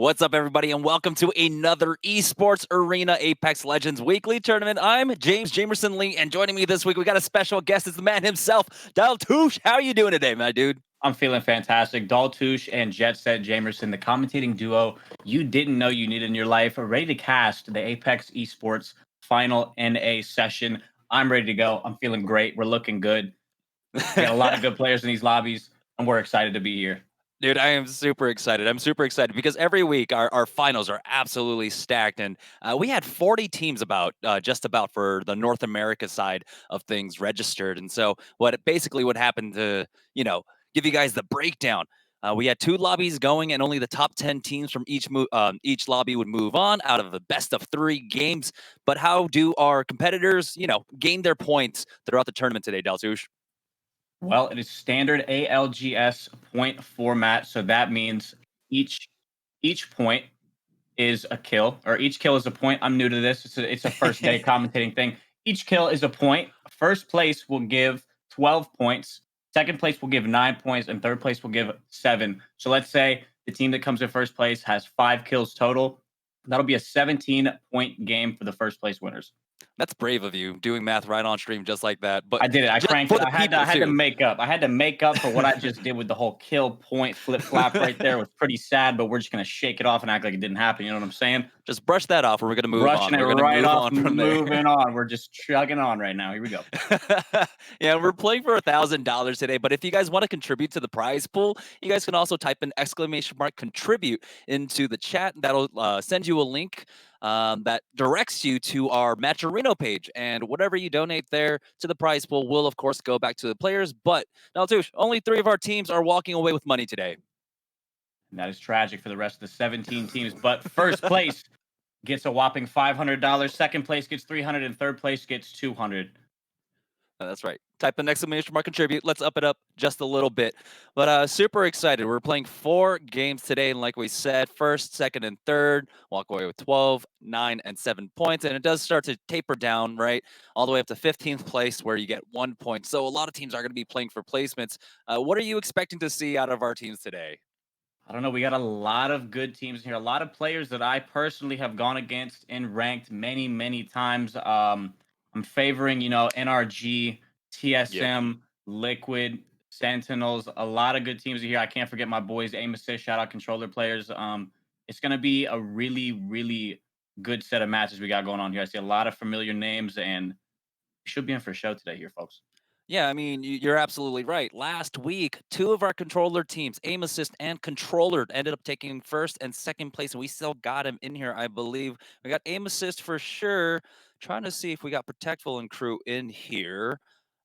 What's up, everybody, and welcome to another Esports Arena Apex Legends Weekly Tournament. I'm James Jamerson Lee, and joining me this week, we got a special guest. It's the man himself, Daltouche. How are you doing today, my dude? I'm feeling fantastic. Daltouche and Jet Set Jamerson, the commentating duo you didn't know you needed in your life, are ready to cast the Apex Esports final NA session. I'm ready to go. I'm feeling great. We're looking good. We got a lot of good players in these lobbies, and we're excited to be here. Dude, I am super excited. I'm super excited because every week our finals are absolutely stacked. And we had 40 teams just about for the North America side of things registered. And so what happened to, give you guys the breakdown. We had two lobbies going, and only the top 10 teams from each lobby would move on out of the best of 3 games. But how do our competitors, gain their points throughout the tournament today, Daltouche? Well, it is standard ALGS point format, so that means each point is a kill, or each kill is a point. I'm new to this. It's a first day commentating thing. Each kill is a point. First place will give 12 points. Second place will give 9 points, and third place will give 7. So let's say the team that comes in first place has 5 kills total. That'll be a 17-point game for the first place winners. That's brave of you, doing math right on stream just like that. But I did it. I just cranked for it. the I people had to too. make up. I had to make up for what I just did with the whole kill point flip flap right there. It was pretty sad, but we're just gonna shake it off and act like it didn't happen. You know what I'm saying? Just brush that off, and we're gonna move Brushing on. it We're gonna right move off, on from there. moving on. We're just chugging on right now. Here we go. Yeah, we're playing for $1,000 today. But if you guys want to contribute to the prize pool, you guys can also type an exclamation mark contribute into the chat. That'll send you a link that directs you to our Matcherino page. And whatever you donate there to the prize pool will, of course, go back to the players. But now, Tush, only 3 of our teams are walking away with money today. And that is tragic for the rest of the 17 teams. But first place gets a whopping $500. Second place gets 300, and third place gets 200. That's right. Type an exclamation mark contribute. Let's up it up just a little bit. But super excited. We're playing 4 games today. And like we said, first, second, and third walk away with 12, 9, and 7 points. And it does start to taper down, right? All the way up to 15th place where you get 1 point. So a lot of teams are going to be playing for placements. What are you expecting to see out of our teams today? I don't know. We got a lot of good teams here. A lot of players that I personally have gone against in ranked many, many times. I'm favoring, NRG, Yep. TSM, Liquid, Sentinels. A lot of good teams here. I can't forget my boys, Aim Assist, shout out controller players. It's going to be a really, really good set of matches we got going on here. I see a lot of familiar names, and we should be in for a show today here, folks. Yeah, I mean, you're absolutely right. Last week, 2 of our controller teams, Aim Assist and Controller, ended up taking first and second place, and we still got him in here, I believe. We got Aim Assist for sure. Trying to see if we got Protectful and Crew in here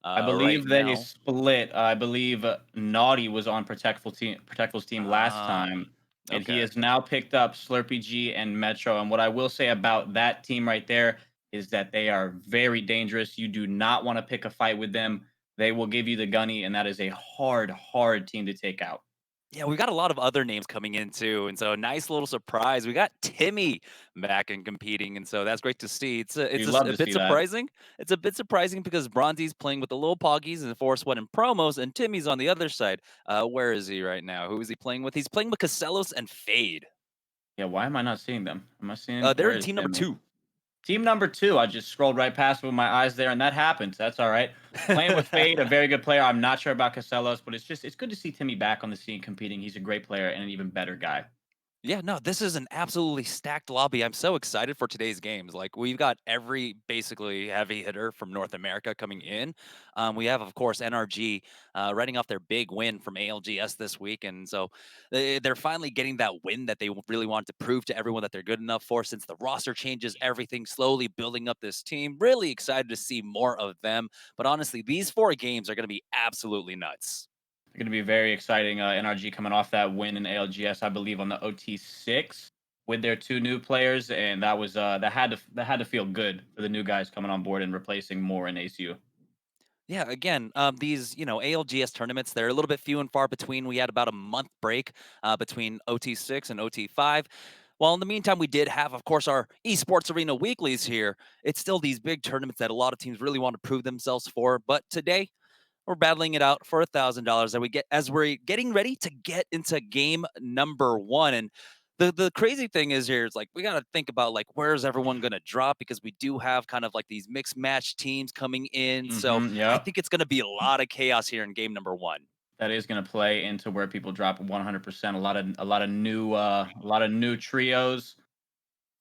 I right believe they now. split. I believe Naughty was on Protectful's team last Ah, time, and he okay. has now picked up Slurpee G and Metro. And what I will say about that team right there is that they are very dangerous. You do not want to pick a fight with them. They will give you the gunny, and that is a hard, hard team to take out. Yeah, we got a lot of other names coming in too, and so a nice little surprise. We got Timmy back and competing, and so that's great to see. It's a, We it's love a to bit see that. surprising. It's a bit surprising because Bronzy's playing with the little Poggies and Force One and promos, and Timmy's on the other side. Where is he right now? Who is he playing with? He's playing with Casellos and Fade. Yeah, why am I not seeing them? Am I seeing They're where in is team number Timmy? 2. Team number 2, I just scrolled right past with my eyes there, and that happens. That's all right. Playing with Fade, a very good player. I'm not sure about Casellos, but it's good to see Timmy back on the scene competing. He's a great player and an even better guy. Yeah, no, this is an absolutely stacked lobby. I'm so excited for today's games. Like we've got every basically heavy hitter from North America coming in. We have, of course, NRG writing off their big win from ALGS this week, and so they're finally getting that win that they really want to prove to everyone that they're good enough for. Since the roster changes, everything slowly building up this team. Really excited to see more of them. But honestly, these 4 games are going to be absolutely nuts. Going to be very exciting. NRG coming off that win in ALGS, I believe, on the OT6 with their 2 new players, and that had to feel good for the new guys coming on board and replacing Moore and ACU. Yeah, again, these ALGS tournaments, they're a little bit few and far between. We had about a month break between OT6 and OT5. While in the meantime, we did have, of course, our esports arena weeklies here. It's still these big tournaments that a lot of teams really want to prove themselves for. But today, we're battling it out for $1,000 that we get as we're getting ready to get into game number 1. And The crazy thing is here is like we gotta think about like where's everyone gonna drop because we do have kind of like these mixed match teams coming in. So I Yep. think it's gonna be a lot of chaos here in game number one. That is going to play into where people drop 100%. A lot of new trios.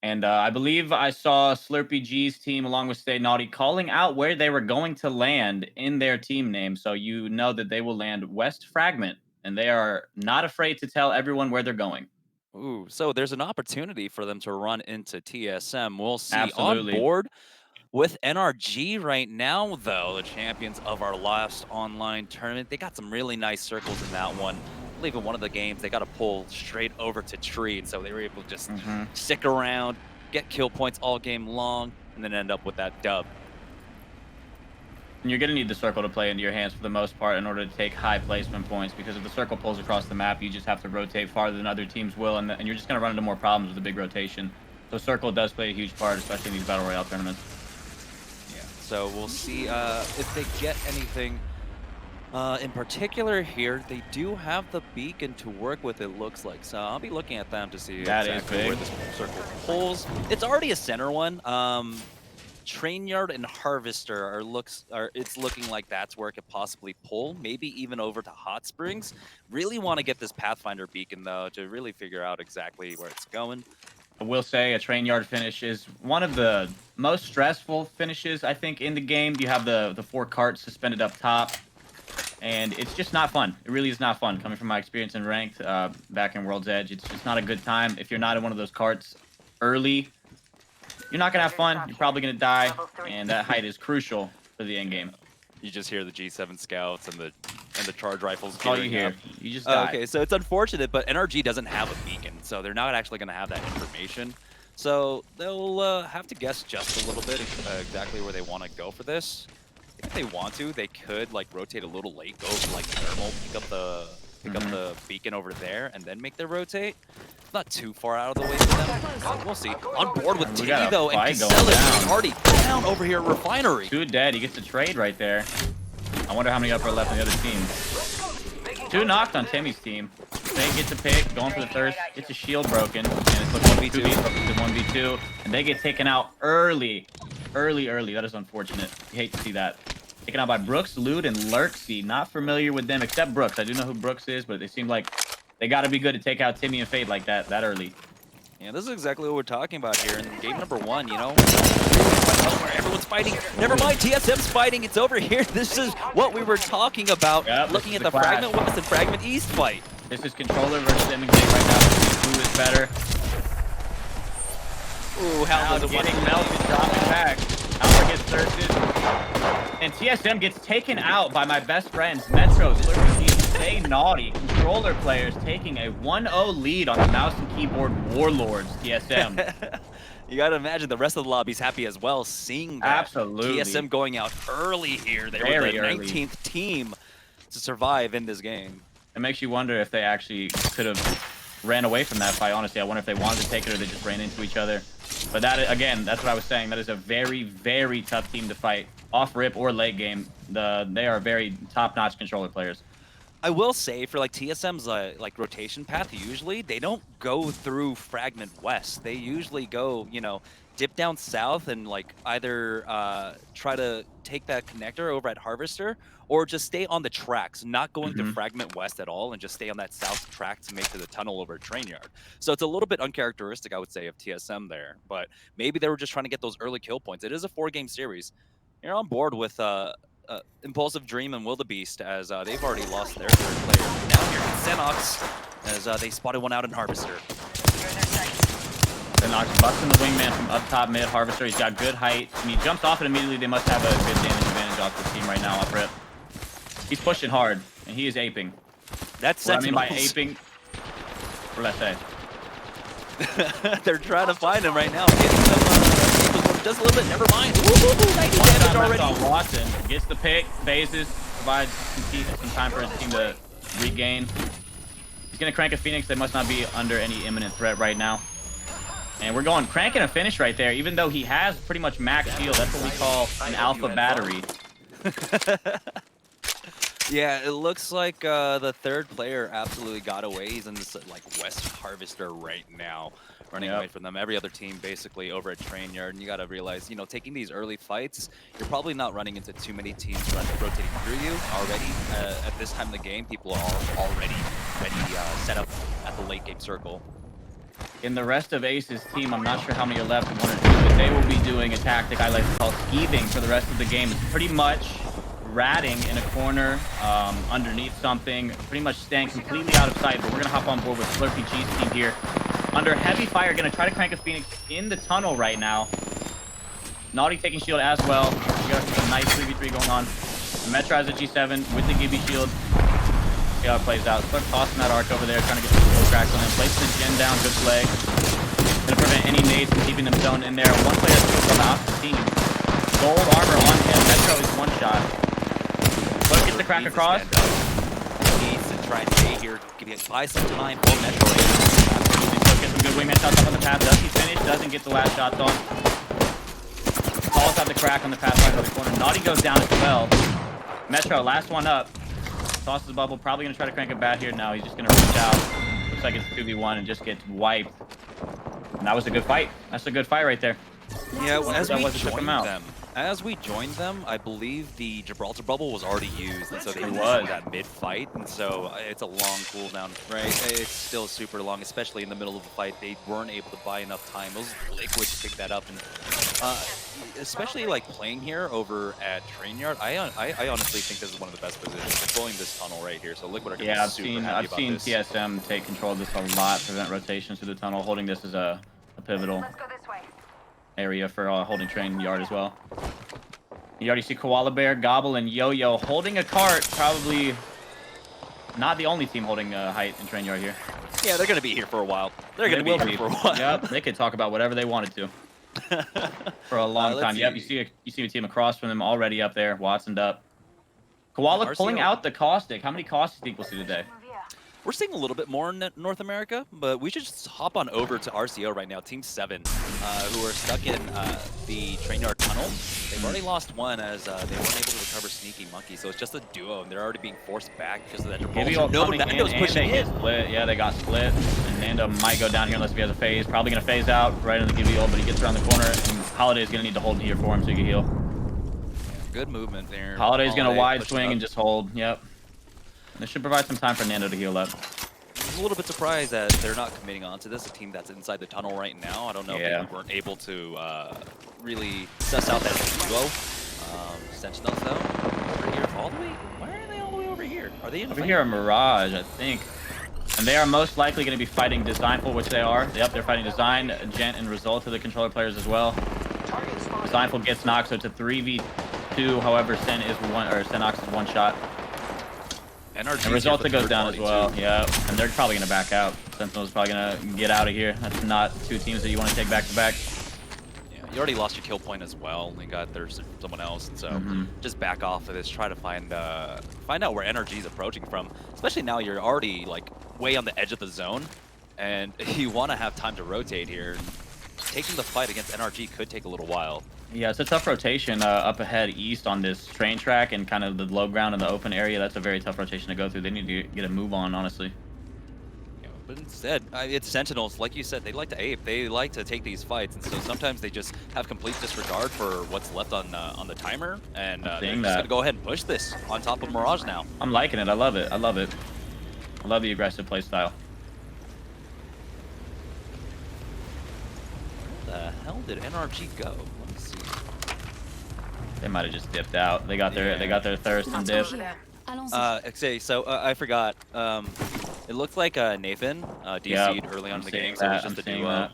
And I believe I saw Slurpee G's team along with Stay Naughty calling out where they were going to land in their team name. So you know that they will land West Fragment, and they are not afraid to tell everyone where they're going. Ooh, so there's an opportunity for them to run into TSM. We'll see. On Absolutely. board with NRG right now, though, the champions of our last online tournament, they got some really nice circles in that one. I believe in one of the games, they got to pull straight over to tree, and so they were able to just hmm stick around, get kill points all game long, and then end up with that dub. And you're going to need the circle to play into your hands for the most part in order to take high placement points, because if the circle pulls across the map, you just have to rotate farther than other teams will, and you're just going to run into more problems with the big rotation. So circle does play a huge part, especially in these Battle Royale tournaments. Yeah, so we'll see if they get anything in particular here. They do have the beacon to work with, it looks like. So I'll be looking at them to see That is exactly where big. this circle pulls. It's already a center one. Train Yard and Harvester it's looking like that's where it could possibly pull, maybe even over to Hot Springs. Really want to get this Pathfinder beacon though to really figure out exactly where it's going. I will say a train yard finish is one of the most stressful finishes, I think, in the game. You have the four carts suspended up top, and it's just not fun. It really is not fun. Coming from my experience in ranked back in World's Edge, it's just not a good time. If you're not in one of those carts early, you're not going to have fun. You're probably going to die, and that height is crucial for the end game. You just hear the G7 scouts and the charge rifles That's all you gearing hear. up. You just die. Okay, so it's unfortunate, but NRG doesn't have a beacon, so they're not actually going to have that information. So they'll have to guess just a little bit exactly where they want to go for this. If they want to, they could like rotate a little late, go for like thermal, pick up the beacon over there, and then make their rotate. It's not too far out of the way for them. So we'll see. On board with And we got Timmy a though, and fight going Casellas is down. already down over here at Refinery. Two dead. He gets a trade right there. I wonder how many up are left on the other team. Two knocked on Timmy's team. They get the pick, going for the thirst, gets a shield broken, and it's looking 1v2. 1v2, and they get taken out early. Early. That is unfortunate. You hate to see that. Taken out by Brooks, Lude, and Lurksy. Not familiar with them, except Brooks. I do know who Brooks is, but they seem like they got to be good to take out Timmy and Fade like that early. Yeah, this is exactly what we're talking about here in game number one, you know? Where everyone's fighting. Never mind, TSM's fighting. It's over here. This is what we were talking about. Yep, Looking at this the is the clash. Fragment West and Fragment East fight. This is Controller versus MJ right now. Who is better? Ooh, how does it Getting melted, dropping back. Albert gets thirsted. And TSM gets taken out by my best friends, Metro, Slurpee G, Stay Naughty. Controller players taking a 1-0 lead on the mouse and keyboard Warlords, TSM. You gotta imagine the rest of the lobby's happy as well, seeing that. Absolutely. TSM going out early here. They were Very the early. 19th team to survive in this game. It makes you wonder if they actually could have ran away from that fight, honestly. I wonder if they wanted to take it or they just ran into each other. But that, again, that's what I was saying. That is a very, very tough team to fight. Off rip or late game, they are very top-notch controller players. I will say for like TSM's like rotation path, usually they don't go through Fragment West. They usually go, you know, dip down south and like either try to take that connector over at Harvester or just stay on the tracks, not going to Fragment West at all and just stay on that south track to make to the tunnel over at Train Yard. So it's a little bit uncharacteristic, I would say, of TSM there. But maybe they were just trying to get those early kill points. It is a 4-game series. You're on board with Impulsive Dream and Wildebeest as they've already lost their third player. Now here comes Xenox as they spotted one out in Harvester. Xenox busting the wingman from up top mid. Harvester, he's got good height. And he jumps off it immediately. They must have a good damage advantage off this team right now, off rip. He's pushing hard, and he is aping. That's What I mean by Sentinels. aping, what did I say? They're trying to find him right now. Getting some, just a little bit. Never mind. Ooh, 90 damage already. Watson gets the pick, phases, provides some time for his team to regain. He's going to crank a Phoenix. They must not be under any imminent threat right now. And we're going cranking a finish right there, even though he has pretty much max shield. That's what we call an alpha battery. Yeah, it looks like the third player absolutely got away. He's in this like West Harvester right now, running away Yep. from them. Every other team basically over at Train Yard, and you got to realize, taking these early fights, you're probably not running into too many teams rotating through you already. At this time in the game, people are already ready, set up at the late game circle. In the rest of Ace's team, I'm not sure how many are left, one or two, but they will be doing a tactic I like to call skeeving for the rest of the game. It's pretty much ratting in a corner, underneath something, pretty much staying completely out of sight, but we're going to hop on board with Slurpee G's team here. Under heavy fire, going to try to crank a Phoenix in the tunnel right now. Naughty taking shield as well. We got a nice 3v3 going on. Metro has a G7 with the Gibby shield. See how it plays out. Start tossing that arc over there, trying to get some skill cracks on him. Placing the gen down, good play. Gonna prevent any nades from keeping them zoned in there. One player that's on the opposite team. Gold armor on him. Metro is one shot. But gets the crack across. Needs to try and stay here, buy some time for Metro. Get some good wingman shots up on the path. Does he finish? Doesn't get the last shots on. Calls out the crack on the path right by the corner. Naughty goes down as well. Metro, last one up. Tosses the bubble, probably going to try to crank a bat here. Now he's just going to reach out. Looks like it's 2v1 and just gets wiped. And that was a good fight. That's a good fight right there. Yeah, as we joined them, I believe the Gibraltar bubble was already used, and so they used that mid-fight, and so it's a long cooldown, right? It's still super long, especially in the middle of the fight. They weren't able to buy enough time. Those liquids picked that up, and especially like playing here over at Train Yard, I honestly think this is one of the best positions, controlling this tunnel right here. So Liquid are going to be super happy I've seen this. TSM take control of this a lot, prevent rotations through the tunnel, holding this as a pivotal area for holding Train Yard as well. You already see Koala Bear, Gobble, and Yo-Yo holding a cart. Probably not the only team holding height in Train Yard here. Yeah, they're going to be here for a while. They're going to be here for a while. Yep, they could talk about whatever they wanted to for a long time. Yep, you see a team across from them already up there, Watsoned up. Koala pulling out the caustic. How many caustics do you see today? We're seeing a little bit more in North America, but we should just hop on over to RCO right now, Team 7, who are stuck in the Train Yard tunnel. They've already lost one as they weren't able to recover Sneaky Monkey, so it's just a duo, and they're already being forced back because of that Gibraltar. No, Nando's pushing in. Split. Yeah, they got split, and Nando might go down here unless he has a phase. Probably going to phase out right in the Gibby ult, but he gets around the corner, and Holiday's going to need to hold here for him so he can heal. Good movement there. Holiday's going to wide swing and just hold. Yep. This should provide some time for Nando to heal up. I'm a little bit surprised that they're not committing onto this, a team that's inside the tunnel right now. I don't know if we weren't able to really suss out that duo. Sentinels, though, over here all the way. Why are they all the way over here? Are they in over here? A Mirage, I think. And they are most likely going to be fighting Designful, which they are. Yep, they're fighting Design, Gent, and Result to the controller players as well. Designful gets knocked, so it's a 3v2. However, Senox is one shot. And Resulta goes down as well. Yeah, and they're probably going to back out. Sentinel's probably going to get out of here. That's not two teams that you want to take back to back. Yeah, you already lost your kill point as well. You got there's someone else, and so just back off of this. Try to find out where NRG is approaching from. Especially now you're already like way on the edge of the zone, and you want to have time to rotate here. Taking the fight against NRG could take a little while. Yeah, it's a tough rotation up ahead east on this train track and kind of the low ground in the open area. That's a very tough rotation to go through. They need to get a move on, honestly. Yeah, but instead, it's Sentinels. Like you said, they like to ape. They like to take these fights, and so sometimes they just have complete disregard for what's left on the timer, and they're just going to go ahead and push this on top of Mirage now. I'm liking it. I love it. I love it. I love the aggressive play style. Where the hell did NRG go? Let me see. They might have just dipped out. They got their thirst and dip. Okay, so I forgot. It looked like Nathan DC'd early on in the game, so it was just a duo.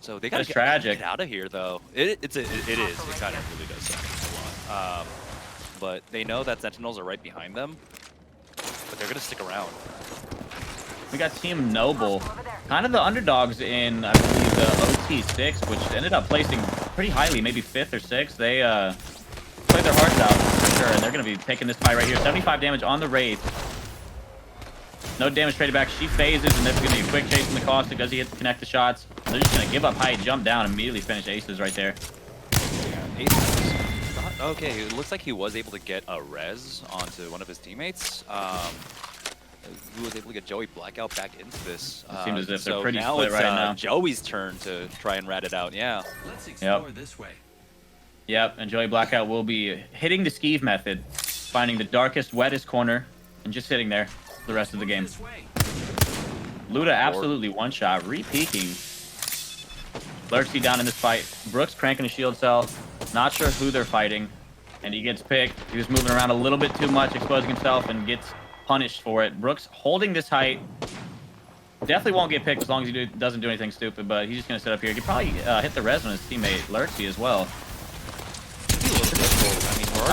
So they got to get out of here, though. It is. It kind of really does suck a lot. But they know that Sentinels are right behind them, but they're gonna stick around. We got Team Noble, kind of the underdogs in, I believe, the OT6, which ended up placing pretty highly, maybe 5th or 6th. They played their hearts out, for sure, and they're going to be taking this fight right here. 75 damage on the Wraith. No damage traded back. She phases, and this is going to be a quick chase from the Caustic. Does he hit to connect the shots? They're just going to give up height, jump down, immediately finish Aces right there. Yeah, Aces Okay, it looks like he was able to get a res onto one of his teammates. Who was able to get Joey Blackout back into this. It seems as if they're So pretty now split it's right now. Joey's turn to try and rat it out. Yeah. Let's explore Yep. this way. Yep, and Joey Blackout will be hitting the skeeve method, finding the darkest, wettest corner, and just sitting there the rest of the game. This way. Luda absolutely one shot, re-peeking. Lurksy down in this fight. Brooks cranking a shield cell. Not sure who they're fighting, and he gets picked. He was moving around a little bit too much, exposing himself, and gets punished for it. Brooks holding this height. Definitely won't get picked as long as he doesn't do anything stupid, but he's just going to sit up here. He could probably hit the res on his teammate Lurksy as well.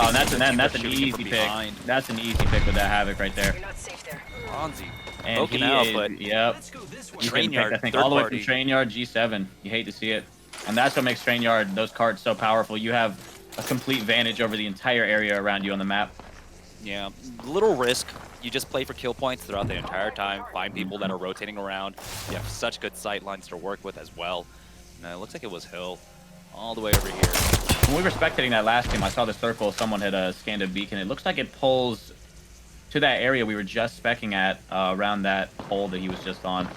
Oh, and that's an easy pick. That's an easy pick with that Havoc right there. You're not safe there. Bronzy. And Poking he out, is, but yep. Let's go this way. He's getting picked, Trainyard, I think, third all the way from party. Trainyard G7. You hate to see it. And that's what makes Trainyard, those cards, so powerful. You have a complete vantage over the entire area around you on the map. Yeah, little risk. You just play for kill points throughout the entire time. Find people that are rotating around. You have such good sight lines to work with as well. And it looks like it was Hill all the way over here. When we were spectating that last game, I saw the circle. Someone had scanned a beacon. It looks like it pulls to that area we were just specking at around that hole that he was just on. Yeah,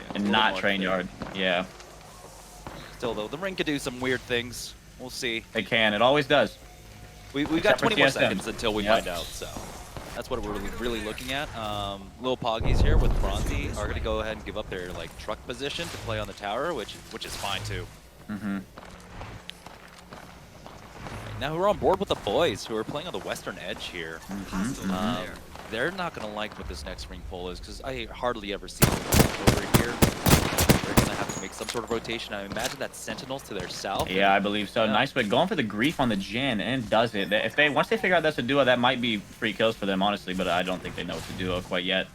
And a little not more Trainyard. Yeah, Still, though, the ring could do some weird things. We'll see. it can. It always does. We've got Except for 20 more TSM. seconds until we Yep. find out, so that's what we're really looking at. Little Poggies here with Bronzy are going to go ahead and give up their like truck position to play on the tower, which is fine too. Mm-hmm. Now we're on board with the boys who are playing on the western edge here. Hostile Um, there. they're not going to like what this next ring pull is because I hardly ever see them over here. They're going to have to make some sort of rotation. I imagine that's Sentinels to their south. Yeah, I believe so. Yeah. Nice, but going for the grief on the Jin and does it. If they once they figure out that's a duo, that might be free kills for them, honestly. But I don't think they know it's a duo quite yet.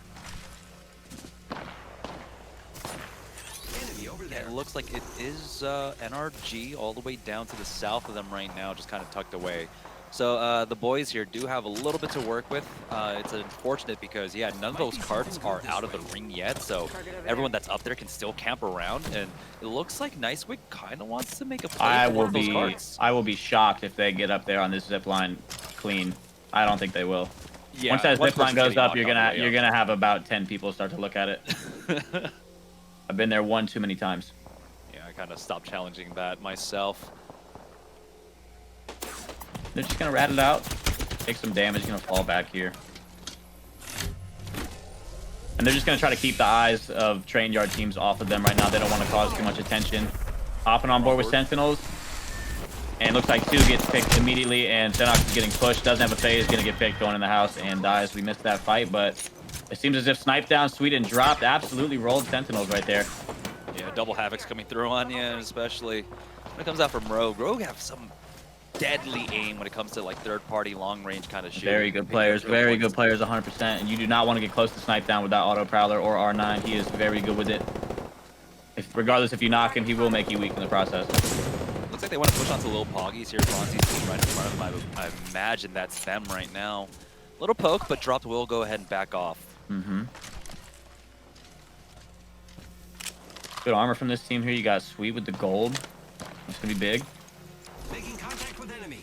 Enemy over Yeah, there. it looks like it is NRG all the way down to the south of them right now, just kind of tucked away. So the boys here do have a little bit to work with. It's unfortunate because, yeah, none of those carts are out of the ring yet, so everyone that's up there can still camp around, and it looks like Nicewig kind of wants to make a play I for one will of those be carts. shocked if they get up there on this zip line clean. I don't think they will. Yeah, Once that one zip line person's goes getting up, knocked you're all the way gonna have about 10 people start to look at it. up. I've been there one too many times. Yeah, I kind of stopped challenging that myself. They're just gonna rat it out, take some damage, gonna fall back here. And they're just gonna try to keep the eyes of train yard teams off of them right now. They don't want to cause too much attention. Hopping on board with Sentinels. And it looks like 2 gets picked immediately, and Xenox is getting pushed, doesn't have a phase, gonna get picked, going in the house, and dies. We missed that fight, but it seems as if Snipe Down, Sweden dropped, absolutely rolled Sentinels right there. Yeah, double Havocs coming through on you, especially when it comes out from Rogue. Rogue have some deadly aim when it comes to like third-party, long-range kind of shooting. Very good players, 100%. And you do not want to get close to Snipe Down with that Auto Prowler or R9. He is very good with it. Regardless if you knock him, he will make you weak in the process. Looks like they want to push onto little Poggies here. Bronzy's right in front of them. I imagine that's them right now. Little poke, but dropped will go ahead and back off. Mm-hmm. Good armor from this team here. You got Sweet with the gold. It's going to be big. Making contact with enemy.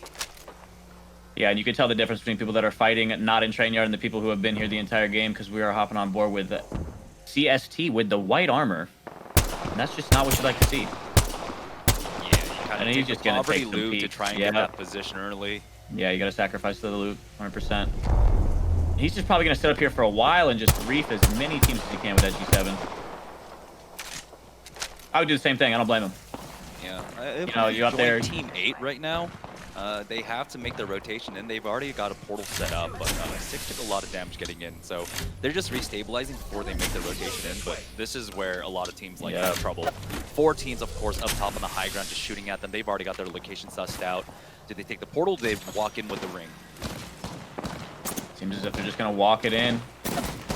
Yeah, and you can tell the difference between people that are fighting not in train yard and the people who have been here the entire game, because we are hopping on board with CST with the white armor. And that's just not what you like to see. Yeah, you kind And of he's take just the gonna poverty take some loot to peeks. try and Yeah. get that position early. Yeah, you got to sacrifice to the loot, 100%. He's just probably going to sit up here for a while and just grief as many teams as he can with that G7. I would do the same thing. I don't blame him. Yeah, you out there- Team 8 right now. They have to make their rotation, and they've already got a portal set up, but 6 took a lot of damage getting in, so they're just restabilizing before they make their rotation in, but this is where a lot of teams like have trouble. 4 teams, of course, up top on the high ground just shooting at them. They've already got their location sussed out. Do they take the portal? Do they walk in with the ring? Seems as if they're just going to walk it in.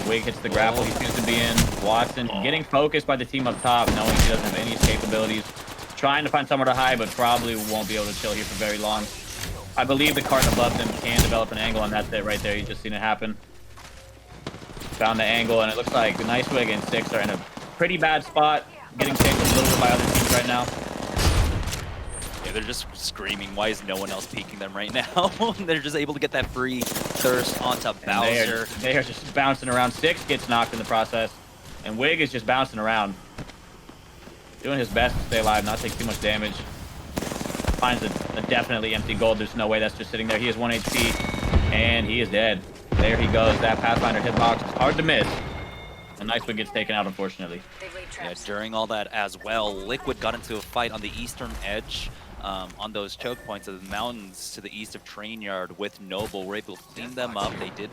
Wig hits the grapple he seems to be in. Watson getting focused by the team up top, knowing he doesn't have any escape abilities. Trying to find somewhere to hide, but probably won't be able to chill here for very long. I believe the cart above them can develop an angle, and that's it right there. You just seen it happen. Found the angle, and it looks like Nicewig and 6 are in a pretty bad spot. Getting taken a little bit by other teams right now. Yeah, they're just screaming, why is no one else peeking them right now? They're just able to get that free thirst onto Bowser. They are just bouncing around. Six gets knocked in the process. And Wig is just bouncing around. Doing his best to stay alive, not take too much damage. Finds a definitely empty gold. There's no way that's just sitting there. He has 1 HP, and he is dead. There he goes. That Pathfinder hitbox is hard to miss. A nice one gets taken out, unfortunately. Yeah, during all that as well, Liquid got into a fight on the eastern edge on those choke points of the mountains to the east of Train Yard with Noble. We're able to clean them up. They did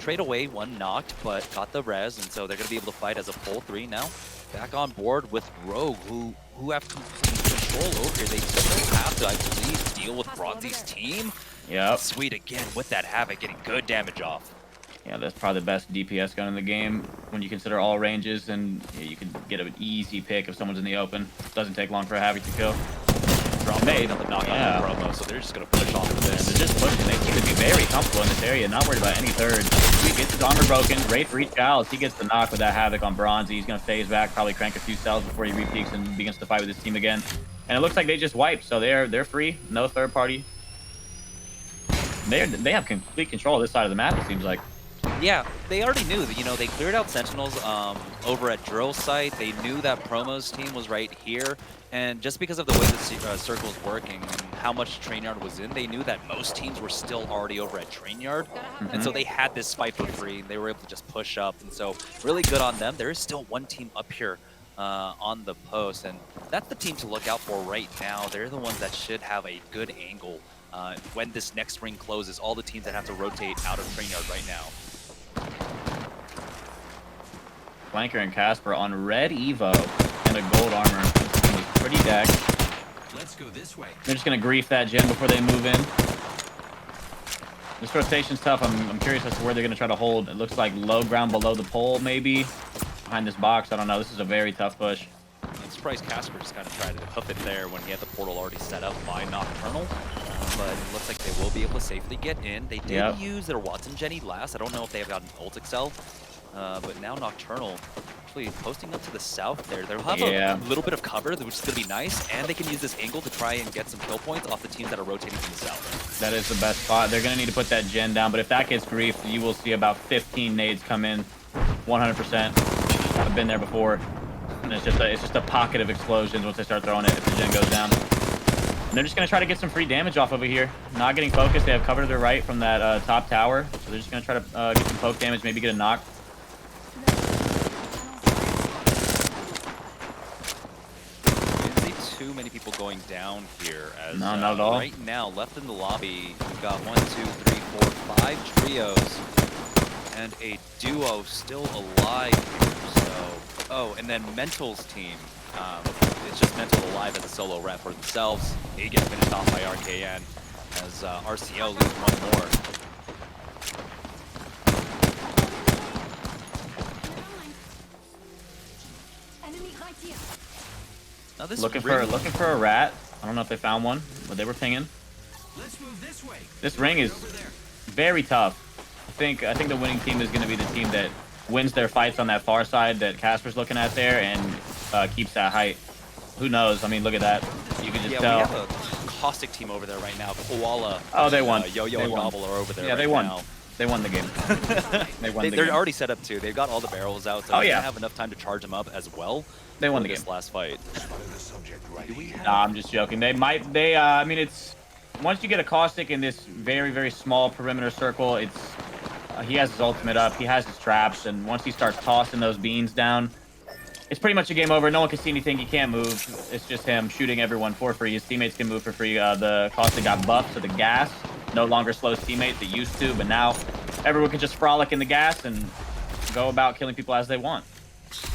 trade away one knocked, but got the res, and so they're going to be able to fight as a full 3 now. Back on board with Rogue, who have complete control over here. They still have to, I believe, deal with Bronzy's team. Yep. Sweet again with that Havoc, getting good damage off. Yeah, that's probably the best DPS gun in the game when you consider all ranges, and yeah, you can get an easy pick if someone's in the open. Doesn't take long for a Havoc to kill. Strong made on the knock on the promo, so they're just going to push off of this. They're just pushing. They seem to be very comfortable in this area, not worried about any third. He gets his armor broken. Wraith reach out. He gets the knock with that Havoc on Bronzy. He's going to phase back, probably crank a few cells before he repeaks and begins to fight with his team again. And it looks like they just wiped, so they're free. No third party. They have complete control of this side of the map, it seems like. Yeah, they already knew that, you know, they cleared out Sentinels over at Drill Site. They knew that Promo's team was right here. And just because of the way the circle is working and how much Train Yard was in, they knew that most teams were still already over at Train Yard. And so they had this fight for free. They were able to just push up. And so really good on them. There is still one team up here on the post. And that's the team to look out for right now. They're the ones that should have a good angle when this next ring closes. All the teams that have to rotate out of Train Yard right now. Flanker and Casper on red Evo and a gold armor. Pretty decked. Let's go this way. They're just going to grief that gen before they move in. This rotation's tough. I'm curious as to where they're going to try to hold. It looks like low ground below the pole, maybe. Behind this box. I don't know. This is a very tough push. I'm surprised Casper just kind of tried to hoof it there when he had the portal already set up by Nocturnal. But it looks like they will be able to safely get in. They did use their Watson Jenny last. I don't know if they have gotten ult Excel. But now Nocturnal actually posting up to the south there. They'll have a little bit of cover, which is going to be nice. And they can use this angle to try and get some kill points off the teams that are rotating from the south. That is the best spot. They're going to need to put that gen down. But if that gets griefed, you will see about 15 nades come in. 100%. I've been there before. And it's just a pocket of explosions once they start throwing it if the gen goes down. And they're just going to try to get some free damage off over here. Not getting focused. They have cover to their right from that top tower. So they're just going to try to get some poke damage, maybe get a knock. Didn't see too many people going down here. As, no, not at all. Right now, left in the lobby, we've got 1, 2, 3, 4, 5 trios. And a duo still alive here. So, oh, and then Mental's team. It's just Mental alive as a solo rep for themselves. They get finished off by RKN as RCO loses one more. Now this looking for a rat. I don't know if they found one, but they were pinging. Let's move this way. This ring is very tough. I think the winning team is going to be the team that wins their fights on that far side that Casper's looking at there and keeps that height. Who knows? I mean, look at that. You can just tell. We have a Caustic team over there right now. Koala. Oh, they won. Yo-Yo and Gobble are over there. Yeah, right they won. Now. They won the game. They're already set up too. They've got all the barrels out, so they have enough time to charge them up as well. They won the game. This last fight. Nah, I'm just joking. They might. I mean, it's once you get a Caustic in this very, very small perimeter circle, it's he has his ultimate up, he has his traps, and once he starts tossing those beans down, it's pretty much a game over. No one can see anything. He can't move. It's just him shooting everyone for free. His teammates can move for free. The Caustic got buffed to the gas. No longer slows teammates. It used to, but now everyone can just frolic in the gas and go about killing people as they want.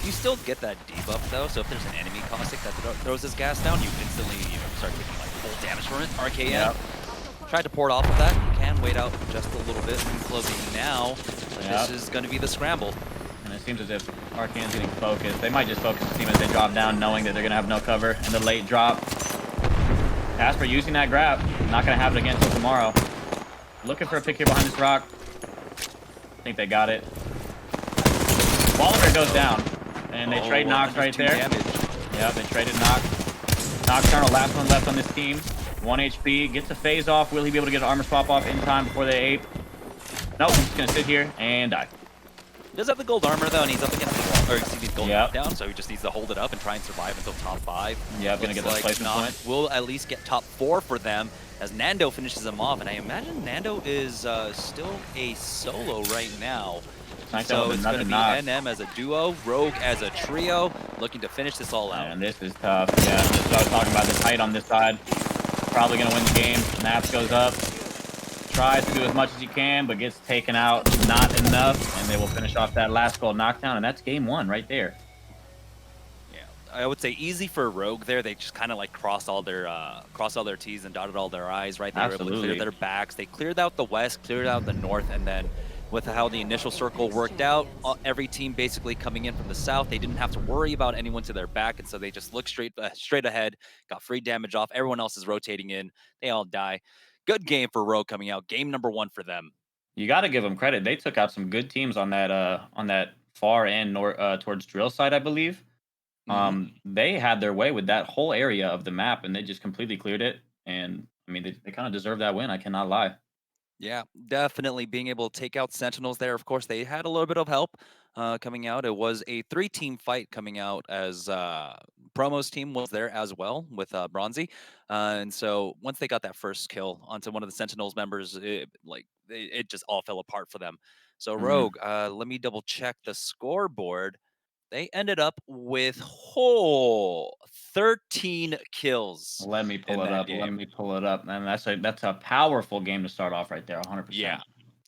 You still get that debuff though, so if there's an enemy Caustic that throws his gas down, you instantly start getting like full damage from it. RKN tried to pour it off of that. You can wait out just a little bit. Closing now. This is going to be the scramble. And it seems as if Arcane's getting focused. They might just focus the team as they drop down, knowing that they're going to have no cover. And the late drop. Casper using that grab. Not going to have it again until tomorrow. Looking for a pick here behind this rock. I think they got it. Wallander goes down. And they trade knocks right there. Damage. Yeah, they traded knock. Nocturnal, last one left on this team. 1 HP, gets a phase off. Will he be able to get an armor swap off in time before they ape? Nope, he's just gonna sit here and die. He does have the gold armor though, and he's up against the wall, or excuse me, gold Yep. knockdown, so he just needs to hold it up and try and survive until top 5. Yep, gonna Looks get those like placement Noct points. will at least get top 4 for them as Nando finishes him off, and I imagine Nando is still a solo right now. Knocked out So with it's going another to be knock. NM as a duo, Rogue as a trio, looking to finish this all out. And this is tough. Yeah, this is what I was talking about. This height on this side. Probably gonna win the game. Naps goes up. Tries to do as much as he can, but gets taken out. Not enough. And they will finish off that last gold knockdown. And that's game 1 right there. Yeah, I would say easy for Rogue there. They just kind of like crossed all their T's and dotted all their I's, right? They were able to clear Absolutely. their backs. They cleared out the west, cleared out the north, and then with how the initial circle worked out, every team basically coming in from the south, they didn't have to worry about anyone to their back, and so they just looked straight ahead, got free damage off. Everyone else is rotating in. They all die. Good game for Rogue coming out. Game number 1 for them. You got to give them credit. They took out some good teams on that far end towards drill side, I believe. Hmm. They had their way with that whole area of the map, and they just completely cleared it. And I mean, they kind of deserve that win. I cannot lie. Yeah, definitely being able to take out Sentinels there. Of course, they had a little bit of help coming out. It was a 3-team fight coming out as Promo's team was there as well with Bronzy. And so once they got that first kill onto one of the Sentinels members, it just all fell apart for them. So Hmm. Rogue, let me double check the scoreboard. They ended up with whole 13 kills Let me in pull it that up. Let game. me pull it up. And that's a powerful game to start off right there. 100%. Yeah.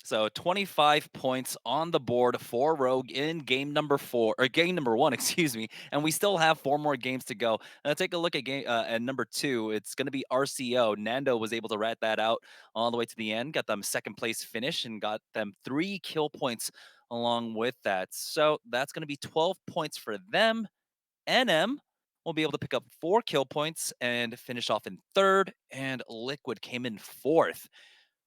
So 25 points on the board for Rogue in game number 4 or game number 1, excuse me, and we still have 4 more games to go. Take a look at game at number 2. It's going to be RCO. Nando was able to rat that out all the way to the end, got them second place finish and got them 3 kill points along with that. So that's going to be 12 points for them. NM will be able to pick up 4 kill points and finish off in third, and Liquid came in fourth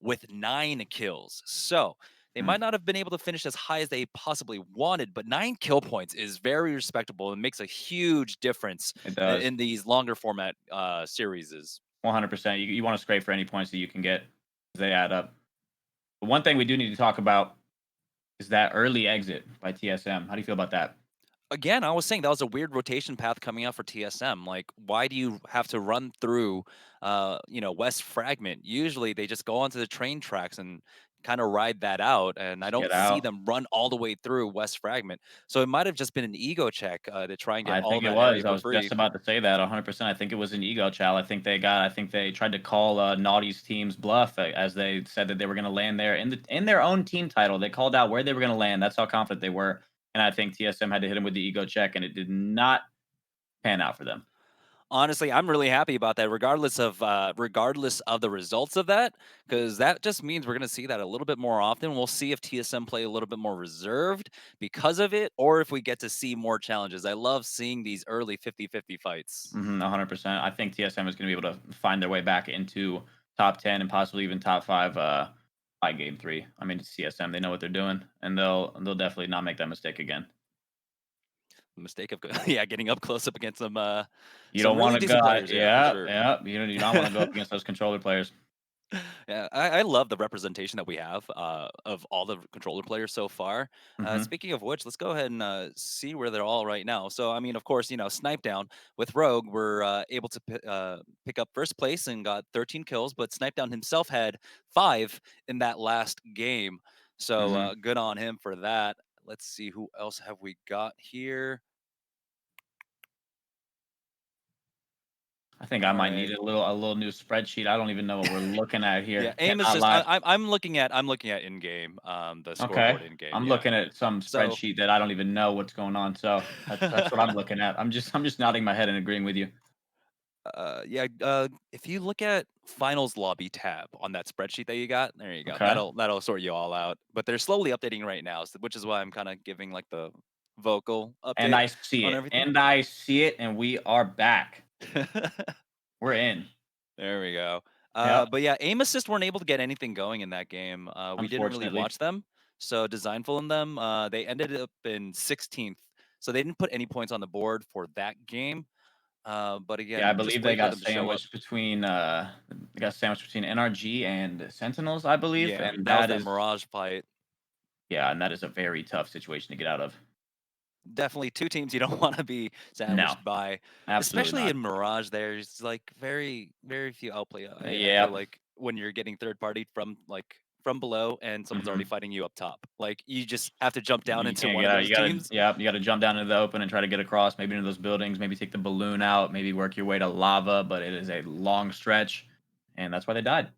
with 9 kills. So they Mm, might not have been able to finish as high as they possibly wanted, but 9 kill points is very respectable and makes a huge difference it does. in these longer format series. 100%. You want to scrape for any points that you can get. They add up. But one thing we do need to talk about is that early exit by TSM. How do you feel about that? Again, I was saying that was a weird rotation path coming out for TSM. Like, why do you have to run through, West Fragment? Usually, they just go onto the train tracks and kind of ride that out. And I Just don't get see out. them run all the way through West Fragment. So it might have just been an ego check to try and get I all think of it that area was. I for was free. just about to say that 100%. I think it was an ego chow. I think they tried to call Naughty's team's bluff as they said that they were going to land there in their own team title. They called out where they were going to land. That's how confident they were. And I think TSM had to hit him with the ego check, and it did not pan out for them. Honestly, I'm really happy about that, regardless of the results of that, because that just means we're going to see that a little bit more often. We'll see if TSM play a little bit more reserved because of it, or if we get to see more challenges. I love seeing these early 50-50 fights. 100%. I think TSM is going to be able to find their way back into top 10 and possibly even top 5 by game 3. I mean, it's TSM. They know what they're doing, and they'll definitely not make that mistake again. The mistake of yeah, getting up close up against You some don't really want to go. decent players. Yeah, for Yeah, sure. yeah. You don't want to go up against those controller players. Yeah, I love the representation that we have of all the controller players so far. Hmm. Speaking of which, let's go ahead and see where they're all right now. So, I mean, of course, Snipe Down with Rogue, we're able to pick up first place and got 13 kills, but Snipe Down himself had 5 in that last game. So, Hmm. good on him for that. Let's see who else have we got here. I think I All might need right. a little new spreadsheet. I don't even know what we're looking at Yeah, here. aim Cannot assist. lie. I'm looking at in game, the Okay. scoreboard in game. I'm Yeah. looking at some So spreadsheet that I don't even know what's going on. So that's what I'm looking at. I'm just nodding my head and agreeing with you. yeah, if you look at finals lobby tab on that spreadsheet that you got, there you go. Okay. That'll sort you all out. But they're slowly updating right now, which is why I'm kind of giving like the vocal And update I see on it. everything. And I see it. And we are back. We're in. There we go. Yep. But yeah, aim assist weren't able to get anything going in that game. We didn't really Unfortunately. watch them, so Designful in them, they ended up in 16th, so they didn't put any points on the board for that game. But Yeah, I again, just believe wait for them to show up. they got sandwiched between NRG and Sentinels, I believe, Yeah, and that was that that is Mirage fight. yeah, and that is a very tough situation to get out of. Definitely 2 teams you don't wanna be No, sandwiched by, absolutely especially not. in Mirage, there's, like, very, very few outplay. I feel Yep. like when you're getting third partied from, like, from below and someone's already Mhm. fighting you up top. Like, you just have to jump down You into can't one get of out. those You gotta teams. yeah, you gotta jump down into the open and try to get across, maybe into those buildings, maybe take the balloon out, maybe work your way to lava, but it is a long stretch, and that's why they died.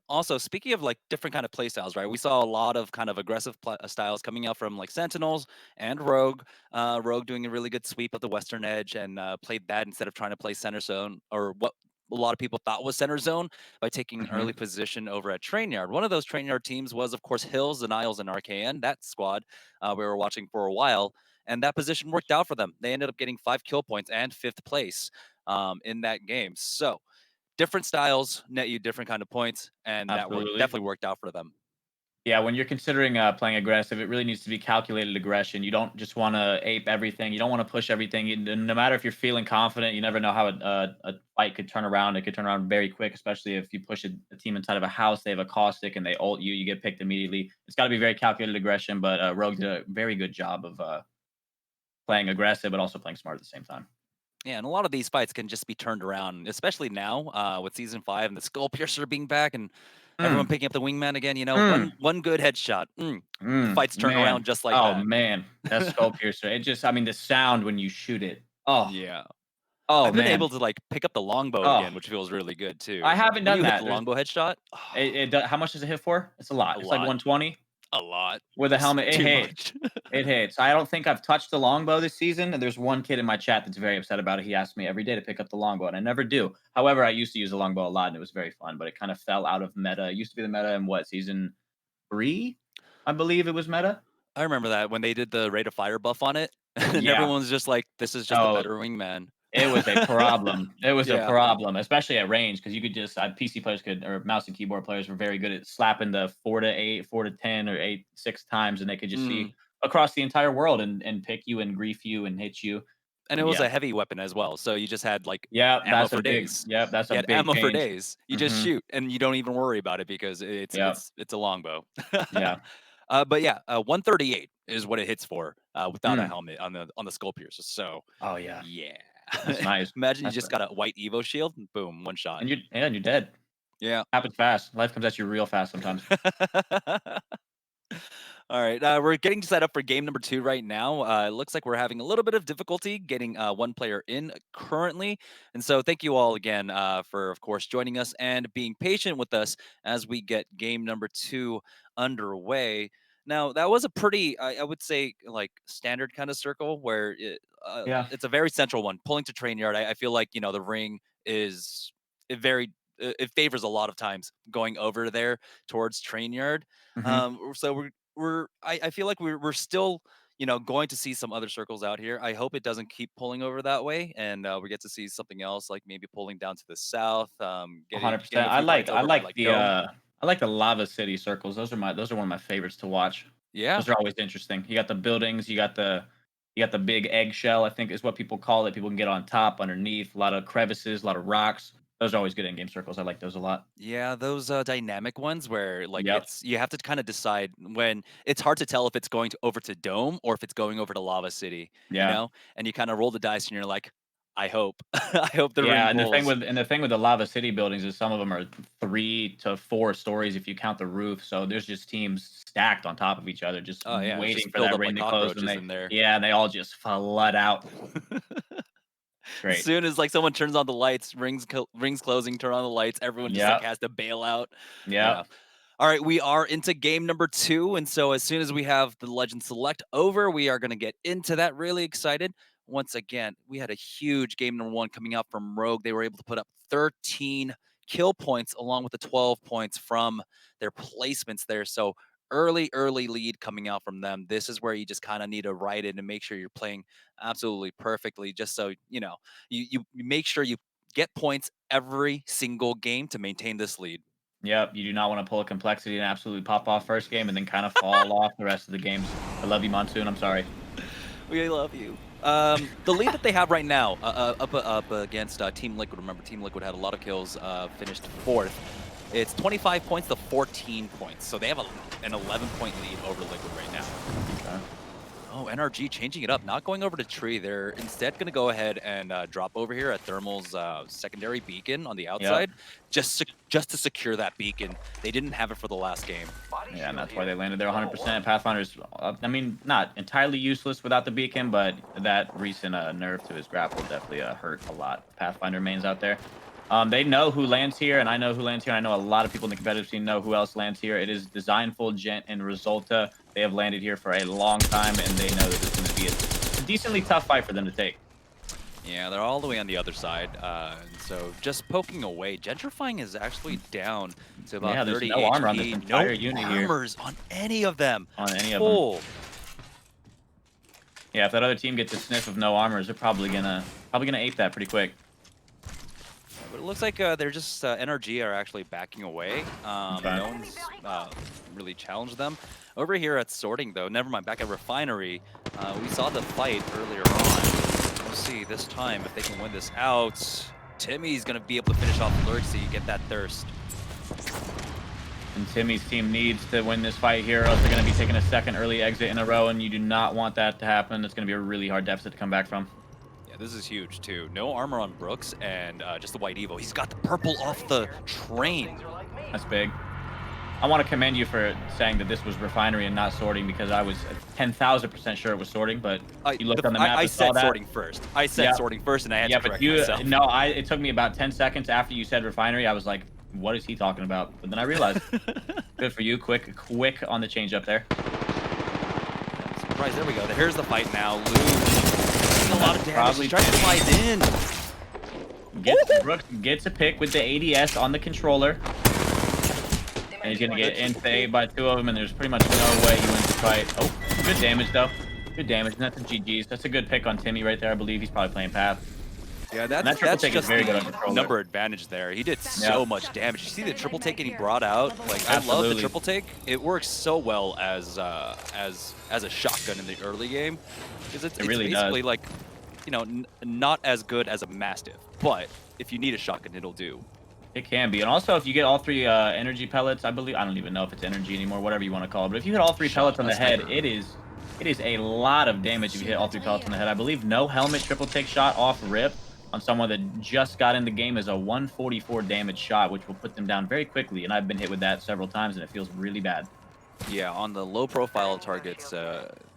Also, speaking of like different kind of play styles, right? We saw a lot of kind of aggressive styles coming out from like Sentinels and Rogue. Rogue doing a really good sweep of the Western Edge and played that instead of trying to play center zone or what a lot of people thought was center zone by taking early Mhm. position over at Train Yard. One of those Train Yard teams was, of course, Hills, the Niles, and RKN. That squad we were watching for a while, and that position worked out for them. They ended up getting 5 kill points and fifth place in that game. So different styles net you different kind of points, and that worked Absolutely. definitely worked out for them. Yeah, when you're considering, playing aggressive, it really needs to be calculated aggression. You don't just wanna ape everything. You don't wanna push everything. No matter if you're feeling confident, you never know how a fight could turn around. It could turn around very quick, especially if you push a team inside of a house, they have a caustic and they ult you, you get picked immediately. It's gotta be very calculated aggression, but, Rogue did a very good job of, playing aggressive, but also playing smart at the same time. Yeah, and a lot of these fights can just be turned around, especially now with season 5 and the Skull Piercer being back and everyone Mm, picking up the wingman again. You know, mm. one good headshot, the fight's turned Man. around just like Oh, that. man. That skull piercer. It just I mean, the sound when you shoot it. Oh, Yeah, oh, I've been man. able to like pick up the longbow Oh, again, which feels really good I too. haven't When done you hit the that. There's longbow headshot, how much does it hit for? It's a a lot. It's like lot, 120 a lot, with a it's helmet. It too hits. much. It hits. I don't think I've touched the longbow this season, and there's one kid in my chat that's very upset about it. He asks me every day to pick up the longbow, and I never do. However, I used to use the longbow a lot, and it was very fun, but it kind of fell out of meta. It used to be the meta in what, season 3? I believe it was meta. I remember that when they did the rate of fire buff on it, and Yeah. everyone's just like, "This is just a Oh, better wingman." it was a problem. It was a Yeah. problem, especially at range, because you could just PC players could or mouse and keyboard players were very good at slapping the 4 to 8, 4 to 10, or 8 6 times, and they could just Mm. see across the entire world and pick you and grief you and hit you. And it was Yeah. a heavy weapon as well, so you just had, like, Yeah, ammo for days. that's a You had big ammo for change. days. You just Mhm. shoot, and you don't even worry about it because Yep. it's a longbow. Yeah. But yeah, 138 is what it hits for, without a Mm. helmet on the skull piercer, so, Oh, yeah. yeah. That's nice. Imagine you That's just ni got a white Evo shield, and boom, one shot. and you're dead. Yeah. Happens fast. Life comes at you real fast sometimes. All right, we're getting set up for game number 2 right now. It looks like we're having a little bit of difficulty getting one player in currently. And so, thank you all again for, of course, joining us and being patient with us as we get game number 2 underway. Now, that was a pretty, I would say, like standard kind of circle where Yeah. it's a very central one. Pulling to train yard, I feel like, the ring is it very. It favors a lot of times going over there towards train yard. Mhm. So I feel like we're still going to see some other circles out here. I hope it doesn't keep pulling over that way, and we get to see something else, like maybe pulling down to the south, getting 100%. a few fights over by like Dome. I like the lava city circles. Those are one of my favorites to watch. Yeah, Those are always interesting. You got the buildings, you got the big eggshell, I think is what people call it. People can get on top, underneath, a lot of crevices, a lot of rocks. Those are always good in game circles. I like those a lot. yeah, those dynamic ones where like Yep. you have to kind of decide when it's hard to tell if it's going to over to Dome or if it's going over to Lava City, Yeah. and you kind of roll the dice and you're like, I hope, I hope the ring Yeah, pulls. and the thing with the lava city buildings is some of them are 3 to 4 stories if you count the roof. So there's just teams stacked on top of each other, just Oh yeah, it's waiting just for filled that up ring like to close. cockroaches in there. And they all just flood out. It's As great. soon as like someone turns on the lights, rings closing, turn on the lights, everyone just like Yep. has to bail out. Yeah. Yep. All right, we are into game number 2, and so as soon as we have the Legend Select over, we are going to get into that. Really excited. Once again, we had a huge game number 1 coming out from Rogue. They were able to put up 13 kill points along with the 12 points from their placements there. So early lead coming out from them. This is where you just kind of need to ride it and make sure you're playing absolutely perfectly, just so you make sure you get points every single game to maintain this lead. Yep. You do not want to pull a complexity and absolutely pop off first game and then kind of fall off the rest of the games. I love you, Monsoon. I'm sorry. We love you. The lead that they have right now, up against Team Liquid. Remember, Team Liquid had a lot of kills, finished fourth. It's 25 points to 14 points, so they have an 11-point lead over Liquid right now. Okay. Oh, NRG changing it up, not going over to Tree. They're instead going to go ahead and drop over here at Thermal's secondary beacon on the outside, just to secure that beacon. They didn't have it for the last game. Yeah, and that's why they landed there 100%. Pathfinder's, I mean, not entirely useless without the beacon, but that recent nerf to his grapple definitely hurt a lot. Pathfinder mains out there. They know who lands here, and I know who lands here. I know a lot of people in the competitive scene know who else lands here. It is Designful, Gent, and Resulta. They have landed here for a long time, and they know that it's going to be a decently tough fight for them to take. Yeah, they're all the way on the other side. So just poking away. Gentrifying is actually down to about 30 there's no armor on HP. this entire No unit here. armors on any of them. On any of them. Yeah, if that other team gets a sniff of no armors, they're probably gonna ape that pretty quick. But it looks like they're just NRG are actually backing away. No one's really challenged them. Over here at Sorting, though, never mind, back at Refinery, we saw the fight earlier on. We'll see this time if they can win this out. Timmy's going to be able to finish off Lurksy, get that thirst. And Timmy's team needs to win this fight here, or else they're going to be taking a second early exit in a row, and you do not want that to happen. It's going to be a really hard deficit to come back from. This is huge, too. No armor on Brooks, and just the white Evo. He's got the purple off the train. That's big. I want to commend you for saying that this was Refinery and not Sorting, because I was 10,000% sure it was Sorting, but you looked on the map I and saw said that. Sorting first. I said Sorting first, and I had to correct myself. No, it took me about 10 seconds after you said Refinery. I was like, what is he talking about? But then I realized. Good for you. Quick on the change up there. Surprise, there we go. Here's the fight now. Lou. A lot of damage. He tries to slide in. Brooks gets a pick with the ADS on the controller. And he's going to get in by two of them, and there's pretty much no way he wins the fight. Oh, good damage, though. Good damage, and that's a GG's. That's a good pick on Timmy right there. I believe he's probably playing Path. Yeah, that's just very good on number advantage there. He did so much damage. You see the triple take he brought out? Like, I love the triple take. It works so well as a shotgun in the early game. Because it's really basically like, you know, not as good as a Mastiff, but if you need a shotgun, it'll do. It can be. And also, if you get all three energy pellets, I don't even know if it's energy anymore, whatever you want to call it, but if you hit all three pellets on the head, it is a lot of damage if you hit all three pellets on the head. I believe no helmet triple take shot off rip on someone that just got in the game is a 144 damage shot, which will put them down very quickly, and I've been hit with that several times, and it feels really bad. Yeah, on the low-profile targets,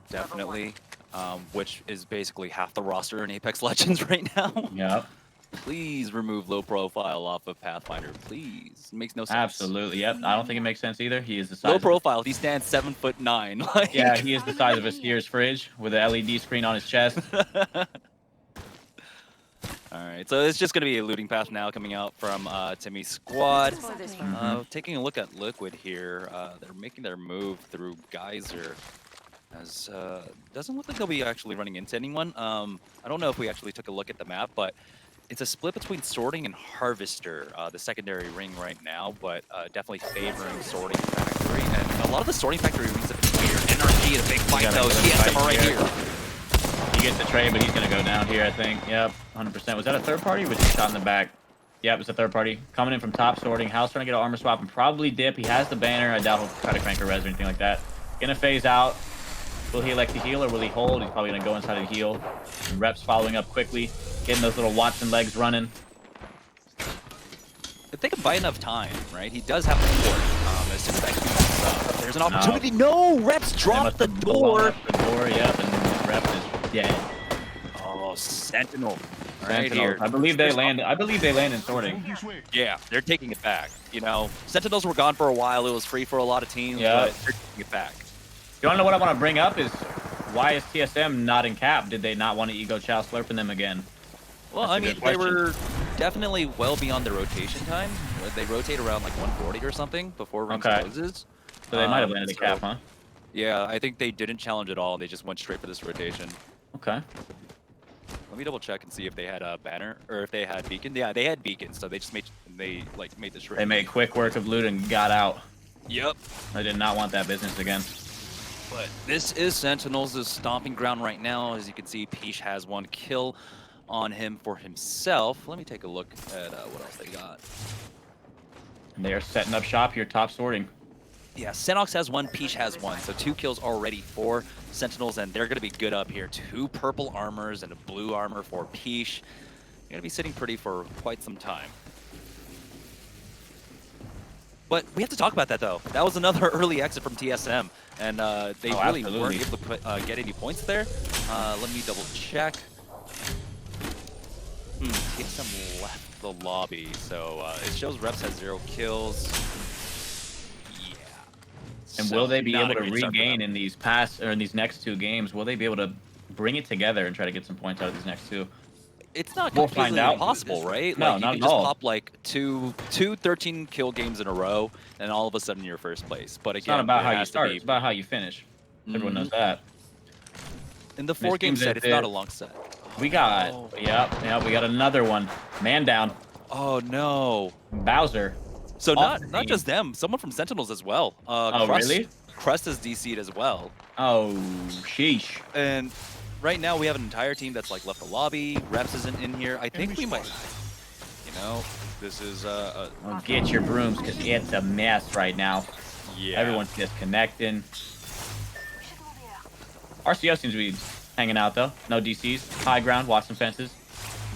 definitely. Which is basically half the roster in Apex Legends right now. Yep. Please remove low profile off of Pathfinder, please. It makes no sense. Absolutely, yep. I don't think it makes sense either. He is the size. Low profile, he stands 7'9". Like... Yeah, he is the size of a Sears fridge with an LED screen on his chest. All right, so it's just going to be a looting path now coming out from Timmy's squad. Taking a look at Liquid here, they're making their move through Geyser. As doesn't look like they'll be actually running into anyone. I don't know if we actually took a look at the map, but it's a split between Sorting and Harvester, the secondary ring right now, but definitely favoring Sorting Factory. And a lot of the Sorting Factory rings have been clear. NRG in a big fight, though. TSM right here. He gets the trade, but he's going to go down here, I think. Yep, 100%. Was that a third party or was he shot in the back? Yep, it's a third party. Coming in from top Sorting. House trying to get an armor swap and probably dip. He has the banner. I doubt he'll try to crank a res or anything like that. Gonna phase out. Will he elect to heal or will he hold? He's probably going to go inside and heal. And Reps following up quickly, getting those little Watson legs running. If they can buy enough time, right? He does have the port. As soon as that comes up, there's an opportunity. No, Reps dropped the door. The door, yep, and Rep is dead. Oh, Sentinel. Right here. I believe they land in Sorting. Yeah, they're taking it back. You know, Sentinels were gone for a while. It was free for a lot of teams, but they're taking it back. You want to know what I want to bring up is why is TSM not in cap? Did they not want to ego chow slurping them again? Well, I mean, they were definitely well beyond their rotation time. They rotate around like 140 or something before rings closes. So they might have landed a cap, huh? Yeah, I think they didn't challenge at all. They just went straight for this rotation. Okay. Let me double check and see if they had a banner or if they had beacon. Yeah, they had beacon, so they just made this. They made quick work of loot and got out. Yep. I did not want that business again. But this is Sentinels' stomping ground right now. As you can see, Peach has 1 kill on him for himself. Let me take a look at what else they got. And they are setting up shop here, top sorting. Yeah, Senox has 1, Peach has 1, so 2 kills already for Sentinels, and they're going to be good up here. 2 purple armors and a blue armor for Peach. They're going to be sitting pretty for quite some time. But we have to talk about that, though. That was another early exit from TSM, and they really weren't able to get any points there. Let me double check. TSM left the lobby, so it shows Reps has 0 kills. Yeah. And So will they be not able a to great start for regain them. in these in these next 2 games? Will they be able to bring it together and try to get some points out of these next 2? It's not We'll find completely out. impossible, right? No, Like, you not can at just all. pop like two 13 kill games in a row, and all of a sudden you're first place. But It's not again, about it how you has to start. be It's about how you finish. Everyone knows Mhm. that. in the And it 4-game seems set. as It's not a if long set. we got, Oh, yep, we got another one. Man down. oh no! Bowser. So Off not the not team. just them. Someone from Sentinels as well. Oh, really? Crust is DC'd as well. Oh, sheesh. And right now we have an entire team that's like left the lobby. Reps isn't in here. I think we might. You know, this is Well, get your brooms, because it's a mess right now. yeah. Everyone's disconnecting. RCO seems to be hanging out, though. No DCs. High ground, watch some fences.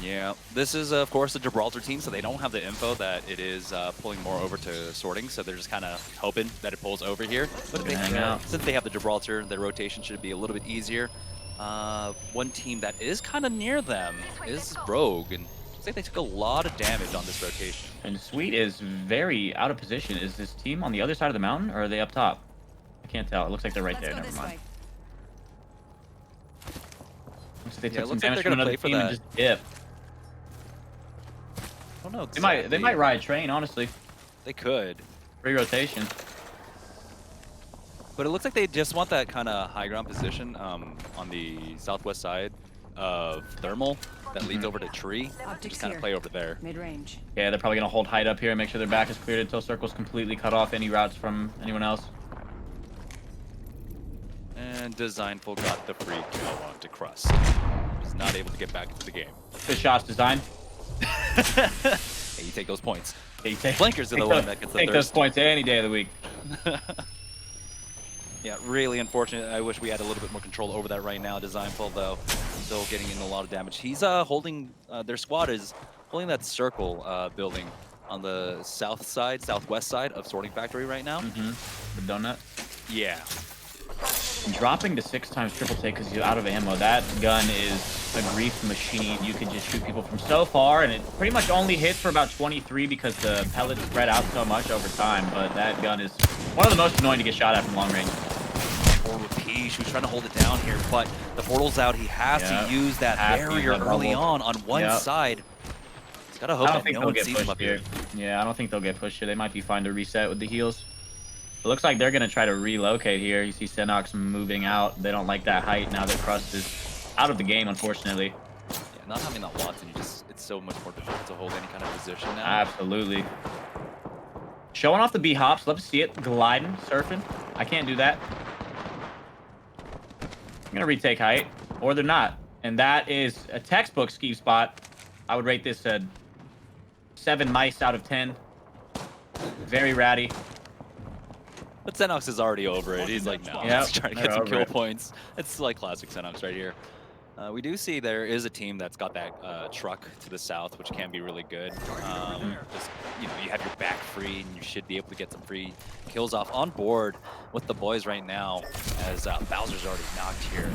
Yeah, this is of course a Gibraltar team, so they don't have the info that it is pulling more over to sorting. So they're just kind of hoping that it pulls over here. But Gonna hang out. since they have the Gibraltar, their rotation should be a little bit easier. One team that is kind of near them is Rogue, and looks like they took a lot of damage on this rotation. And Sweet is very out of position. Is this team on the other side of the mountain, or are they up top? I can't tell. It looks like they're right there. Never mind. Looks like they Yeah, it took some looks like damage they're from gonna another play for team and that. just dip. I don't know. They Exactly. might ride train, honestly. They could, Free rotation. but it looks like they just want that kind of high ground position on the southwest side of Thermal that leads over to Tree. Just kind of play over there. Mid-range. Yeah, they're probably gonna hold height up here and make sure their back is cleared until circle's completely cut off any routes from anyone else. And Designful got the free kill onto Crust. He's not able to get back into the game. Good shots, Design. Hey, you take those points. Yeah, you take, Flankers are the one that gets the take those thirst. points any day of the week. Yeah, really unfortunate. I wish we had a little bit more control over that right now. Designful, though, still getting in a lot of damage. He's holding, their squad is holding that circle building on the southwest side of Sorting Factory right now. The donut. Yeah. Dropping to 6 times triple take because you're out of ammo. That gun is a grief machine. You can just shoot people from so far, and it pretty much only hits for about 23 because the pellets spread out so much over time. But that gun is one of the most annoying to get shot at from long range. Or with Peach, who's trying to hold it down here, but the portal's out. He has to use that barrier early on one side. He's got to hope I don't that think no they'll one get sees him pushed up here. here. Yeah, I don't think they'll get pushed here. They might be fine to reset with the heals. It looks like they're going to try to relocate here. You see Senox moving out. They don't like that height now that Crust is out of the game, unfortunately. Yeah, not having that Watson, it's so much more difficult to hold any kind of position now. Absolutely. Showing off the B hops. Love to see it. Gliding, surfing. I can't do that. I'm going to retake height, or they're not. And that is a textbook ski spot. I would rate this a 7 mice out of 10. Very ratty. But Xenox is already over it. He's like, no, Yep, let's try to they're get some over kill it. points. It's like classic Xenox right here. We do see there is a team that's got that truck to the south, which can be really good. Just, you have your back free, and you should be able to get some free kills off on board with the boys right now, as Bowser's already knocked here.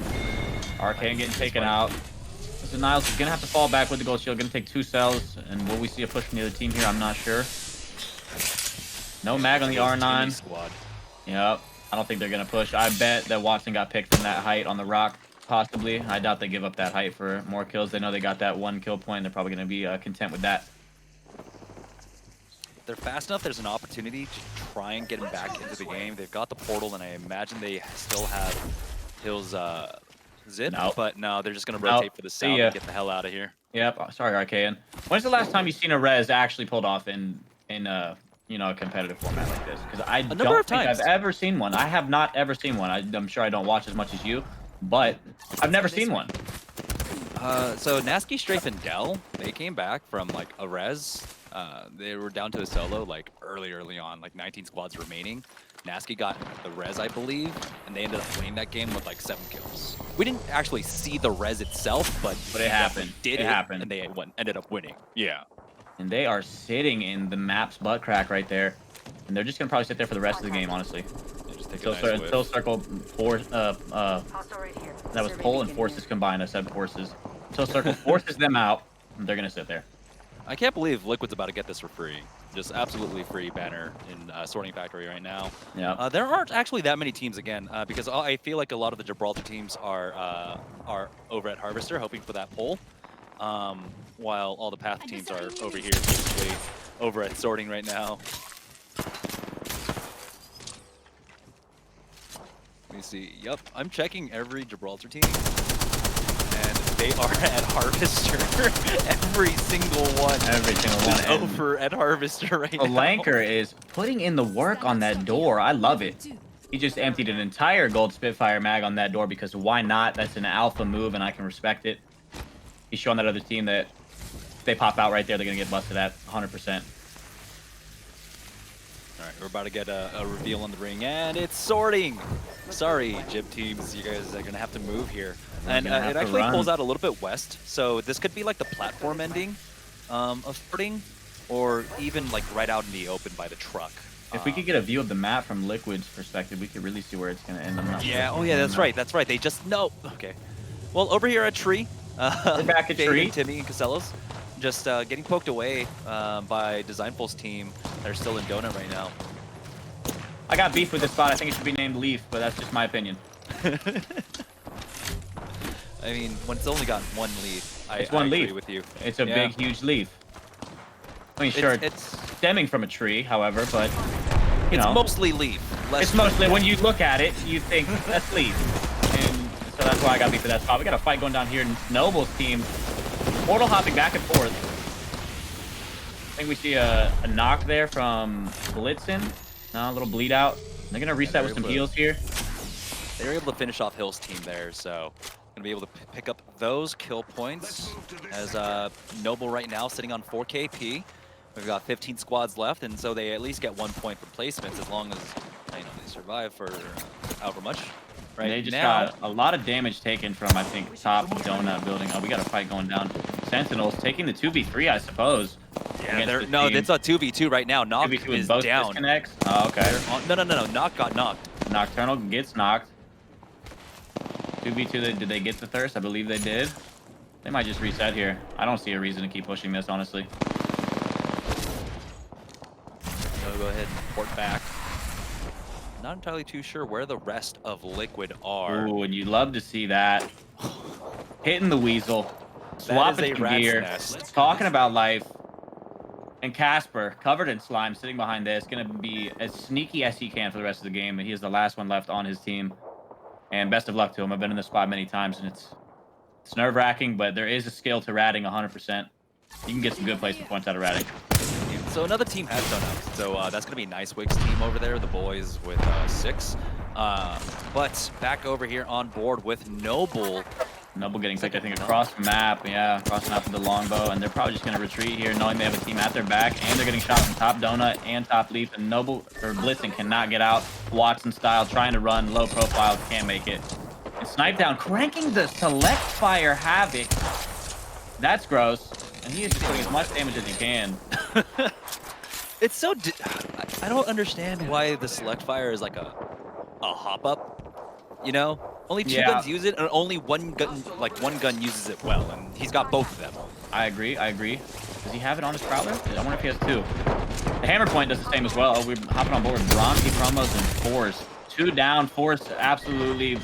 Arcane getting taken out. So Niles is going to have to fall back with the gold shield. Going to take 2 cells. And will we see a push from the other team here? I'm not sure. No mag on the R9. Squad. Yep. I don't think they're going to push. I bet that Watson got picked from that height on the rock, possibly. I doubt they give up that height for more kills. They know they got that 1 kill point. They're probably going to be content with that. If they're fast enough, there's an opportunity to try and get him back into the game. They've got the portal, and I imagine they still have Hill's zip, but no, they're just going to rotate for the south and get the hell out of here. Yep. Sorry, Arcane. When's the last time you've seen a res actually pulled off in a competitive format like this because I number don't of think I've times. ever seen one. I have not ever seen one. I'm sure I don't watch as much as you, but I've never seen one. So Nasky, Strafe, and Dell, they came back from like a res. They were down to a solo like early on, like 19 squads remaining. Nasky got the res, I believe, and they ended up winning that game with like 7 kills. We didn't actually see the res itself, but It happened. Did it happened. and they ended up winning. Yeah. And they are sitting in the map's butt crack right there, and they're just gonna probably sit there for the rest of the game, honestly. They just take a Until, nice whiff. until circle force that was pull and forces combined. I said forces. Until circle forces them out, they're gonna sit there. I can't believe Liquid's about to get this for free. Just absolutely free banner in Sorting Factory right now. Yeah. There aren't actually that many teams again, because I feel like a lot of the Gibraltar teams are over at Harvester hoping for that pull, while all the Path teams are over here basically over at Sorting right now. Let me see. Yep, I'm checking every Gibraltar team, and they are at Harvester. Every single one. Every single one. Is over at Harvester right now. Lanker is putting in the work on that door. I love it. He just emptied an entire gold Spitfire mag on that door because why not? That's an alpha move, and I can respect it. He's showing that other team that if they pop out right there, they're going to get busted at 100%. All right, we're about to get a reveal on the ring, and it's Sorting. Sorry, Jib teams, you guys are going to have to move here. And it actually pulls out a little bit west, so this could be like the platform ending of Sorting, or even like right out in the open by the truck. If we could get a view of the map from Liquid's perspective, we could really see where it's going to end. Yeah, oh yeah, that's right, that's right. They just know. Okay. Well, over here at Tree, we're back at Fade Tree. and Timmy and Casellas, just getting poked away by Designful's team. They're still in Donut right now. I got beef with this spot. I think it should be named Leaf, but that's just my opinion. I mean, when it's only got one leaf, I agree with you. It's a big, huge leaf. I mean, sure, it's stemming from a tree, however, but, you know. It's mostly leaf. It's mostly, when you look at it, you think that's leaf. And so that's why I got beef with that spot. We got a fight going down here. Noble's team, portal hopping back and forth. I think we see a knock there from Blitzen. No, a little bleed out. They're going to reset with some heals here. They were able to finish off Hill's team there, so going to be able to pick up those kill points as Noble right now sitting on 4 KP. We've got 15 squads left, and so they at least get 1 point for placements as long as they survive for however much. Right they just now, got a lot of damage taken from, I think, top donut building. Oh, we got a fight going down. Sentinels taking the 2v3, I suppose. Yeah, no, it's a 2v2 right now. Knock is down. Disconnects. Oh, okay. No. Knock got knocked. Nocturnal gets knocked. 2v2, did they get the thirst? I believe they did. They might just reset here. I don't see a reason to keep pushing this, honestly. So go ahead and port back. Not entirely too sure where the rest of Liquid are. Ooh, and you'd love to see that. Hitting the weasel. Swapping gear. Talking about life. And Casper, covered in slime, sitting behind this, going to be as sneaky as he can for the rest of the game. And he is the last one left on his team. And best of luck to him. I've been in this spot many times, and it's nerve-wracking, but there is a skill to ratting 100%. You can get some good placement points out of ratting. So another team has done up. So that's going to be Nice Wig's team over there, the boys with 6. But back over here on board with Noble. Noble getting picked, I think, across the map. Yeah, across the map with the longbow. And they're probably just going to retreat here, knowing they have a team at their back. And they're getting shot from top donut and top leaf. And Noble, or Blitzen, cannot get out. Watson style, trying to run, low profile, can't make it. And Snipe down, cranking the select fire havoc. That's gross. And he is just putting as much damage as he can. It's so... I don't understand why the select fire is like a hop-up. You know? Only 2 guns use it, and only one gun uses it well, and he's got both of them. I agree. Does he have it on his Prowler? I wonder if he has 2. The Hammer Point does the same as well. We're hopping on board with Bronzy, Promos, and Force. 2 down, Force absolutely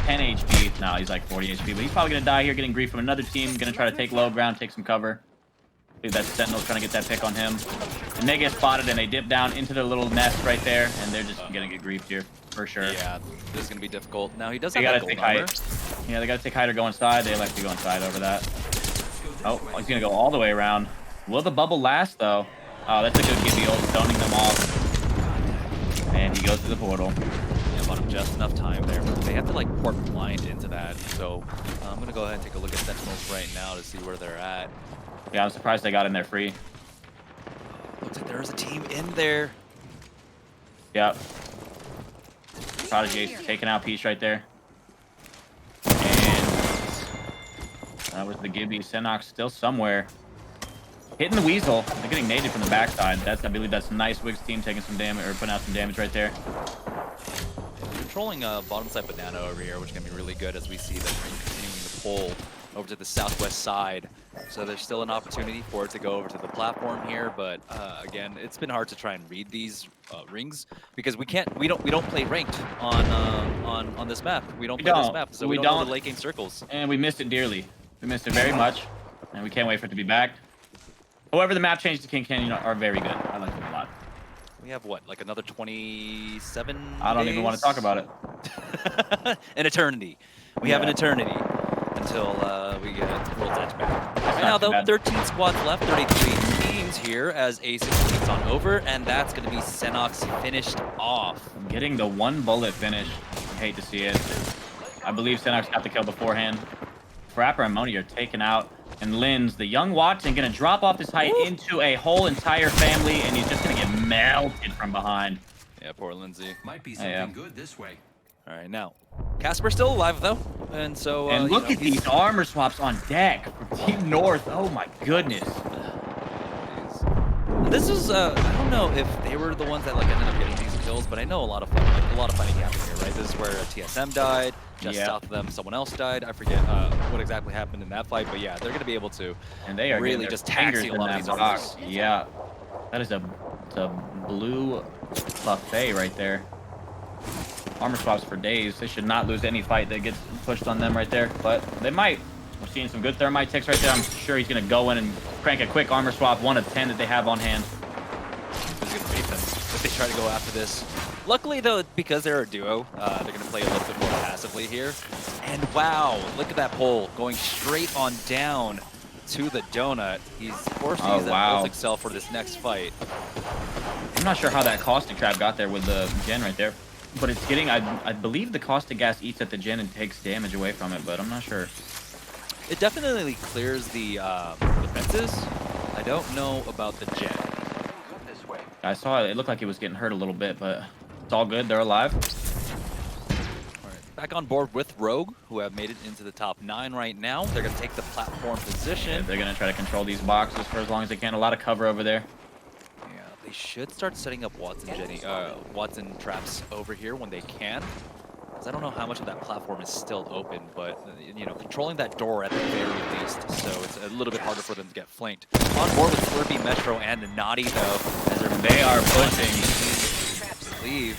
10 HP. No, he's like 40 HP, but he's probably going to die here, getting grief from another team. Going to try to take low ground, take some cover. I believe that Sentinel's trying to get that pick on him. And they get spotted, and they dip down into their little nest right there, and they're just going to get griefed here. For sure. Yeah, this is going to be difficult. Now, he does have that gold armor. Yeah, they got to take height or go inside. They elect to go inside over that. Oh, he's going to go all the way around. Will the bubble last, though? Oh, that's a good Gibby ult, stoning them off. And he goes to the portal. Yeah, bought him just enough time there. But they have to like port blind into that. So I'm gonna go ahead and take a look at Sentinels right now to see where they're at. Yeah, I'm surprised they got in there free. Looks like there is a team in there. Yep. Prodigy Ace taking out Peach right there. And that was the Gibby. Senox still somewhere. Hitting the Weasel. They're getting naded from the backside. I believe that's nice. Wig's team taking some damage, or putting out some damage right there. Controlling bottom side banana over here, which can be really good as we see the ring continuing to pull over to the southwest side. So there's still an opportunity for it to go over to the platform here, but again, it's been hard to try and read these rings because we don't play ranked on this map. We don't play this map, so we don't know the late game circles. And we missed it dearly. We missed it very much, and we can't wait for it to be back. However, the map changes to King Canyon are very good. I like them a lot. We have what, like another 27 I don't days? even want to talk about it. An eternity. We have an eternity until we get World's Edge back. Right now, though, 13 squads left, 33 teams here as A6 takes on over, and that's going to be Senox finished off. Getting the one bullet finish. I hate to see it. I believe Senox got the kill beforehand. Frapper and Moni are taken out. And Linz, the young Watson, going to drop off his height into a whole entire family, and he's just going to get melted from behind. Yeah, poor Lindsay. Might be something good this way. All right, now, Casper's still alive, though. And so, and look at these armor swaps on deck from Team North. Oh, my goodness. This is, I don't know if they were the ones that like ended up getting these kills, but I know a lot of fighting happened here, right? This is where a TSM died. Just south of them, someone else died. I forget what exactly happened in that fight, but yeah, they're going to be able to and they are really just taxi a lot of these box. Yeah, that is a blue buffet right there. Armor swaps for days. They should not lose any fight that gets pushed on them right there, but they might. We're seeing some good thermite ticks right there. I'm sure he's going to go in and crank a quick armor swap, 1 of 10 that they have on hand. Who's going to beat them if they try to go after this? Luckily, though, because they're a duo, they're going to play a little bit more passively here. And wow, look at that pull going straight on down to the donut. He's forced to use that Baltic Cell for this next fight. I'm not sure how that caustic trap got there with the gen right there. But it's getting, I believe the caustic gas eats at the gen and takes damage away from it, but I'm not sure. It definitely clears the fences. I don't know about the gen. I saw it. It looked like it was getting hurt a little bit, but it's all good. They're alive. All right, back on board with Rogue, who have made it into the top 9 right now. They're going to take the platform position. Yeah, they're going to try to control these boxes for as long as they can. A lot of cover over there. Yeah, they should start setting up Watson traps over here when they can. I don't know how much of that platform is still open, but you know, controlling that door at the very least, so it's a little bit harder for them to get flanked. On board with Slurpee, Metro, and Naughty though, as they are pushing. Leave.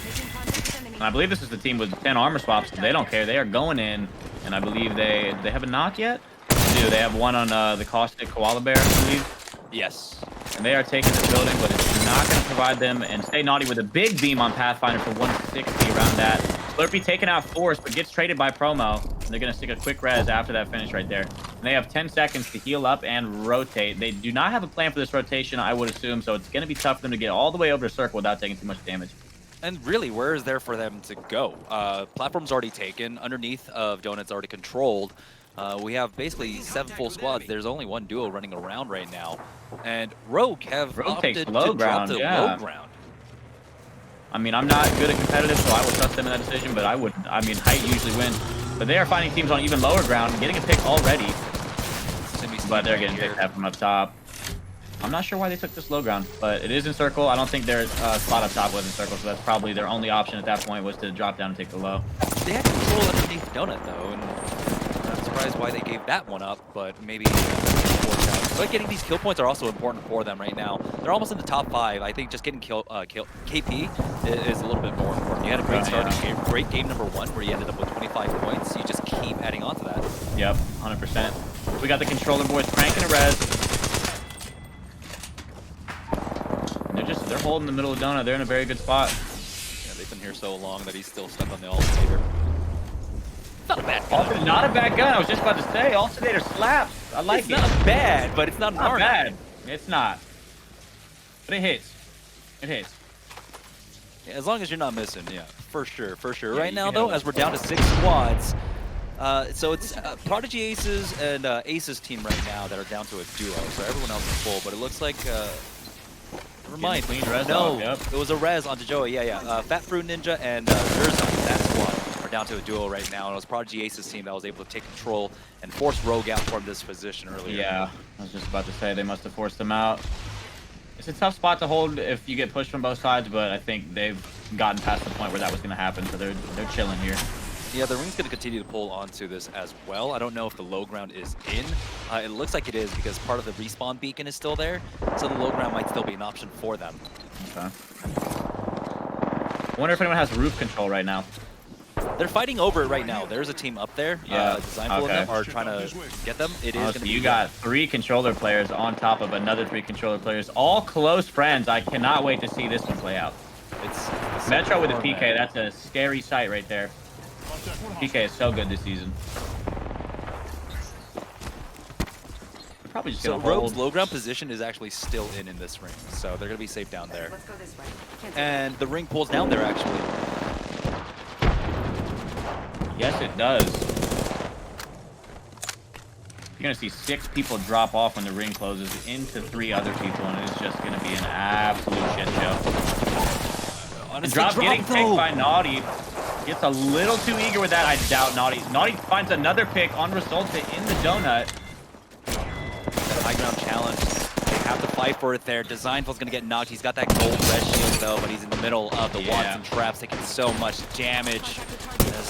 And I believe this is the team with 10 armor swaps. They don't care. They are going in, and I believe they have a knock yet. They do. They have one on the caustic koala bear, I believe. Yes. And they are taking the building, but it's not going to provide them. And Stay Naughty with a big beam on Pathfinder for 160 around that. Slurpee taking out Force, but gets traded by Promo. And they're going to stick a quick res after that finish right there. And they have 10 seconds to heal up and rotate. They do not have a plan for this rotation, I would assume, so it's going to be tough for them to get all the way over to Circle without taking too much damage. And really, where is there for them to go? Platform's already taken. Underneath of Donut's already controlled. We have basically 7 full squads. There's only one duo running around right now. And Rogue have opted to drop to low ground. I mean, I'm not good at competitive, so I will trust them in that decision, but I mean, height usually wins. But they are finding teams on even lower ground, getting a pick already. But they're getting picked up from up top. I'm not sure why they took this low ground, but it is in circle. I don't think their spot up top was in circle, so that's probably their only option at that point was to drop down and take the low. They had control underneath Donut, though, and I'm not surprised why they gave that one up, but maybe worked out. But getting these kill points are also important for them right now. They're almost in the top 5. I think just getting KP is a little bit more important. You had a great start, great game number 1 where you ended up with 25 points. You just keep adding on to that. Yep, 100%. We got the controller boys cranking a res. They're holding the middle of Donut. They're in a very good spot. Yeah, they've been here so long that he's still stuck on the alternator. Not a bad gun. Not a bad gun. I was just about to say, alternator slaps. I like it. It's not bad, but it's not bad. It's not. But it hits. It hits. Yeah, as long as you're not missing, yeah, for sure, for sure. Yeah, Right you now, can hit a though, wall. as we're down to 6 squads, so it's Prodigy Aces and Aces team right now that are down to a duo. So everyone else is full, but it looks like never Getting a mind. clean res off, No, yep. it was a res onto Joey. Yeah, yeah. Fat Fruit Ninja and Zerzai, that squad are down to a duo right now. And it was Prodigy Aces team that was able to take control and force Rogue out from this position earlier. Yeah, I was just about to say they must have forced them out. It's a tough spot to hold if you get pushed from both sides, but I think they've gotten past the point where that was going to happen, so they're chilling here. Yeah, the ring's going to continue to pull onto this as well. I don't know if the low ground is in. It looks like it is because part of the respawn beacon is still there, so the low ground might still be an option for them. Okay. I wonder if anyone has roof control right now. They're fighting over it right now. There's a team up there. Yeah, Designful okay. and them are trying to get them. It is Oh, going so to be you got 3 controller players on top of another 3 controller players, all close friends. I cannot wait to see this one play out. It's Metro with a format. PK, that's a scary sight right there. PK is so good this season. We're probably just So gonna hold. Rogue's low ground position is actually still in this ring, so they're going to be safe down there. Let's go this way. And the ring pulls down there, actually. Yes, it does. You're gonna see 6 people drop off when the ring closes into 3 other people, and it's just gonna be an absolute shit show. And drop getting picked by Naughty. Gets a little too eager with that. I doubt Naughty. Naughty finds another pick on Resulta in the donut. That high ground challenge. They have to fight for it there. Designful's going to get knocked. He's got that gold red shield, though, but he's in the middle of the Watson traps, taking so much damage.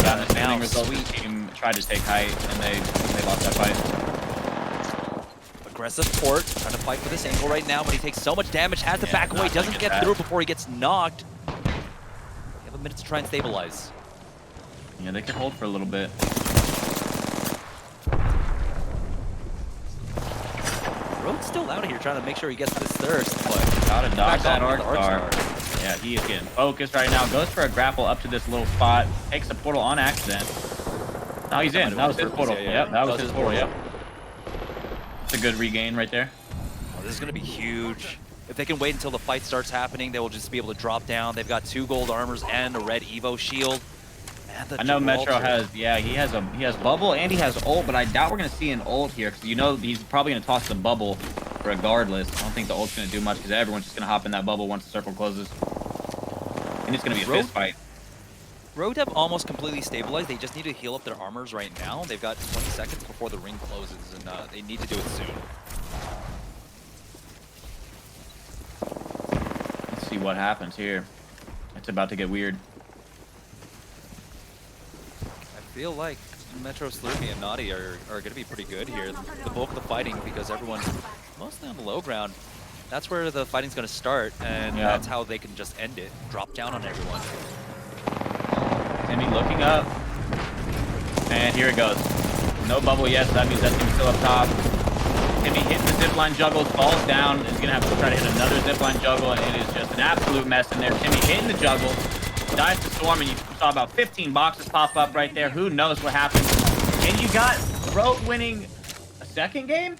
Yeah, the Now, standing Resulta Sweet team tried to take height, and they lost that fight. aggressive port, trying to fight for this angle right now, but he takes so much damage, has to back away, not doesn't gonna get get through that. before he gets knocked. They have a minute to try and stabilize. Yeah, they can hold for a little bit. Road's still out here trying to make sure he gets this thirst, but Gotta dodge back that off arc with the star. star. Yeah, he is getting focused right now. Goes for a grapple up to this little spot. Takes a portal on accident. No, he's in. That was his portal. Yep, that was his portal. Yep. It's a good regain right there. Oh, this is going to be huge. If they can wait until the fight starts happening, they will just be able to drop down. They've got 2 gold armors and a red Evo shield. And the I know Metro Gibraltar. has, yeah, he has bubble and he has ult, but I doubt we're gonna see an ult here because you know he's probably gonna toss the bubble regardless. I don't think the ult's gonna do much because everyone's just gonna hop in that bubble once the circle closes, and it's gonna be a fist fight. Road have almost completely stabilized. They just need to heal up their armors right now. They've got 20 seconds before the ring closes, and they need to do it soon. Let's see what happens here. It's about to get weird. I feel like Metro, Slurpee, and Naughty are going to be pretty good here. The bulk of the fighting, because everyone's mostly on the low ground. That's where the fighting's going to start, and that's how they can just end it. Drop down on everyone. Timmy looking up. And here it goes. No bubble yet, so that means that team's still up top. Timmy hits the zipline juggle, falls down, is going to have to try to hit another zipline juggle, and it is just an absolute mess in there. Timmy hitting the juggle, dives to Storm, and you saw about 15 boxes pop up right there. Who knows what happened? And you got Rogue winning a second game?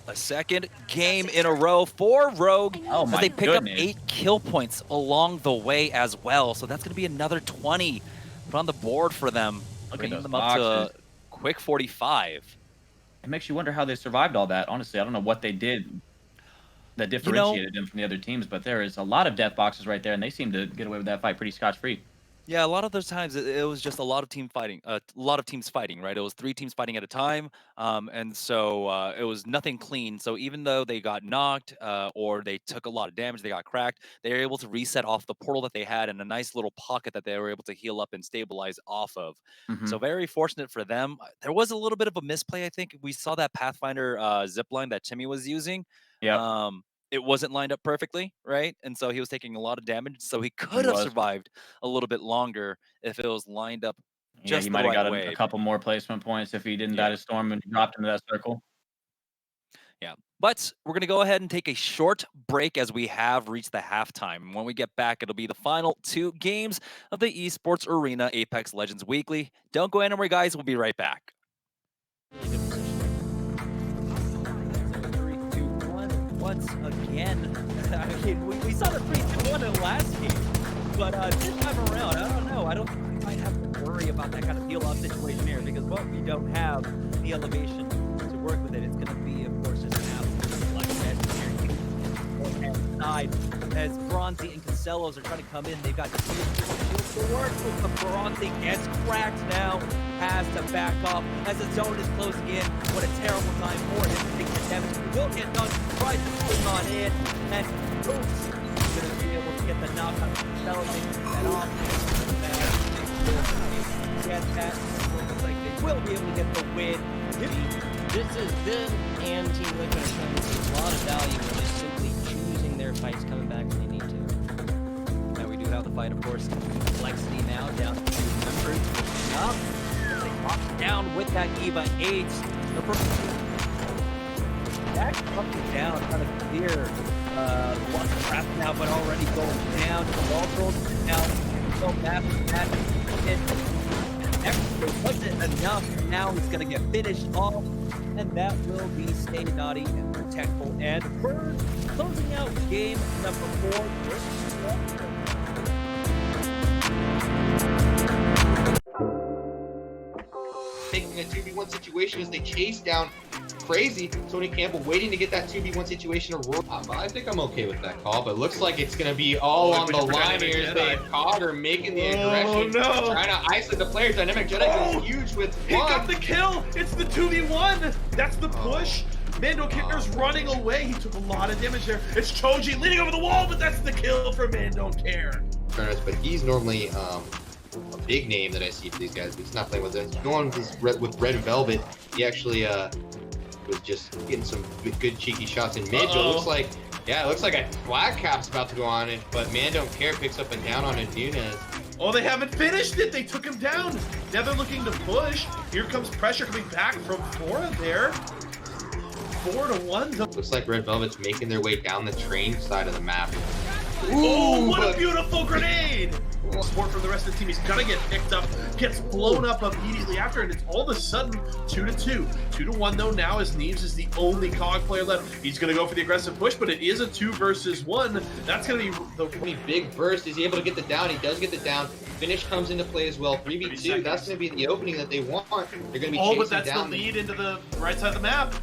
A second game in a row for Rogue. Oh as my they pick goodness. up 8 kill points along the way as well. So that's going to be another 20 put on the board for them. Look at bringing those them up to boxes. quick 45. It makes you wonder how they survived all that. Honestly, I don't know what they did that differentiated them from the other teams, but there is a lot of death boxes right there, and they seem to get away with that fight pretty scotch-free. Yeah, a lot of those times it was just a lot of team fighting, a lot of teams fighting, right? It was 3 teams fighting at a time, and so it was nothing clean. So even though they got knocked or they took a lot of damage, they got cracked, they were able to reset off the portal that they had in a nice little pocket that they were able to heal up and stabilize off of. So very fortunate for them. There was a little bit of a misplay, I think. We saw that Pathfinder zipline that Timmy was using. Yep, It wasn't lined up perfectly, right? And so he was taking a lot of damage. So he could he have was. survived a little bit longer if it was lined up Yeah, he just the might have right got a way. couple more placement points if he didn't die Yeah, to Storm and dropped into that circle. yeah. But we're going to go ahead and take a short break as we have reached the halftime. When we get back, it'll be the final 2 games of the Esports Arena Apex Legends Weekly. Don't go anywhere, guys. We'll be right back. 3, 2, 1. once again. I mean, we saw the 3-2-1 in the last game, but this time around, I don't know. I don't think we might have to worry about that kind of peel-off situation here because, well, we don't have the elevation to work with it. It's going to be, of course, just an absolute flex edge here. Side as Bronzy and Cancelos are trying to come in. They've got shields to work with, but Bronzy gets cracked now. Has to back up as the zone is closing in. What a terrible time for him to take the damage. He will get done. Tries to swing on in, and Boots is going to be able to get the knock on Cancelos. They can that off. Get that. Looks like they will be able to get the win. This is them and Team Liquid are showing a lot of value in just simply choosing their fights, coming back when they need to. Now we do have the fight, of course. Complexity now down to 2 members. Up. They lock down with that Eva 8. That coming down, trying to clear lots of trap now, but already going down. The wall throws now. So bad with that. Extra wasn't enough. Now he's going to get finished off. And that will be Stay Naughty and Protectful. And Bird closing out game number 4 versus taking a 2v1 situation as they chase down Crazy. Tony Campbell waiting to get that 2v1 situation to roll. I think I'm okay with that call, but it looks like it's going to be all on the line here as they COG are making the aggression. No. Trying to isolate the players. Dynamic Jedi is huge with He got one. the kill! It's the 2v1! That's the push! Mando Kicker's running away. He took a lot of damage there. It's Choji leaning over the wall, but that's the kill for Mando Care. But he's normally a big name that I see for these guys, but he's not playing with them. Going with Red Velvet, he actually was just getting some good cheeky shots in mid. But it looks like, yeah, it looks like a flag cap's about to go on it, but Man Don't Care picks up and down on it. Nunez. Oh, they haven't finished it. They took him down. Now they're looking to push. Here comes pressure coming back from Fora there. 4-1. Looks like Red Velvet's making their way down the train side of the map. Oh, what a beautiful grenade! Support from the rest of the team. He's gonna get picked up, gets blown up immediately after, and it's all of a sudden 2-2. 2-1 though now, as Neves is the only COG player left. He's gonna go for the aggressive push, but it is a 2 versus 1. That's gonna be the big burst. Is he able to get the down? He does get the down. Finish comes into play as well. 3v2. That's gonna be the opening that they want. They're gonna be chasing but that's down the lead into the right side of the map.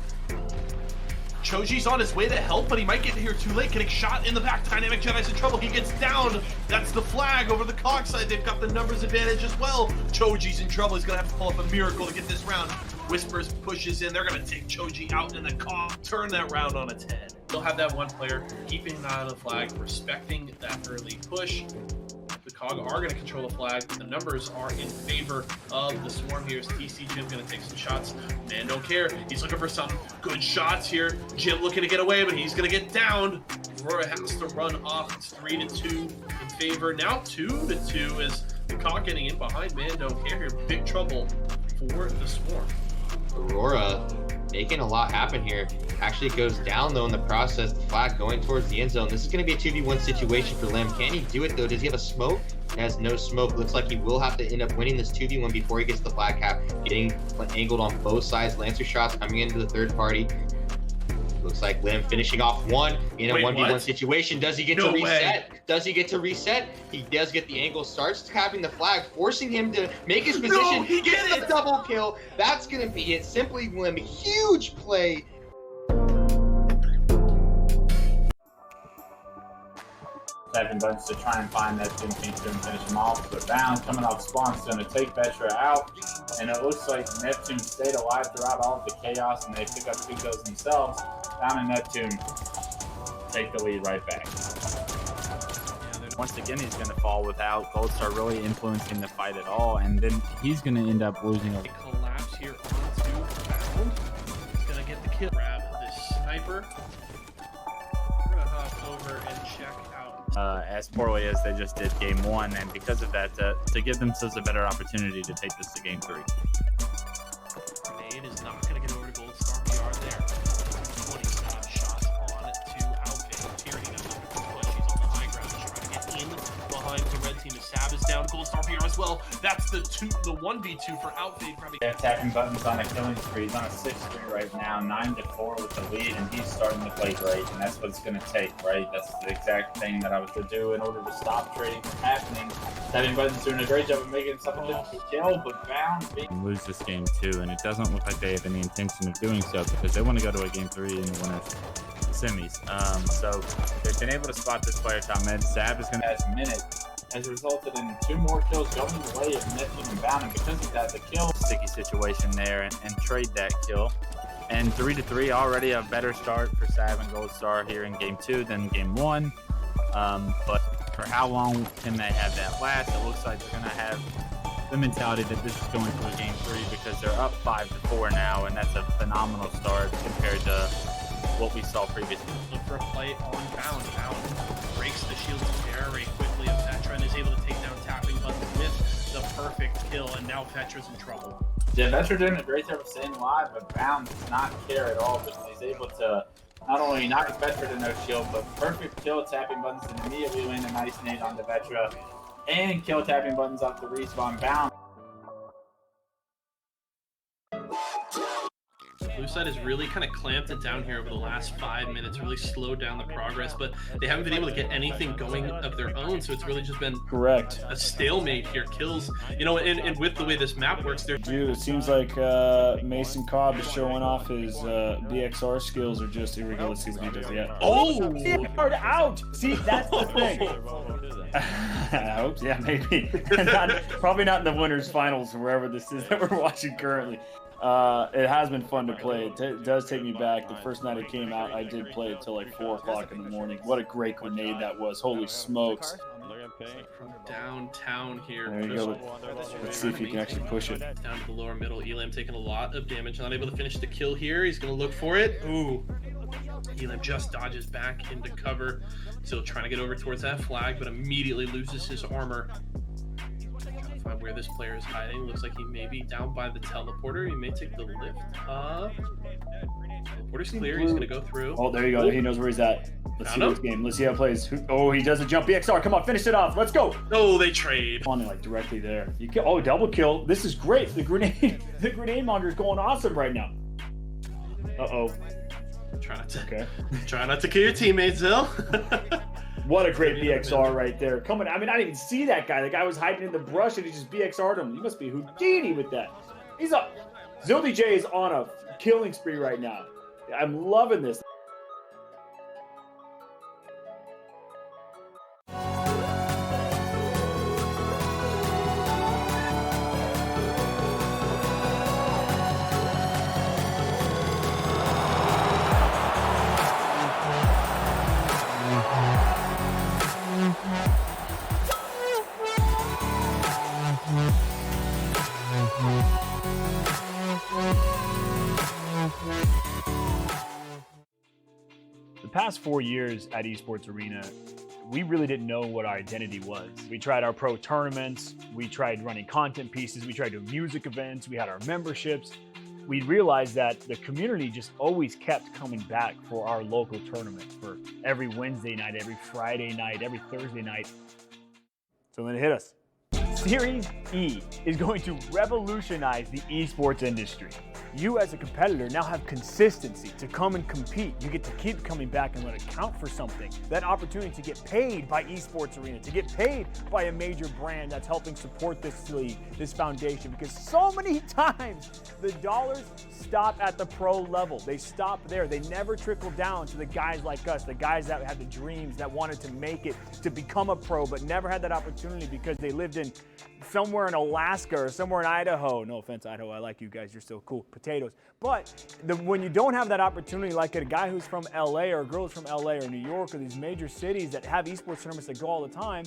Choji's on his way to help, but he might get here too late. Getting shot in the back. Dynamic Jedi's in trouble. He gets down. That's the flag over the COG side. They've got the numbers advantage as well. Choji's in trouble. He's going to have to pull up a miracle to get this round. Whispers pushes in. They're going to take Choji out in the COG. Turn that round on its head. They'll have that one player keeping an eye on the flag, respecting that early push. The COG are going to control the flag. The numbers are in favor of the Swarm here. TC Jim going to take some shots. Man don't care. He's looking for some good shots here. Jim looking to get away, but he's going to get down. Aurora has to run off. It's 3-2 in favor. Now 2-2 as the COG getting in behind Man don't care here. Big trouble for the Swarm. Aurora making a lot happen here. Actually goes down though in the process. The flag going towards the end zone. This is going to be a 2v1 situation for Lim. Can he do it though? Does he have a smoke? He has no smoke. Looks like he will have to end up winning this 2v1 before he gets the flag cap. Getting angled on both sides. Lancer shots coming into the third party. Looks like Lim finishing off one in a 1v1 situation. Does he get to reset? Does he get to reset? He does get the angle, starts tapping the flag, forcing him to make his position. He gets the double kill. That's going to be it. Simply Lim. Huge play. Typing buttons to try and find that Jim Kingston and finish him off. But Bound coming off spawn's going to take Vetra out. And it looks like Neptune stayed alive throughout all of the chaos, and they pick up 2 kills themselves. Bound and Neptune take the lead right back. Once again, he's going to fall without Goldstar really influencing the fight at all, and then he's going to end up losing a Collapse here onto Bound. He's going to get the kill. Grab this sniper. We're going to hop over and check out. as poorly as they just did game 1, and because of that, to give themselves a better opportunity to take this to game 3. Grenade is not going to get over to Goldstar. We are there. 27 shots on to Outfit. Tyranny doesn't push. He's on the high ground. He's trying to get in behind the red team. The Sab is down. down Goldstar here as well. That's the 1v2 for Outfade. Probably. They're tapping buttons on a killing spree. He's on a 6-3 right now, 9-4 with the lead, and he's starting to play great, and that's what it's going to take, right? That's the exact thing that I was to do in order to stop trading from happening. Tapping buttons doing a great job of making something difficult to kill, but bound. Lose this game too, and it doesn't look like they have any intention of doing so because they want to go to a game 3 in the winners semis. So they've been able to spot this player top mid. Sab is going to Last minute has resulted in 2 more kills going the way of Neptune and Bound, and because of that, the kill sticky situation there and trade that kill. And 3-3 already a better start for Sab and Goldstar here in game 2 than game 1. But for how long can they have that last? It looks like they're going to have the mentality that this is going to a game 3 because they're up 5-4 now, and that's a phenomenal start compared to what we saw previously. Look for a play on Bound. Bound breaks the shield very quickly. If Vetra is able to take down tapping buttons with the perfect kill, and now Vetra's in trouble. Yeah, Vetra doing a great job of staying alive, but Bound does not care at all because he's able to not only knock Vetra to no shield, but perfect kill tapping buttons and immediately land a nice nade onto Vetra and kill tapping buttons off the respawn. Bound. Blue side has really kind of clamped it down here over the last 5 minutes, really slowed down the progress, but they haven't been able to get anything going of their own, so it's really just been correct a stalemate here. Kills, you know, and with the way this map works, there. Dude, it seems like Mason Cobb is showing off his BXR skills are just irregular. Let's see what he does yet. Oh! Hard out! See, that's the thing. I hope, yeah, maybe. Probably not in the winners finals, wherever this is that we're watching currently. It has been fun to play. It does take me back. The first night it came out, I did play it till like 4 o'clock in the morning. What a great grenade that was. Holy smokes. From downtown here. There you go. Let's see if you can actually push it. Down to the lower middle. Elam taking a lot of damage. Not able to finish the kill here. He's going to look for it. Ooh. Elam just dodges back into cover. Still trying to get over towards that flag, but immediately loses his armor. Find where this player is hiding. Looks like he may be down by the teleporter. He may take the lift up. Teleporter's clear. He's going to go through. Oh, there you go. He knows where he's at. Let's see this game. Let's see how it plays. Oh, he does a jump BXR. Come on, finish it off. Let's go. Oh, they trade. On like directly there. You kill. Oh, double kill. This is great. The grenade monger is going awesome right now. Uh-oh. Try not to. Okay. Try not to kill your teammates, Zil. What a great BXR right there. Coming, I mean, I didn't even see that guy. The guy was hiding in the brush and he just BXR'd him. He must be Houdini with that. He's up. Zildy J is on a killing spree right now. I'm loving this. The past 4 years at Esports Arena, we really didn't know what our identity was. We tried our pro tournaments, we tried running content pieces, we tried doing music events, we had our memberships. We realized that the community just always kept coming back for our local tournament, for every Wednesday night, every Friday night, every Thursday night. So then it hit us. Series E is going to revolutionize the esports industry. You as a competitor now have consistency to come and compete. You get to keep coming back and let it count for something. That opportunity to get paid by Esports Arena, to get paid by a major brand that's helping support this league, this foundation, because so many times the dollars stop at the pro level. They stop there. They never trickle down to the guys like us, the guys that had the dreams, that wanted to make it, to become a pro, but never had that opportunity because they lived in somewhere in Alaska or somewhere in Idaho. No offense, Idaho, I like you guys, you're still cool, potatoes. But when you don't have that opportunity, like a guy who's from LA or a girl who's from LA or New York or these major cities that have esports tournaments that go all the time,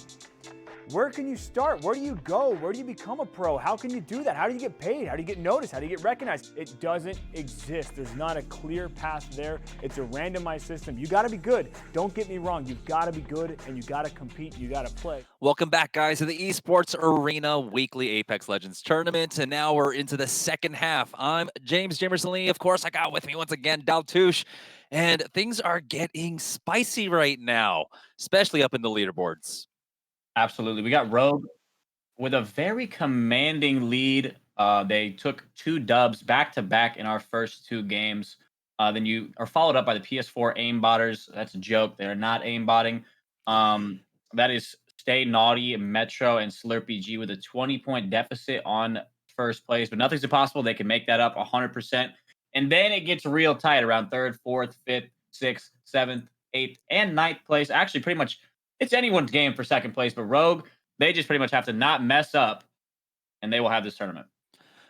where can you start? Where do you go? Where do you become a pro? How can you do that? How do you get paid? How do you get noticed? How do you get recognized? It doesn't exist. There's not a clear path there. It's a randomized system. You gotta be good. Don't get me wrong. You've gotta be good and you gotta compete. You gotta play. Welcome back, guys, to the Esports Arena Weekly Apex Legends Tournament. And now we're into the second half. I'm James Jamerson Lee. Of course, I got with me once again, Daltouche. And things are getting spicy right now, especially up in the leaderboards. Absolutely. We got Rogue with a very commanding lead. They took 2 dubs back to back in our first 2 games. Then you are followed up by the PS4 aimbotters. That's a joke. They're not aimbotting. That is Stay Naughty, Metro, and Slurpee G with a 20-point deficit on first place. But nothing's impossible. They can make that up 100%. And then it gets real tight around third, fourth, fifth, sixth, seventh, eighth, and ninth place. Actually, pretty much it's anyone's game for second place. But Rogue, they just pretty much have to not mess up, and they will have this tournament.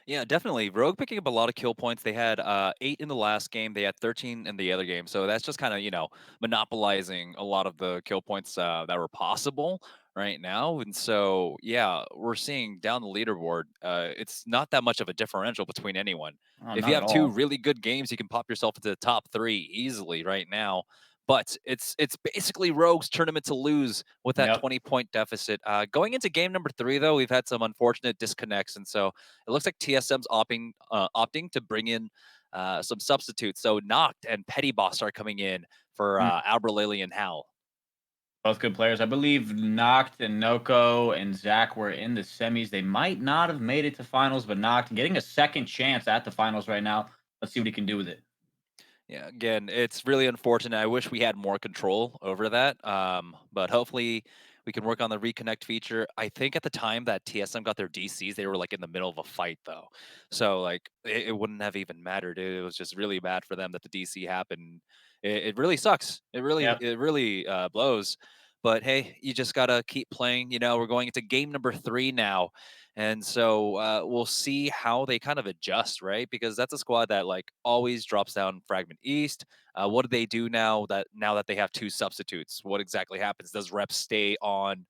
Yeah, definitely. Rogue picking up a lot of kill points. They had 8 in the last game. They had 13 in the other game. So that's just kind of, monopolizing a lot of the kill points that were possible right now. And so, yeah, we're seeing down the leaderboard, it's not that much of a differential between anyone. Oh, If you not at have two all. really good games, you can pop yourself into the top 3 easily right now. But it's basically Rogue's tournament to lose with that Yep. 20-point deficit. Going into game number 3, though, we've had some unfortunate disconnects, and so it looks like TSM's opting to bring in some substitutes. So Noct and Petty Boss are coming in for Albralili and Hal. Both good players. I believe Noct and Noko and Zach were in the semis. They might not have made it to finals, but Noct getting a second chance at the finals right now. Let's see what he can do with it. Yeah, again, it's really unfortunate. I wish we had more control over that. But hopefully we can work on the reconnect feature. I think at the time that TSM got their DCs, they were like in the middle of a fight though. So like it wouldn't have even mattered. It was just really bad for them that the DC happened. It really sucks. Yep. It really blows. But hey, you just gotta keep playing. We're going into game number 3 now. And so we'll see how they kind of adjust, right? Because that's a squad that like always drops down Fragment East. What do they do now that they have 2 substitutes? What exactly happens? Does Rep stay on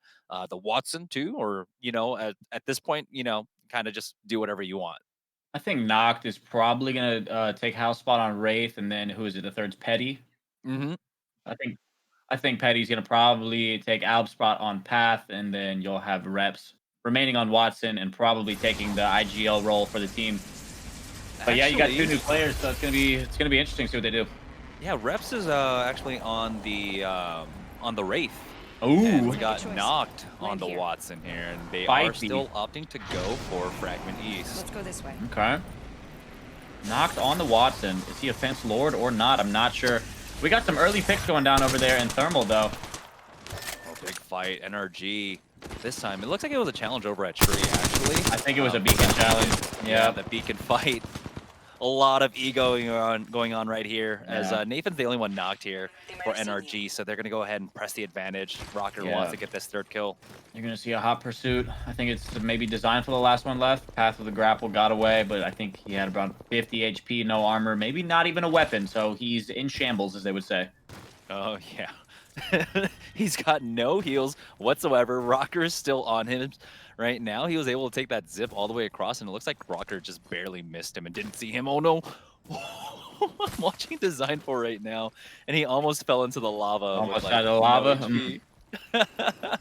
the Watson too, or at this point, kind of just do whatever you want? I think Noct is probably going to take house spot on Wraith, and then who is it? The third's Petty. Mm-hmm. I think Petty's going to probably take Alb spot on Path, and then you'll have Reps remaining on Watson and probably taking the IGL role for the team. But yeah, you got 2 new players, so it's gonna be interesting to see what they do. Yeah, Reps is actually on the Wraith. Ooh, and we got knocked on the Watson here, and they are Spicy. still opting to go for Fragment East. Let's go this way. Okay. Knocked on the Watson. Is he a fence lord or not? I'm not sure. We got some early picks going down over there in Thermal, though. Oh, big fight. NRG. This time, it looks like it was a challenge over at Tree, actually. I think it was a beacon challenge. Yeah, the beacon fight. A lot of ego going on right here, as Nathan's the only one knocked here for NRG, so they're going to go ahead and press the advantage. Rocker wants to get this 3rd kill. You're going to see a hot pursuit. I think it's maybe designed for the last one left. Path with the grapple got away, but I think he had around 50 HP, no armor, maybe not even a weapon, so he's in shambles, as they would say. Oh, yeah. He's got no heals whatsoever. Rocker is still on him right now. He was able to take that zip all the way across, and it looks like Rocker just barely missed him and didn't see him. Oh, no. I'm watching Design for right now, and he almost fell into the lava. Almost had the lava. That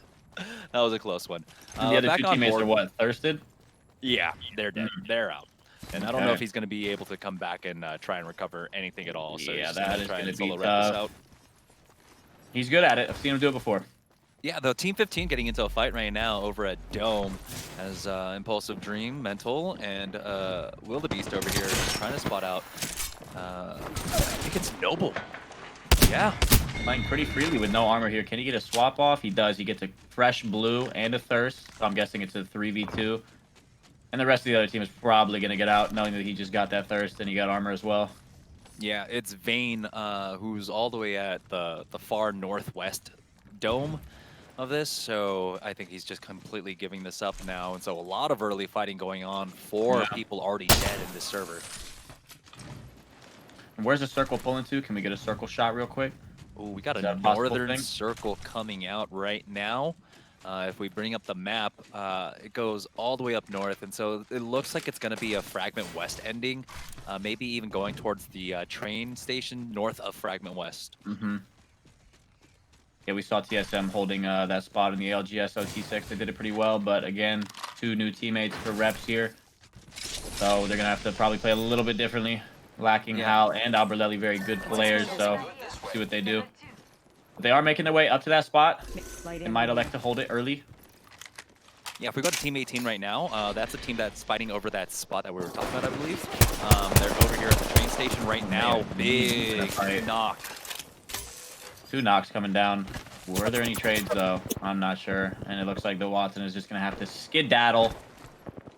was a close one. And the other 2 teammates are what, thirsted? Yeah, they're dead. They're out. And I don't know if he's going to be able to come back and try and recover anything at all. So yeah, that is going to be out. tough. He's good at it. I've seen him do it before. Yeah, the Team 15 getting into a fight right now over at Dome as Impulsive Dream, Mental, and Wildebeest over here trying to spot out. I think it's Noble. Yeah. Playing pretty freely with no armor here. Can he get a swap off? He does. He gets a fresh blue and a thirst. So I'm guessing it's a 3v2. And the rest of the other team is probably going to get out knowing that he just got that thirst and he got armor as well. Yeah, it's Vayne, who's all the way at the far northwest dome of this, so I think he's just completely giving this up now, and so a lot of early fighting going on for people already dead in this server. And where's the circle pulling to? Can we get a circle shot real quick? Oh, we got a northern circle coming out right now. If we bring up the map, it goes all the way up north, and so it looks like it's going to be a Fragment West ending, maybe even going towards the train station north of Fragment West. Mm-hmm. Yeah, we saw TSM holding that spot in the LGS OT6. They did it pretty well, but again, 2 new teammates for Reps here. So they're going to have to probably play a little bit differently. Lacking Hal and Albralili, very good players, so see what they do. But they are making their way up to that spot. They might elect to hold it early. Yeah, if we go to Team 18 right now, that's a team that's fighting over that spot that we were talking about, I believe. They're over here at the train station right now. Big knock. 2 knocks coming down. Were there any trades, though? I'm not sure. And it looks like the Watson is just going to have to skedaddle.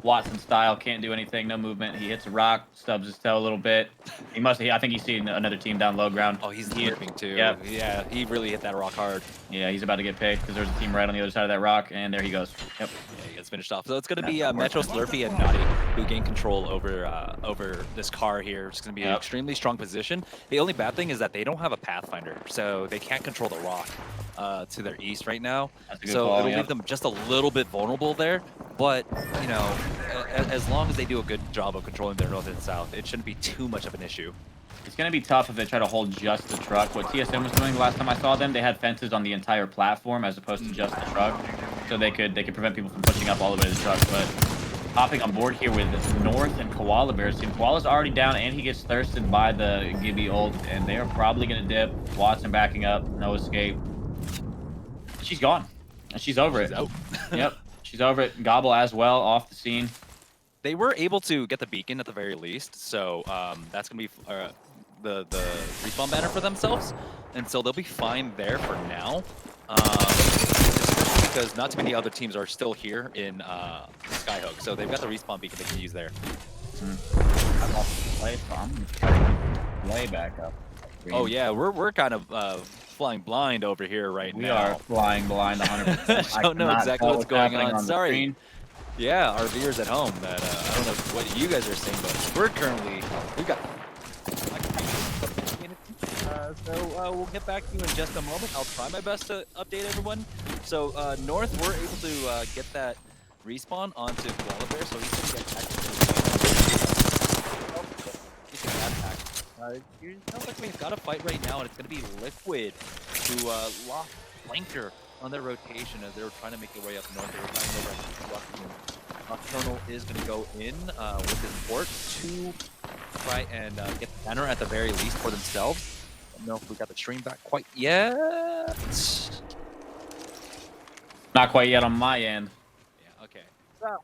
Watson style, can't do anything, no movement. He hits a rock, stubs his toe a little bit. I think he's seen another team down low ground. Oh, he's limping too. Yep. Yeah, he really hit that rock hard. Yeah, he's about to get picked because there's a team right on the other side of that rock, and there he goes. Yep. Yeah, he gets finished off. So it's going to be Metro, Slurpee, and Naughty who gain control over this car here. It's going to be an extremely strong position. The only bad thing is that they don't have a Pathfinder, so they can't control the rock to their east right now. So call, it'll leave them just a little bit vulnerable there. But, you know, as long as they do a good job of controlling their north and south, it shouldn't be too much of an issue. It's going to be tough if they try to hold just the truck. What TSM was doing the last time I saw them, they had fences on the entire platform as opposed to just the truck. So they could prevent people from pushing up all the way to the truck. But hopping on board here with North and Koala Bears team. Koala's already down, and he gets thirsted by the Gibby ult, and they are probably going to dip. Watson backing up, no escape. She's gone. She's over it. Out. Yep. She's over it. Gobble as well, off the scene. They were able to get the beacon at the very least, so that's going to be the respawn banner for themselves, and so they'll be fine there for now. Especially because not too many other teams are still here in Skyhook, so they've got the respawn beacon they can use there. I'm off the play, so I'm trying to way back up. Oh yeah, we're kind of flying blind over here right now. We are flying blind 100%. I don't know exactly what's going on. Sorry. Screen. Yeah, our viewers at home that I don't know what you guys are saying, but we've got. So we'll get back to you in just a moment. I'll try my best to update everyone. So North, we're able to get that respawn onto Koala Bear, so he can get back to it sounds like we've got a fight right now, and it's going to be Liquid who lost Flanker on their rotation as they were trying to make their way up north. They were trying to go back. Nocturnal is going to go in with his port to try and get the banner at the very least for themselves. I don't know if we got the stream back quite yet. Not quite yet on my end. Yeah, okay. So,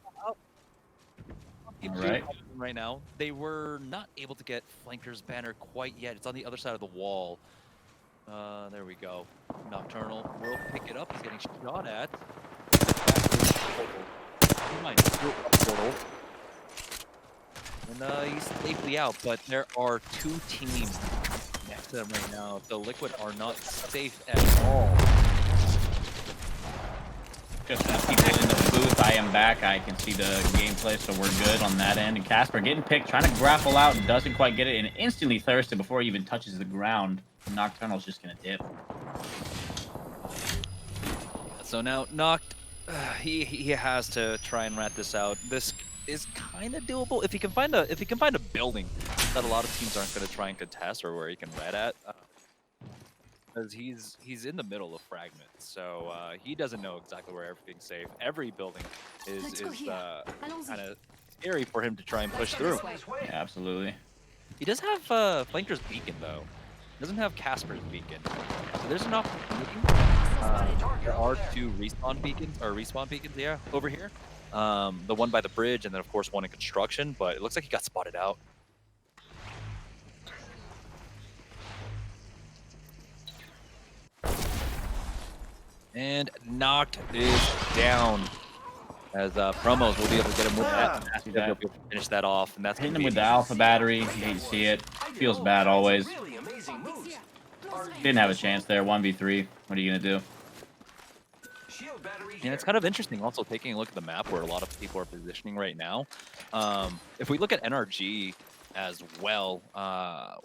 Alright. Right now, they were not able to get Flanker's banner quite yet. It's on the other side of the wall. There we go. Nocturnal will pick it up. He's getting shot at. He might steal the portal. And he's safely out, but there are 2 teams next to them right now. The Liquid are not safe at all. Just people in the booth, I am back. I can see the gameplay, so we're good on that end. And Casper getting picked, trying to grapple out, and doesn't quite get it, and instantly thirsted before he even touches the ground. Nocturnal's just going to dip. So now Noct, he has to try and rat this out. This is kind of doable if he can find a building that a lot of teams aren't going to try and contest, or where he can rat at. Because he's in the middle of fragments, so he doesn't know exactly where everything's safe. Every building is kind of scary for him to try and push through. Yeah, absolutely. He does have Flanker's beacon though. He doesn't have Casper's beacon. So there's an opportunity. There are 2 respawn beacons, yeah, over here. The one by the bridge, and then of course one in construction. But it looks like he got spotted out. And Noct is down. As promos will be able to get him with that. He'll be able to finish that off, and that's hitting him with the alpha battery. You hate to see it. Feels bad always. Didn't have a chance there. 1v3. What are you gonna do? And it's kind of interesting also taking a look at the map where a lot of people are positioning right now. If we look at NRG as well,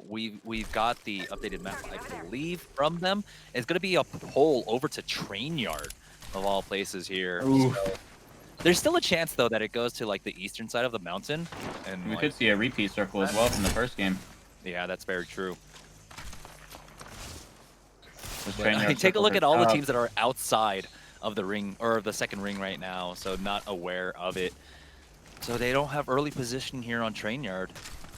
we've got the updated map, I believe, from them. It's going to be a pull over to Train Yard, of all places here. So there's still a chance, though, that it goes to like the eastern side of the mountain. And we could see a repeat circle as well from the first game. Yeah, that's very true. But, take a look at all the teams that are outside of the ring, or the second ring right now, so not aware of it. So they don't have early position here on Train Yard.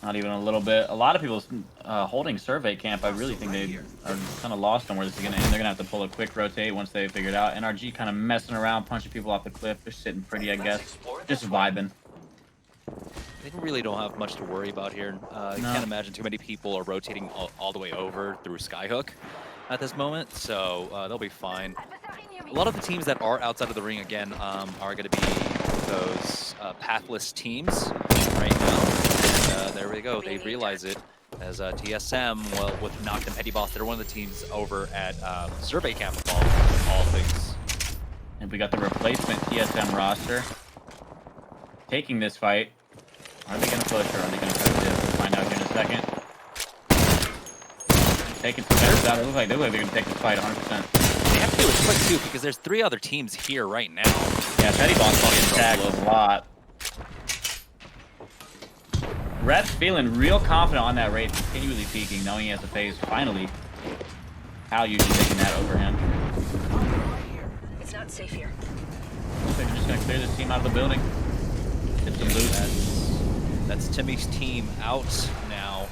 Not even a little bit. A lot of people holding survey camp. I really think they are kind of lost on where this is going to end. They're going to have to pull a quick rotate once they figure it out. NRG kind of messing around, punching people off the cliff. They're sitting pretty, I guess. Just vibing. They really don't have much to worry about here. You can't imagine too many people are rotating all the way over through Skyhook at this moment, so they'll be fine. A lot of the teams that are outside of the ring, again, are going to be those pathless teams right now. And, there we go. They realize it as TSM, well, with Noct and Petty Boss, they're one of the teams over at Survey Camp of all things. And we got the replacement TSM roster taking this fight. Are they going to push or are they going to try to dip? We'll find out here in a second. Taking some measures out. It looks like they're going to take this fight 100%. They have to do it quick, too, because there's 3 other teams here right now. Yeah, Petty Boss getting tagged a lot. Reps feeling real confident on that rate, continually peeking, knowing he has a phase. Finally, Hal usually taking that overhand. It's not safe here. Looks like they're just going to clear this team out of the building. Get some loot. That's Timmy's team out now.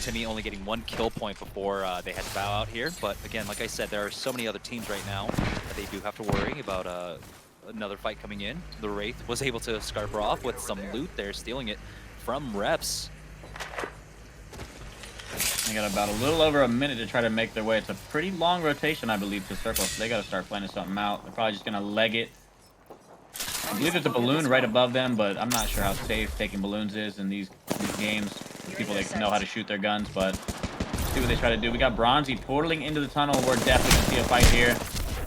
Timmy only getting 1 kill point before they had to bow out here. But again, like I said, there are so many other teams right now that they do have to worry about another fight coming in. The Wraith was able to scarper off with some loot there, stealing it from Reps. They got about a little over a minute to try to make their way. It's a pretty long rotation, I believe, to circle. So they got to start planning something out. They're probably just going to leg it. I believe there's a balloon right above them, but I'm not sure how safe taking balloons is in these games. People that know how to shoot their guns, but let's see what they try to do. We got Bronzy portaling into the tunnel. We're definitely going to see a fight here.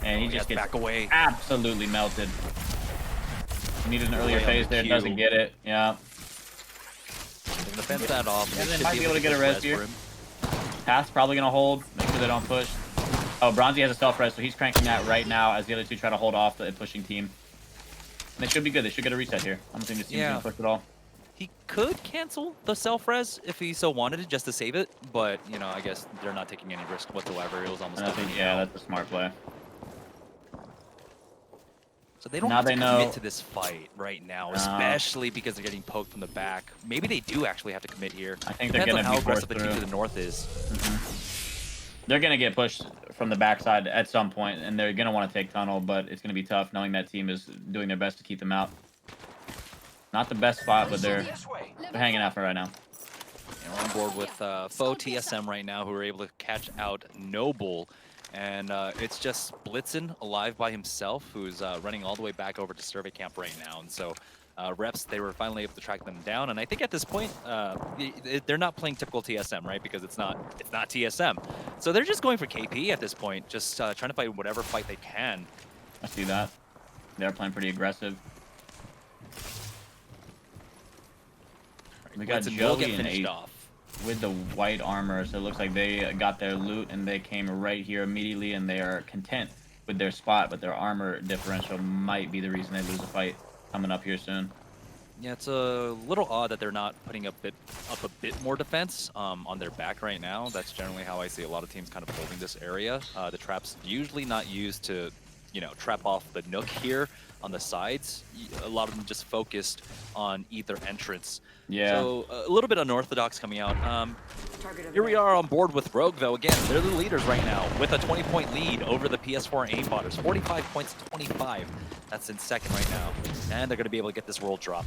And he just gets back away. Absolutely melted. He needed an earlier phase there. Doesn't get it. Yeah. They're going to fence that off. Yeah, they might be able to get a res here. Path's probably going to hold. Make sure they don't push. Oh, Bronzy has a self-res, so he's cranking that right now as the other two try to hold off the pushing team. And they should be good. They should get a reset here. I don't think this team's going to push at all. He could cancel the self-res if he so wanted it, just to save it. But, you know, I guess they're not taking any risk whatsoever. It was almost nothing. Yeah, that's a smart play. So they don't have to commit to this fight right now, especially because they're getting poked from the back. Maybe they do actually have to commit here. I think they're going to be how aggressive forced the team through. to the north is. They're going to get pushed from the backside at some point, and they're going to want to take tunnel, but it's going to be tough knowing that team is doing their best to keep them out. Not the best spot, but they're hanging out for right now. And we're on board with faux TSM right now, who are able to catch out Noble. And it's just Blitzen alive by himself, who's running all the way back over to survey camp right now. And so Reps, they were finally able to track them down. And I think at this point, they're not playing typical TSM, right? Because it's not TSM. So they're just going for KP at this point, just trying to fight whatever fight they can. I see that. They're playing pretty aggressive. We got Joey and Ace with the white armor, so it looks like they got their loot and they came right here immediately, and they are content with their spot, but their armor differential might be the reason they lose a fight coming up here soon. Yeah, it's a little odd that they're not putting up a bit more defense on their back right now. That's generally how I see a lot of teams kind of holding this area. The trap's usually not used to, you know, trap off the nook here on the sides. A lot of them just focused on either entrance. Yeah. So a little bit unorthodox coming out. Here we are on board with Rogue, though. Again, they're the leaders right now with a 20-point lead over the PS4 aimbotters. 45 points to 25. That's in second right now. And they're going to be able to get this world drop.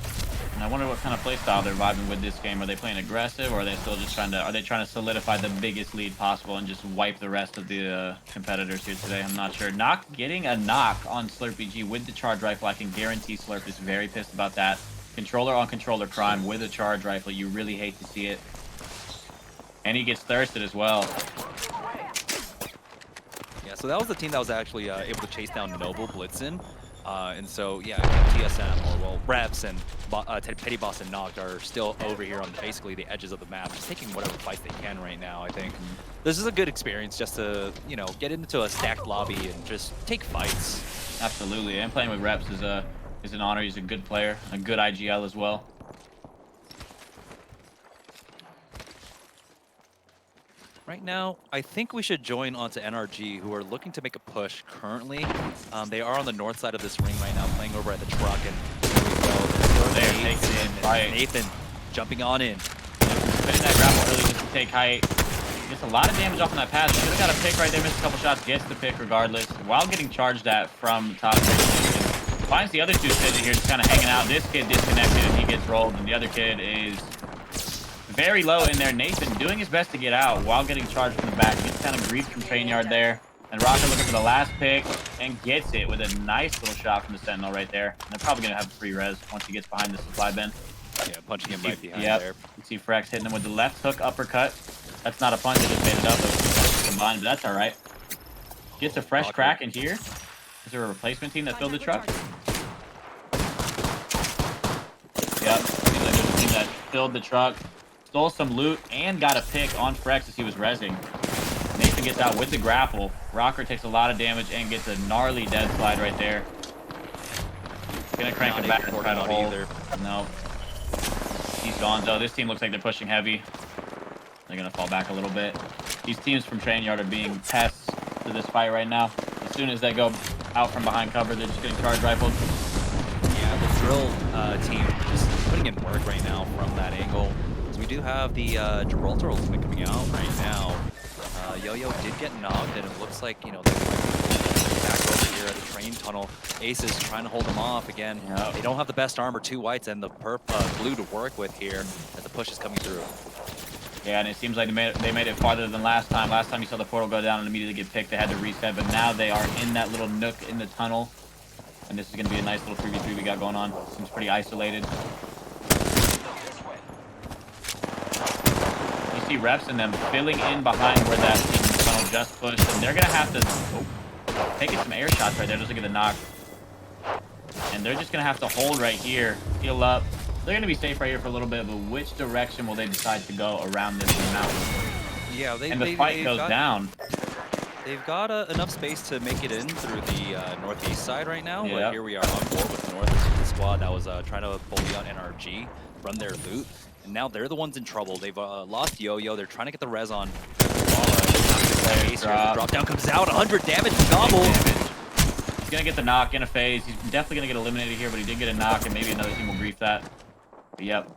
And I wonder what kind of playstyle they're vibing with this game. Are they playing aggressive, or are they still just trying to solidify the biggest lead possible and just wipe the rest of the competitors here today? I'm not sure. Noct getting a knock on SlurpEG with the charge rifle. I can guarantee Slurp is very pissed about that. Controller on controller crime with a charge rifle. You really hate to see it. And he gets thirsted as well. Yeah, so that was the team that was actually able to chase down Noble Blitzen. And so, yeah, TSM, or well, Reps and Petty Boss and Noct are still over here on basically the edges of the map, just taking whatever fights they can right now, I think. This is a good experience just to, you know, get into a stacked lobby and just take fights. Absolutely, and playing with Reps is an honor. He's a good player, a good IGL as well. Right now, I think we should join onto NRG, who are looking to make a push currently. They are on the north side of this ring right now, playing over at the truck, and here we go. Nathan Nathan jumping on in. hitting that grapple early just to take height. Gets a lot of damage off on that pass. Should have got a pick right there, missed a couple shots, gets the pick regardless, while getting charged at from top. Finds the other two sitting here just kind of hanging out. This kid disconnected and he gets rolled, and the other kid is very low in there. Nathan doing his best to get out while getting charged from the back. Gets kind of griefed from Train Yard there. And Rocker looking for the last pick and gets it with a nice little shot from the Sentinel right there. And they're probably going to have a free res once he gets behind the supply bin. Yeah, punching him right behind there. there. You see Frex hitting him with the left hook uppercut. That's not a punch, they just made it up. Those combined, but that's all right. Gets a fresh crack in here. Is there a replacement team that filled the truck? Yep, seems like there's a team that filled the truck. Stole some loot and got a pick on Frex as he was rezzing. Nathan gets out with the grapple. Rocker takes a lot of damage and gets a gnarly dead slide right there. Gonna crank him back and try to hold. No. He's gone though. This team looks like they're pushing heavy. They're gonna fall back a little bit. These teams from Train Yard are being pests to this fight right now. As soon as they go out from behind cover, they're just getting charge rifled. Yeah, the drill team just putting in work right now from that angle. So we do have the Gibraltar ultimate coming out right now. Yo-Yo did get knocked, and it looks like, you know, they're back over here at the train tunnel. Ace is trying to hold them off again. Yep. They don't have the best armor, 2 whites and the blue to work with here as the push is coming through. Yeah, and it seems like they made it farther than last time. Last time you saw the portal go down and immediately get picked, they had to reset, but now they are in that little nook in the tunnel. And this is going to be a nice little 3v3 we got going on. Seems pretty isolated. You see reps and them filling in behind where that team in the tunnel just pushed, and they're going to have to taking some air shots right there just to get the knock. And they're just going to have to hold right here, heal up. They're going to be safe right here for a little bit, but which direction will they decide to go around this mountain? Yeah, and the fight goes down. They've got enough space to make it in through the northeast side right now. Yep. But here we are on board with the north squad that was trying to bully on NRG, run their loot. And now they're the ones in trouble. They've lost Yo-Yo. They're trying to get the res on. Drop down comes out. 100 damage to Gobble. He's going to get the knock in a phase. He's definitely going to get eliminated here, but he did get a knock, and maybe another team will grief that. But yep.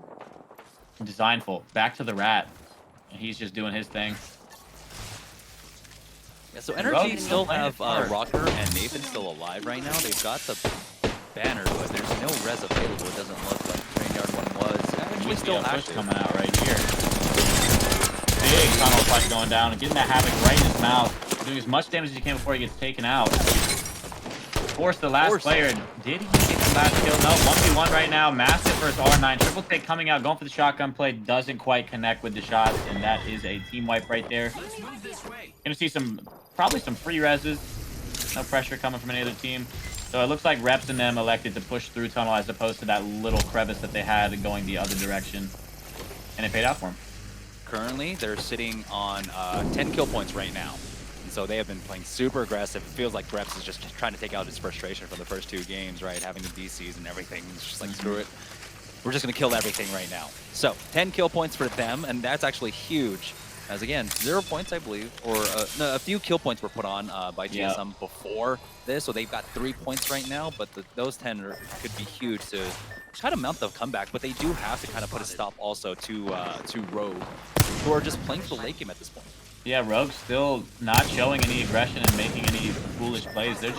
Designful. Back to the rat. And he's just doing his thing. Yeah, so NRG still have Rocker and Nathan still alive right now. They've got the banner, but there's no res available. It doesn't look like Train Yard one was. Actually still active. Coming out right here. Big tunnel fight going down and getting that Havoc right in his mouth. Doing as much damage as he can before he gets taken out. Force the last player. Did he get the last kill? No, 1v1 right now. Massive versus R9. Triple take coming out, going for the shotgun play. Doesn't quite connect with the shots, and that is a team wipe right there. Gonna see probably some free reses. No pressure coming from any other team. So it looks like Reps and them elected to push through tunnel as opposed to that little crevice that they had going the other direction. And it paid out for them. Currently, they're sitting on 10 kill points right now. And so they have been playing super aggressive. It feels like Reps is just trying to take out his frustration from the first 2 games, right? Having the DCs and everything. It's just like, screw it. We're just going to kill everything right now. So 10 kill points for them, and that's actually huge. As again, 0 points, I believe, or no, a few kill points were put on by GSM before this, so they've got 3 points right now. But those 10 could be huge to kind of mount the comeback. But they do have to kind of put a stop also to Rogue, who are just playing for the late game at this point. Yeah, Rogue's still not showing any aggression and making any foolish plays. They're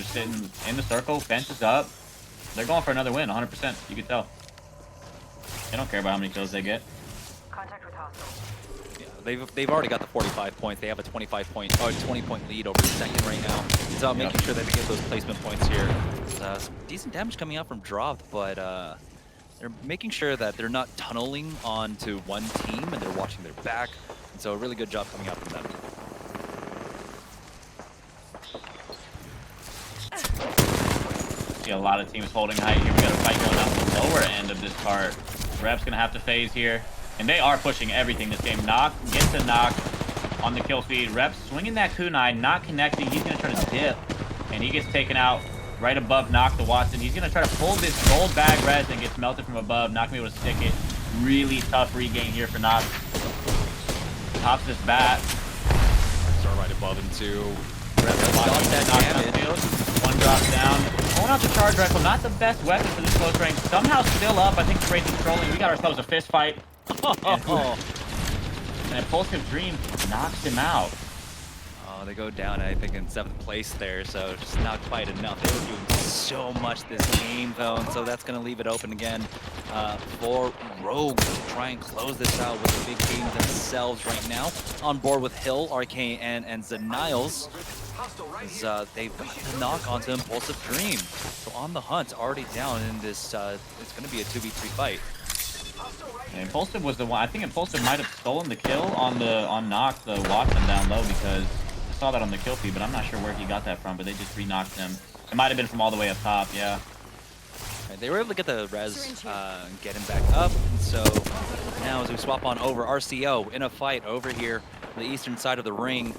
sitting in the circle, fences up. They're going for another win, 100%. You can tell. They don't care about how many kills they get. Contact with hostile. They've already got the 45 points. They have a 20-point lead over the second right now. So making sure that they get those placement points here. Some decent damage coming out from Dropped, but they're making sure that they're not tunneling onto one team and they're watching their back. And so a really good job coming out from them. See a lot of teams holding height here. We got a fight going on the lower end of this part. Rep's gonna have to phase here. And they are pushing everything this game. Knock gets a knock on the kill feed. Rep swinging that kunai, not connecting. He's going to try to dip. And he gets taken out right above Knock the Watson. He's going to try to pull this gold bag res and gets melted from above. Not going to be able to stick it. Really tough regain here for Knock. Tops this bat. Start right above him too. Rep got that damage. One drops down. Pulling out the charge rifle. Not the best weapon for this close range. Somehow still up. I think the race is trolling. We got ourselves a fist fight. And, Oh, and Impulsive Dream knocks him out. They go down, I think, in 7th place there, so just not quite enough. They were doing so much this game, though, and so that's going to leave it open again for Rogue to try and close this out with the big game themselves right now. On board with Hill, RK, and Zeniles. They've got the knock onto Impulsive Dream. So on the hunt, already down in this, it's going to be a 2v3 fight. And Impulsive was the one. I think Impulsive might have stolen the kill on knock the Watson down low, because I saw that on the kill feed, but I'm not sure where he got that from. But they just re-knocked him. It might have been from all the way up top. Yeah. Right, they were able to get the res and get him back up. And so now as we swap on over, RCO in a fight over here on the eastern side of the ring.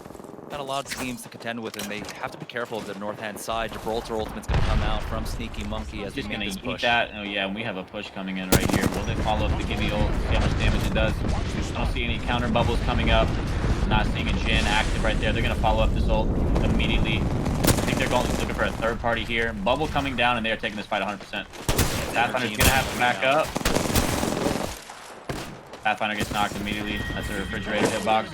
Got a lot of teams to contend with, and they have to be careful of the north-hand side. Gibraltar Ultimate's going to come out from Sneaky Monkey as we Just make gonna this eat push. that. Oh yeah, we have a push coming in right here. Will they follow up the gimme ult? See how much damage it does. I don't see any counter bubbles coming up. Not seeing a Jin active right there. They're gonna follow up this ult immediately. I think they're looking for a third party here. Bubble coming down, and they are taking this fight 100%. Pathfinder's gonna have to back up. Pathfinder gets knocked immediately. That's a refrigerator hitbox.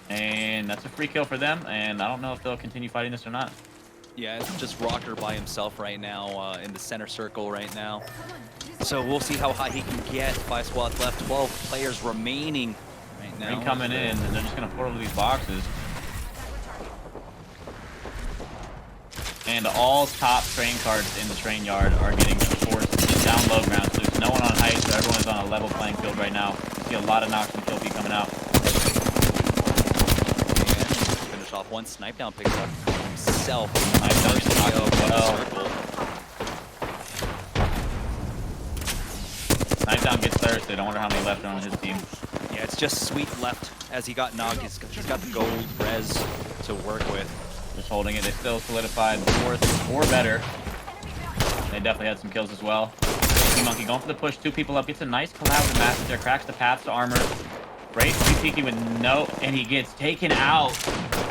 And that's a free kill for them, and I don't know if they'll continue fighting this or not. Yeah, it's just Rocker by himself right now in the center circle right now. So we'll see how high he can get. 5 squads left, 12 players remaining right now. Ring coming in, and they're just going to pour over these boxes. And all top train cards in the train yard are getting forced down low ground. So there's no one on height, so everyone's on a level playing field right now. You see a lot of knocks and kill feed coming out. Finish off one snipe down, picks up himself. Snipe down gets knocked as well. Snipe down gets thirsted. I wonder how many left are on his team. Yeah, it's just Sweet left as he got knocked. He's got the gold res to work with. Just holding it. They still solidified 4th or better. They definitely had some kills as well. Monkey going for the push. 2 people up. Gets a nice collab with the Master there. Cracks the paths to armor. Great Tiki with no, and he gets taken out.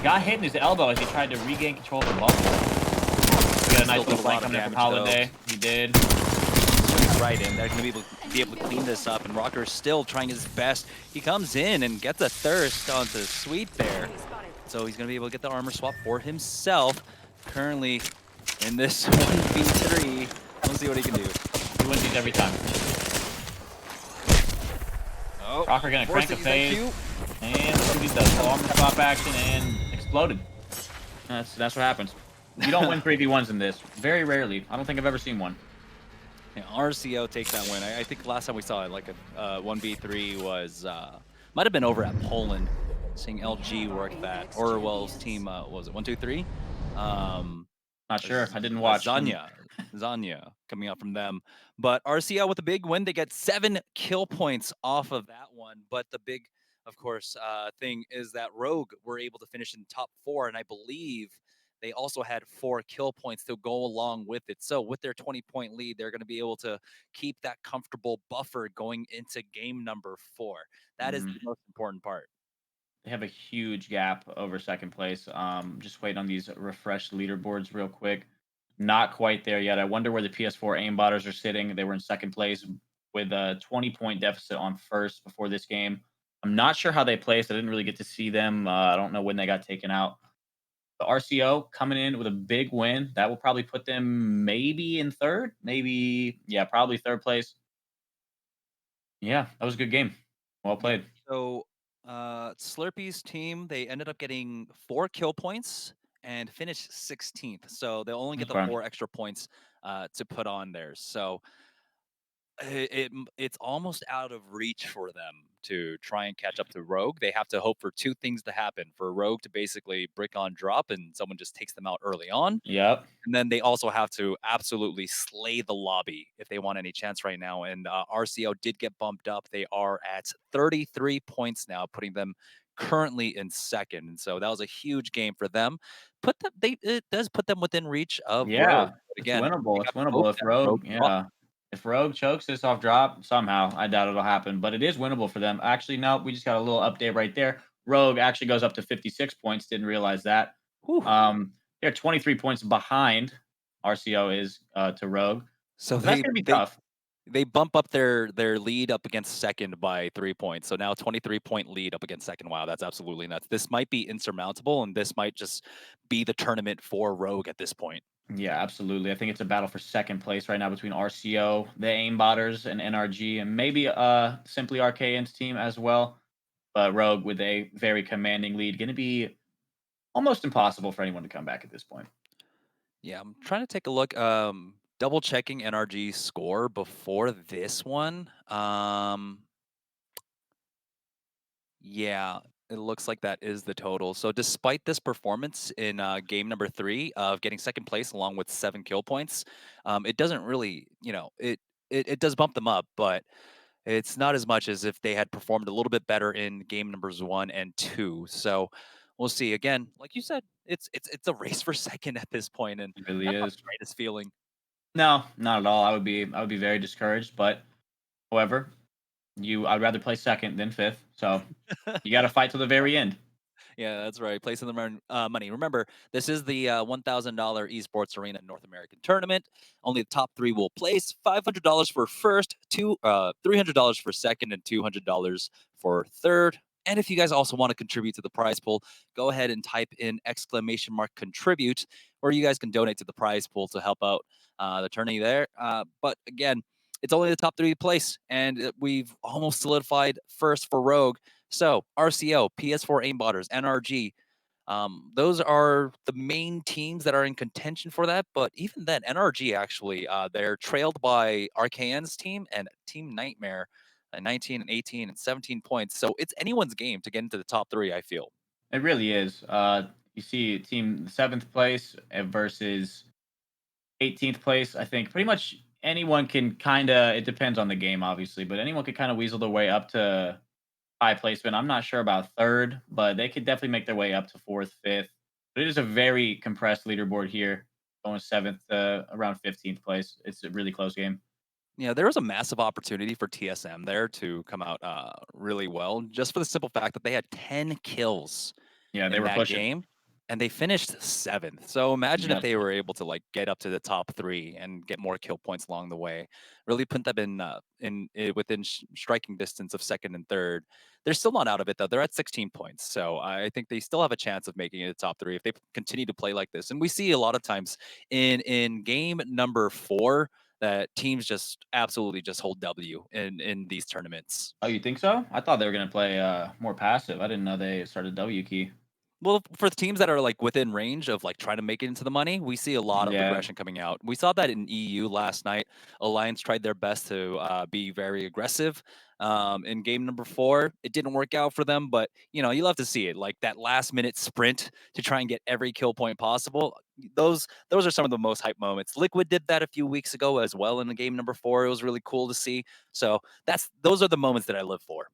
Got hit in his elbow as he tried to regain control of the bubble. We got a nice little flank coming in from Holiday. He did. Right in. They're going to be able to clean this up, and Rocker is still trying his best. He comes in and gets a thirst onto Sweet there. So he's going to be able to get the armor swap for himself. Currently in this 1v3. We'll see what he can do. He wins these every time. Oh, Rocker gonna crank a fade. And let's see what he does. Armor swap action and exploded. That's what happens. You don't win 3v1s in this. Very rarely. I don't think I've ever seen one. Yeah, RCO takes that win. I think last time we saw it, like a 1v3 was, might have been over at Poland, seeing LG work that. Orwell's team, what was it 1-2-3? Not sure. I didn't watch. Zanya coming out from them. But RCO with a big win. They get 7 kill points off of that one. But the big, of course, thing is that Rogue were able to finish in top 4. And I believe they also had 4 kill points to go along with it. So with their 20-point lead, they're going to be able to keep that comfortable buffer going into game number 4. That is the most important part. They have a huge gap over 2nd place. Just wait on these refreshed leaderboards real quick. Not quite there yet. I wonder where the PS4 aimbotters are sitting. They were in 2nd place with a 20-point deficit on 1st before this game. I'm not sure how they placed. I didn't really get to see them. I don't know when they got taken out. The RCO coming in with a big win. That will probably put them maybe in 3rd. Maybe, yeah, probably 3rd place. Yeah, that was a good game. Well played. So Slurpee's team, they ended up getting 4 kill points and finished 16th. So they'll only get the 4 extra points to put on there. So it's almost out of reach for them to try and catch up to Rogue. They have to hope for 2 things to happen. For Rogue to basically brick on drop and someone just takes them out early on. Yep. And then they also have to absolutely slay the lobby if they want any chance right now. And RCO did get bumped up. They are at 33 points now, putting them currently in 2nd. And so that was a huge game for them. It does put them within reach of Rogue. But again, it's winnable. It's winnable if Rogue, if Rogue chokes this off drop, somehow, I doubt it'll happen. But it is winnable for them. Actually, no, we just got a little update right there. Rogue actually goes up to 56 points. Didn't realize that. They're 23 points behind RCO is to Rogue. So that's going to be tough. They bump up their lead up against second by 3 points. So now 23-point lead up against second. Wow, that's absolutely nuts. This might be insurmountable, and this might just be the tournament for Rogue at this point. Yeah, absolutely. I think it's a battle for second place right now between RCO, the Aimbotters, and NRG, and maybe Simply Arcane's team as well. But Rogue with a very commanding lead, going to be almost impossible for anyone to come back at this point. Yeah, I'm trying to take a look. Double checking NRG's score before this one. Yeah, it looks like that is the total. So despite this performance in game number 3 of getting second place along with 7 kill points, it doesn't really, it does bump them up, but it's not as much as if they had performed a little bit better in game numbers 1 and 2. So we'll see. Again, like you said, it's a race for second at this point, and It really that's not is. the greatest feeling. No, not at all. I would be very discouraged, but however, I'd rather play second than fifth. So you got to fight to the very end. Yeah, that's right. Placing the money. Remember, this is the $1,000 esports arena North American tournament. Only the top 3 will place. $500 for first, $300 for second, and $200 for third. And if you guys also want to contribute to the prize pool, go ahead and type in !contribute, where you guys can donate to the prize pool to help out the tourney there. But again, it's only the top 3 place, and we've almost solidified first for Rogue. So RCO, PS4 Aimbotters, NRG, those are the main teams that are in contention for that. But even then, NRG actually, they're trailed by RKN's team and Team Nightmare, 19 and 18 and 17 points. So it's anyone's game to get into the top 3, I feel. It really is. You see team seventh place versus 18th place. I think pretty much anyone can kind of. It depends on the game, obviously, but anyone could kind of weasel their way up to high placement. I'm not sure about third, but they could definitely make their way up to fourth, fifth. But it is a very compressed leaderboard here, going seventh to around 15th place. It's a really close game. Yeah, there was a massive opportunity for TSM there to come out really well, just for the simple fact that they had 10 kills Yeah, they in were that pushing. game, and they finished 7th. So imagine if Yep. they were able to like get up to the top 3 and get more kill points along the way, really put them within striking distance of second and third. They're still not out of it though. They're at 16 points, so I think they still have a chance of making it a top 3 if they continue to play like this. And we see a lot of times in game number 4 that teams just absolutely just hold W in these tournaments. Oh, you think so? I thought they were gonna play more passive. I didn't know they started W key. Well, for the teams that are like within range of like trying to make it into the money, we see a lot of Yeah, aggression coming out. We saw that in EU last night. Alliance tried their best to be very aggressive. In game number 4, it didn't work out for them, but you love to see it, like that last minute sprint to try and get every kill point possible. Those are some of the most hype moments. Liquid did that a few weeks ago as well in the game number 4. It was really cool to see. So those are the moments that I live for.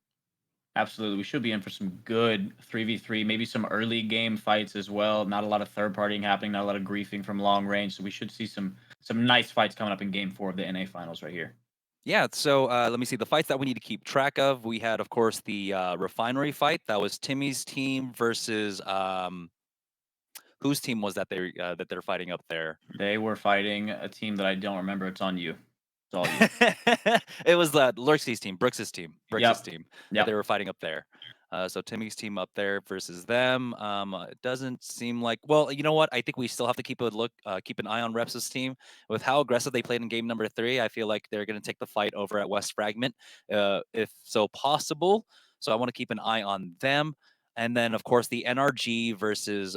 absolutely. We should be in for some good 3v3, maybe some early game fights as well. Not a lot of third partying happening, not a lot of griefing from long range. So we should see some nice fights coming up in game 4 of the NA finals right here. Yeah, so let me see the fights that we need to keep track of. We had, of course, the refinery fight. That was Timmy's team versus whose team was that they're fighting up there? They were fighting a team that I don't remember. It's on you. It's all you. It was Lurksy's team, Brooks's Yep. team that they Yep. were fighting up there. So Timmy's team up there versus them. It doesn't seem like. Well, you know what? I think we still have to keep an eye on Reps's team with how aggressive they played in game number 3. I feel like they're going to take the fight over at West Fragment, if so possible. So I want to keep an eye on them. And then, of course, the NRG versus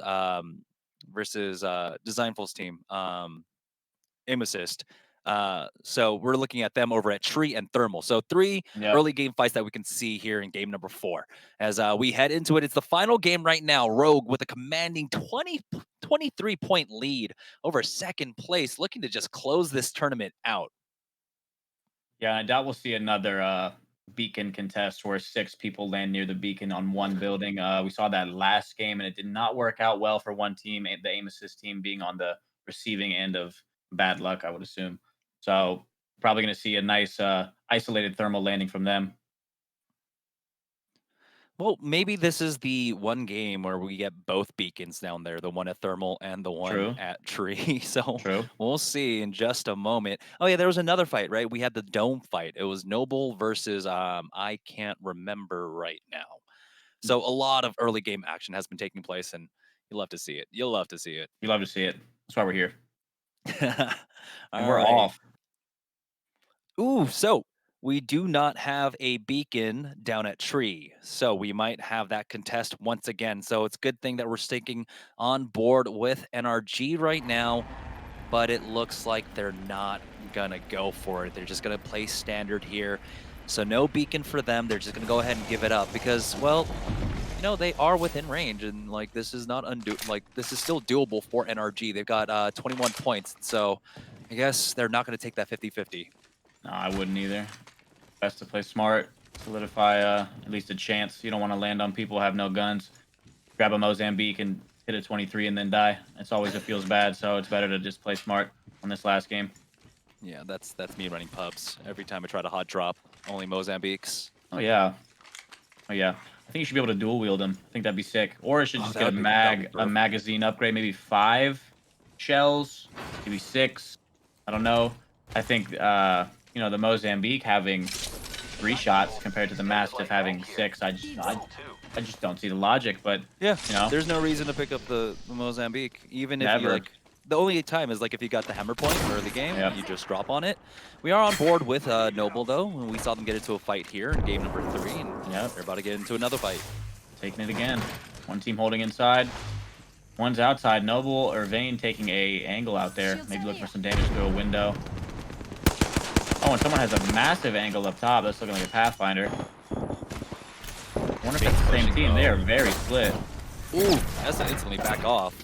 Designful's team. Aim assist. So we're looking at them over at Tree and Thermal. So 3 Yep. early game fights that we can see here in game number 4. As we head into it, it's the final game right now. Rogue with a commanding 23-point lead over second place, looking to just close this tournament out. Yeah, I doubt we'll see another beacon contest where 6 people land near the beacon on one building. We saw that last game, and it did not work out well for one team. The aim assist team being on the receiving end of bad luck, I would assume. So probably going to see a nice isolated thermal landing from them. Well, maybe this is the one game where we get both beacons down there, the one at Thermal and the one True. at Tree. So True. we'll see in just a moment. Oh yeah, there was another fight, right? We had the dome fight. It was Noble versus I can't remember right now. So a lot of early game action has been taking place, and you'll love to see it. You'll love to see it. You love to see it. That's why we're here. And All we're right. off. Ooh, so we do not have a beacon down at Tree, so we might have that contest once again. So it's a good thing that we're sticking on board with NRG right now, but it looks like they're not gonna go for it. They're just gonna play standard here. So no beacon for them. They're just gonna go ahead and give it up because, well, they are within range, and like this is not this is still doable for NRG. They've got 21 points, so I guess they're not gonna take that 50-50. No, I wouldn't either. Best to play smart, solidify at least a chance. You don't want to land on people who have no guns. Grab a Mozambique and hit a 23 and then die. It's always, it feels bad, so it's better to just play smart on this last game. Yeah, that's me running pubs. Every time I try to hot drop, only Mozambiques. Oh yeah. Oh yeah. I think you should be able to dual wield them. I think that'd be sick. Or it should just get a magazine upgrade, maybe 5 shells, maybe 6. I don't know. I think the Mozambique having 3 shots compared to the Mastiff having 6. I just don't see the logic. But yeah, there's no reason to pick up the Mozambique, even if you like. The only time is like if you got the hammer point early game, you just drop on it. We are on board with Noble though, and we saw them get into a fight here in game number 3, and they're about to get into another fight. Taking it again. One team holding inside, one's outside. Noble or Vayne taking a angle out there. Maybe look for some damage through a window. Oh, and someone has a massive angle up top. That's looking like a Pathfinder. I wonder if it's the same team. They are very split. Ooh, that's an instantly back off.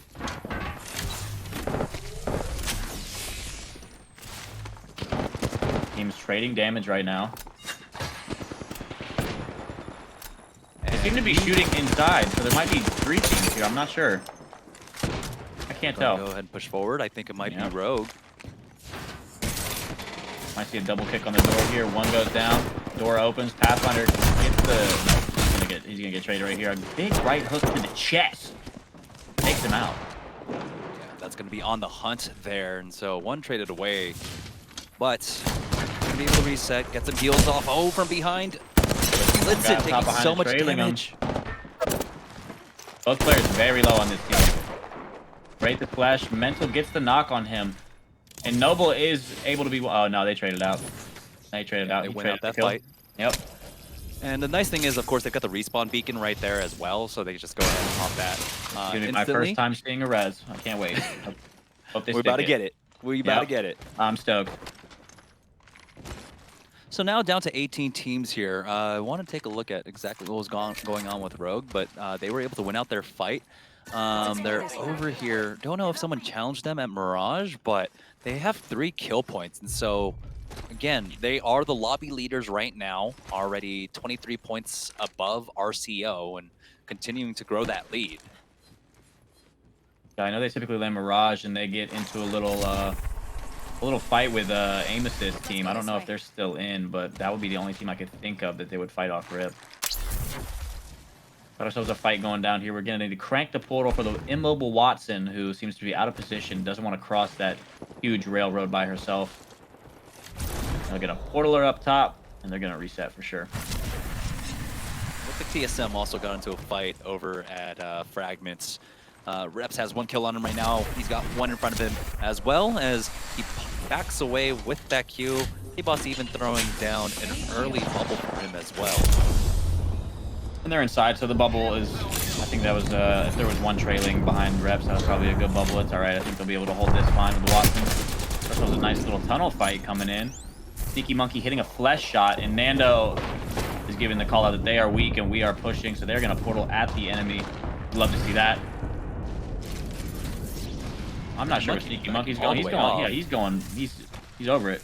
Teams trading damage right now. They seem to be shooting inside, so there might be 3 teams here. I'm not sure. I can't tell. Go ahead and push forward. I think it might be Rogue. Might see a double kick on the door here. One goes down. Door opens. Pathfinder gets the. No, he's gonna get traded right here. A big right hook to the chest. Takes him out. Yeah, that's gonna be on the hunt there, and so one traded away, but gonna be able to reset, get some heals off. Oh, from behind. Listen, taking so much damage. Both players very low on this team. Right the flash. Mental gets the knock on him. And Noble is able to be... Oh, no, they traded out. They traded out. They win out that fight. Yep. And the nice thing is, of course, they've got the respawn beacon right there as well, so they just go ahead and pop that It's going to be my first time seeing a res. I can't wait. Hope they We're about to get it. We're about to get it. I'm stoked. So now down to 18 teams here. I want to take a look at exactly what was going on with Rogue, but they were able to win out their fight. They're over here. Don't know if someone challenged them at Mirage, but they have 3 kill points. And so, again, they are the lobby leaders right now, already 23 points above RCO and continuing to grow that lead. Yeah, I know they typically land Mirage and they get into a little fight with Aim Assist team. I don't know if they're still in, but that would be the only team I could think of that they would fight off rip. Got ourselves a fight going down here. We're going to need to crank the portal for the immobile Watson, who seems to be out of position, doesn't want to cross that huge railroad by herself. They'll get a portaler up top, and they're going to reset for sure. Looks like TSM also got into a fight over at Fragments. Reps has 1 kill on him right now. He's got 1 in front of him, as well as he backs away with that Q. K-Boss even throwing down an early bubble for him as well. And they're inside, so the bubble is, I think that was, if there was one trailing behind Reps, that was probably a good bubble. It's all right. I think they'll be able to hold this fine with the Watson. This was a nice little tunnel fight coming in. Sneaky Monkey hitting a flesh shot, and Nando is giving the call out that they are weak and we are pushing, so they're going to portal at the enemy. Love to see that. I'm not sure where Sneaky Monkey's going. He's going. Yeah, he's going. He's over it.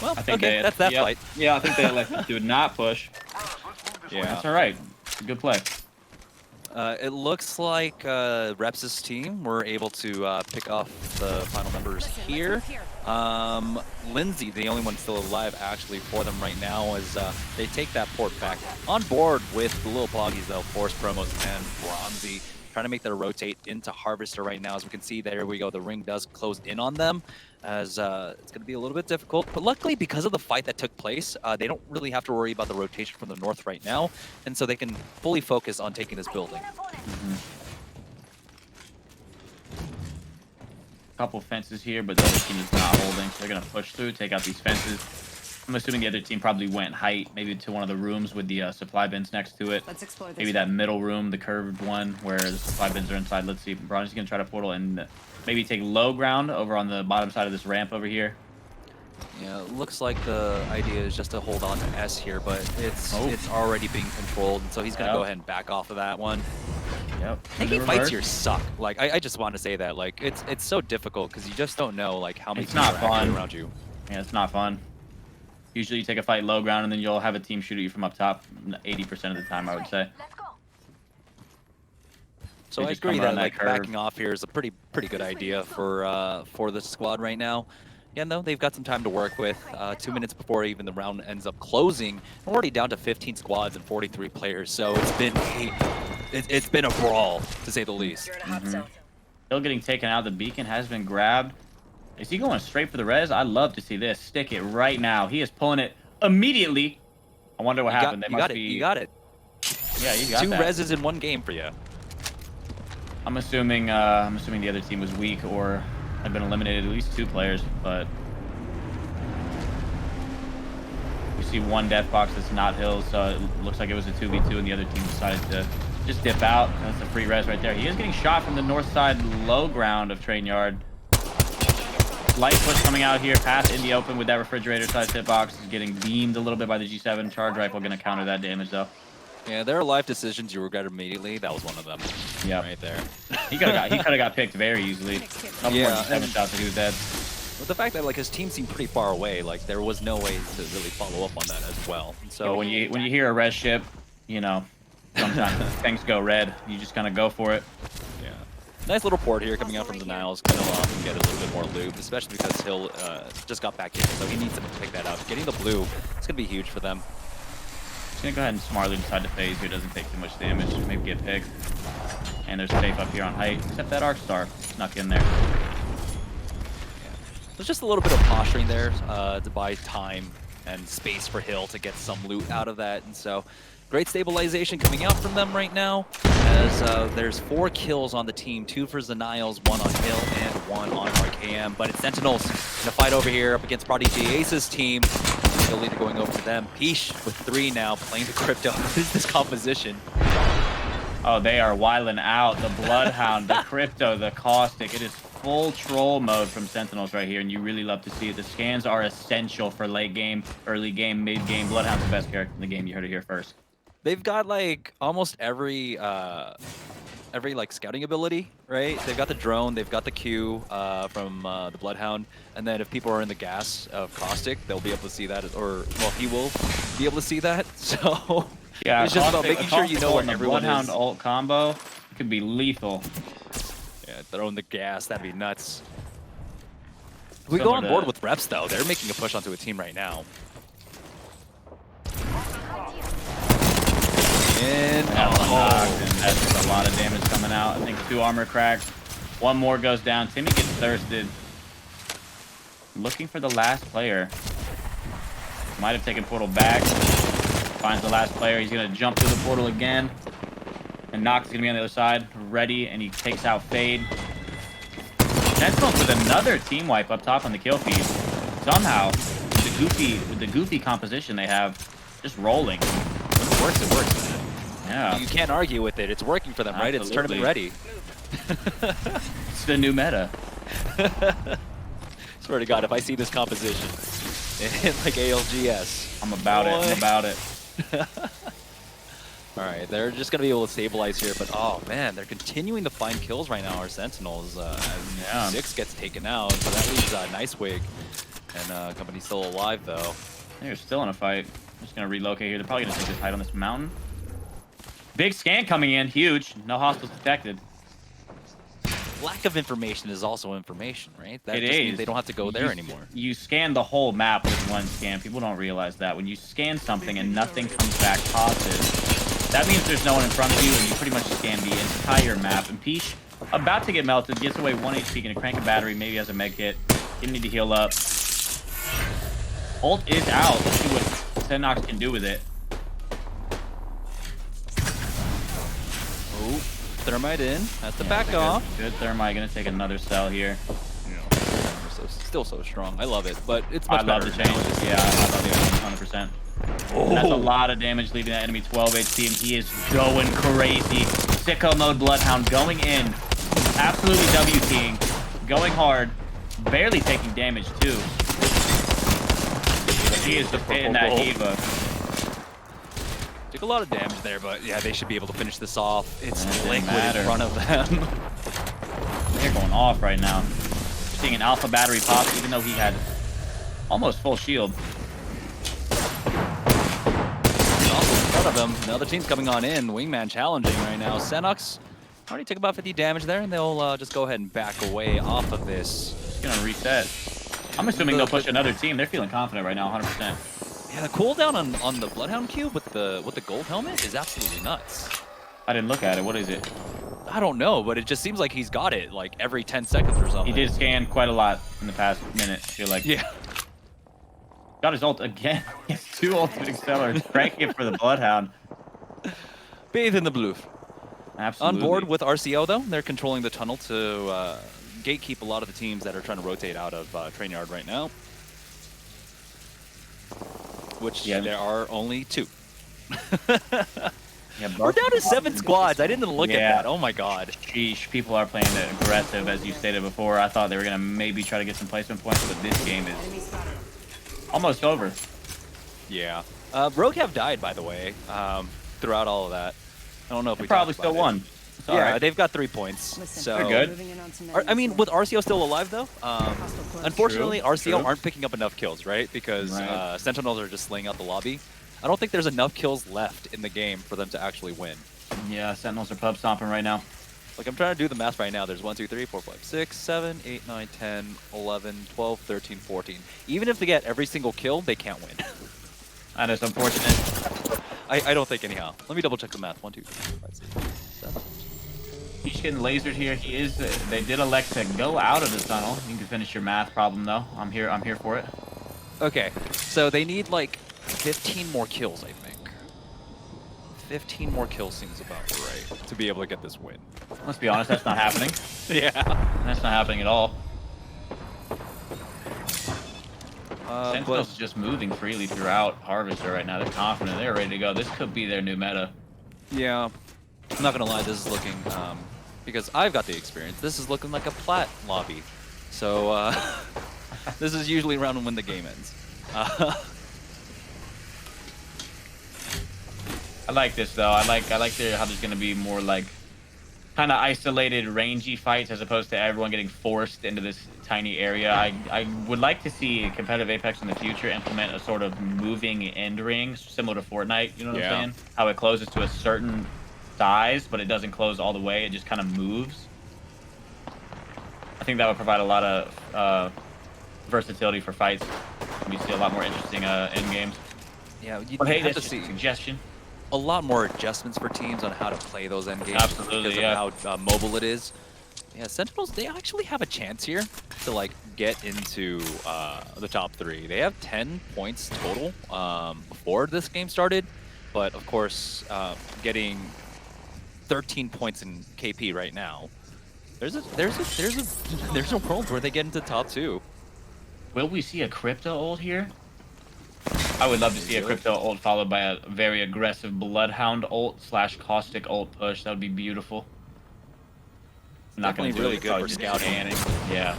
Well, I think okay, that's that fight. Yeah, I think they elected to not push. Yeah, that's all right. It's a good play. It looks like Reps' team were able to pick off the final members here. Lindsay, the only one still alive actually for them right now, as they take that port back. On board with the little boggies though, Force Promos and Bronzy, trying to make their rotate into Harvester right now. As we can see, there we go. The ring does close in on them, as it's going to be a little bit difficult. But luckily, because of the fight that took place, they don't really have to worry about the rotation from the north right now, and so they can fully focus on taking this building. Couple fences here, but the other team is not holding, so they're going to push through, take out these fences. I'm assuming the other team probably went height, maybe to one of the rooms with the supply bins next to it. Let's explore this. Maybe that middle room, the curved one, where the supply bins are inside. Let's see. Bronzy's going to try to portal and maybe take low ground over on the bottom side of this ramp over here. Yeah, it looks like the idea is just to hold on to S here, but it's already being controlled, and so he's going to go ahead and back off of that one. Yep. Taking fights here suck. Like, I just want to say that. Like, it's so difficult because you just don't know, like, how many It's people not are actually fun. around you. Yeah, it's not fun. Usually you take a fight low ground, and then you'll have a team shoot at you from up top 80% of the time, I would say. So They I just agree come around that, like, that curve. backing off here is a pretty good idea for this squad right now. Yeah, no, they've got some time to work with. 2 minutes before even the round ends up closing, we're already down to 15 squads and 43 players. So it's been a brawl, to say the least. You're in a hot zone. Still getting taken out. The beacon has been grabbed. Is he going straight for the res? I'd love to see this. Stick it right now. He is pulling it immediately. I wonder what happened. You got it. You got it. Yeah, you got Two that. reses in one game for you. I'm assuming the other team was weak or had been eliminated, at least 2 players, but we see one death box that's not Hills, so it looks like it was a 2v2 and the other team decided to just dip out. That's a free res right there. He is getting shot from the north side low ground of Train Yard. Light push coming out here, pass in the open with that refrigerator size hitbox. Is getting beamed a little bit by the G7. Charge rifle going to counter that damage though. Yeah, there are life decisions you regret immediately. That was one of them. Yeah, right there. He could have got picked very easily. Couple more G7 shots and he was dead. But the fact that like his team seemed pretty far away, like there was no way to really follow up on that as well. So But when you hear a res ship, you know, sometimes things go red. You just kind of go for it. Yeah. Nice little port here coming out from the Niles. Gonna often get a little bit more loot, especially because Hill just got back in, so he needs them to take that out. Getting the blue, it's gonna be huge for them. Just gonna go ahead and smartly decide to phase here. Doesn't take too much damage. Maybe get picked. And there's safe up here on height, except that arc star snuck in there. There's just a little bit of posturing there to buy time and space for Hill to get some loot out of that, and so great stabilization coming out from them right now, as there's 4 kills on the team, 2 for Zaniles, 1 on Hill, and 1 on RKM. But it's Sentinels in a fight over here up against Prodigy Ace's team. Still leader going over to them. Peach with 3 now, playing the Crypto. What is this composition? Oh, they are wiling out. The Bloodhound, the Crypto, the Caustic. It is full troll mode from Sentinels right here, and you really love to see it. The scans are essential for late game, early game, mid game. Bloodhound's the best character in the game. You heard it here first. They've got like almost every like scouting ability, right? They've got the drone, they've got the Q from the Bloodhound, and then if people are in the gas of Caustic, they'll be able to see that, or well, he will be able to see that. So Yeah, it's just about making sure you know where everyone Bloodhound is. ult combo could be lethal. Yeah, throwing the gas, that'd be nuts. If we go on board with Reps though, they're making a push onto a team right now. And that's a lot of damage coming out. I think 2 armor cracks. 1 more goes down. Timmy gets thirsted. Looking for the last player. Might have taken portal back. Finds the last player. He's gonna jump through the portal again. And Nox is gonna be on the other side, ready, and he takes out Fade. Sentinels with another team wipe up top on the kill feed. Somehow, with the goofy composition they have, just rolling. When it works, it works. Yeah. You can't argue with it. It's working for them, right? It's tournament ready. It's the new meta. Swear to God, if I see this composition in like ALGS, I'm about it. I'm about it. All right, they're just gonna be able to stabilize here, but oh man, they're continuing to find kills right now. Our Sentinels, as 6 gets taken out, so that leaves Nicewig, and company's still alive though. They're still in a fight. I'm just gonna relocate here. They're probably gonna take this height on this mountain. Big scan coming in, huge. No hostiles detected. Lack of information is also information, right? That It just means is. they don't have to go there anymore. You scan the whole map with one scan. People don't realize that. When you scan something and nothing comes back positive, that means there's no one in front of you, and you pretty much scan the entire map. And Peach, about to get melted, gets away 1 HP, gonna crank a battery, maybe has a med kit. Gonna need to heal up. Ult is out. Let's see what Senox can do with it. Oh, thermite in. Has to back Good- off. Good thermite, gonna take another cell here. Still so strong. I love it, but it's I much love better. the change. Yeah, I love the change 100%. That's a lot of damage leaving that enemy 12 HP, and he is going crazy. Sicko mode Bloodhound going in. Absolutely W-teeing. Going hard. Barely taking damage, too. He is hitting that Eva. Took a lot of damage there, but yeah, they should be able to finish this off. It's Doesn't liquid matter. in front of them. They're going off right now. Seeing an alpha battery pop, even though he had almost full shield. Also in front of them, another team's coming on in. Wingman challenging right now. Senox already took about 50 damage there, and they'll just go ahead and back away off of this. Just gonna reset. I'm assuming they'll push another team. They're feeling confident right now, 100%. Yeah, the cooldown on the Bloodhound cube with the gold helmet is absolutely nuts. I didn't look at it. What is it? I don't know, but it just seems like he's got it like every 10 seconds or something. He did scan quite a lot in the past minute, I feel like. Yeah. Got his ult again. He has 2 ultimate accelerators, cranking it for the Bloodhound. Bathe in the blue. Absolutely. On board with RCO, though, they're controlling the tunnel to gatekeep a lot of the teams that are trying to rotate out of Train Yard right now. Which there are only 2. Yeah, We're down to 7 squads. I didn't look at that. Oh my god. Sheesh, people are playing it aggressive, as you stated before. I thought they were going to maybe try to get some placement points, but this game is almost over. Yeah. Rogue have died, by the way, throughout all of that. I don't know if we probably talked about still won. it. It's all Yeah, right. they've got 3 points. So They're good. I mean, with RCO still alive, though, unfortunately, True, RCO true. aren't picking up enough kills, right? Because Right. Sentinels are just slaying out the lobby. I don't think there's enough kills left in the game for them to actually win. Yeah, Sentinels are pub stomping right now. Like, I'm trying to do the math right now. There's 1, 2, 3, 4, 5, 6, 7, 8, 9, 10, 11, 12, 13, 14. Even if they get every single kill, they can't win. That is unfortunate. I don't think anyhow. Let me double check the math. 1, 2, 3, 4, 5, 6, 7. He's getting lasered here. He is. They did elect to go out of the tunnel. You can finish your math problem though. I'm here for it. Okay, so they need like 15 more kills, I think. 15 more kills seems about right to be able to get this win. Let's be honest, that's not happening. Yeah. That's not happening at all. Sentinels But is just moving freely throughout Harvester right now. They're confident. They're ready to go. This could be their new meta. yeah, I'm not gonna lie. This is looking because I've got the experience. This is looking like a plat lobby. So this is usually around when the game ends. I like this though. I like how there's gonna be more like kind of isolated, rangy fights as opposed to everyone getting forced into this tiny area. I would like to see competitive Apex in the future implement a sort of moving end ring similar to Fortnite. You know what I'm saying? How it closes to a certain size, but it doesn't close all the way. It just kind of moves. I think that would provide a lot of versatility for fights. We see a lot more interesting end games. Yeah, you But hey, have to that's just see a suggestion. a lot more adjustments for teams on how to play those end games. Absolutely, because yeah. of how mobile it is. Yeah, Sentinels, they actually have a chance here to like get into the top 3. They have 10 points total before this game started, but of course, getting 13 points in KP right now. There's a world where they get into top 2. Will we see a crypto ult here? I would love to see a crypto ult followed by a very aggressive Bloodhound ult / caustic ult push. That would be beautiful. Not gonna Definitely do really it. good for Probably just scouting. Yeah.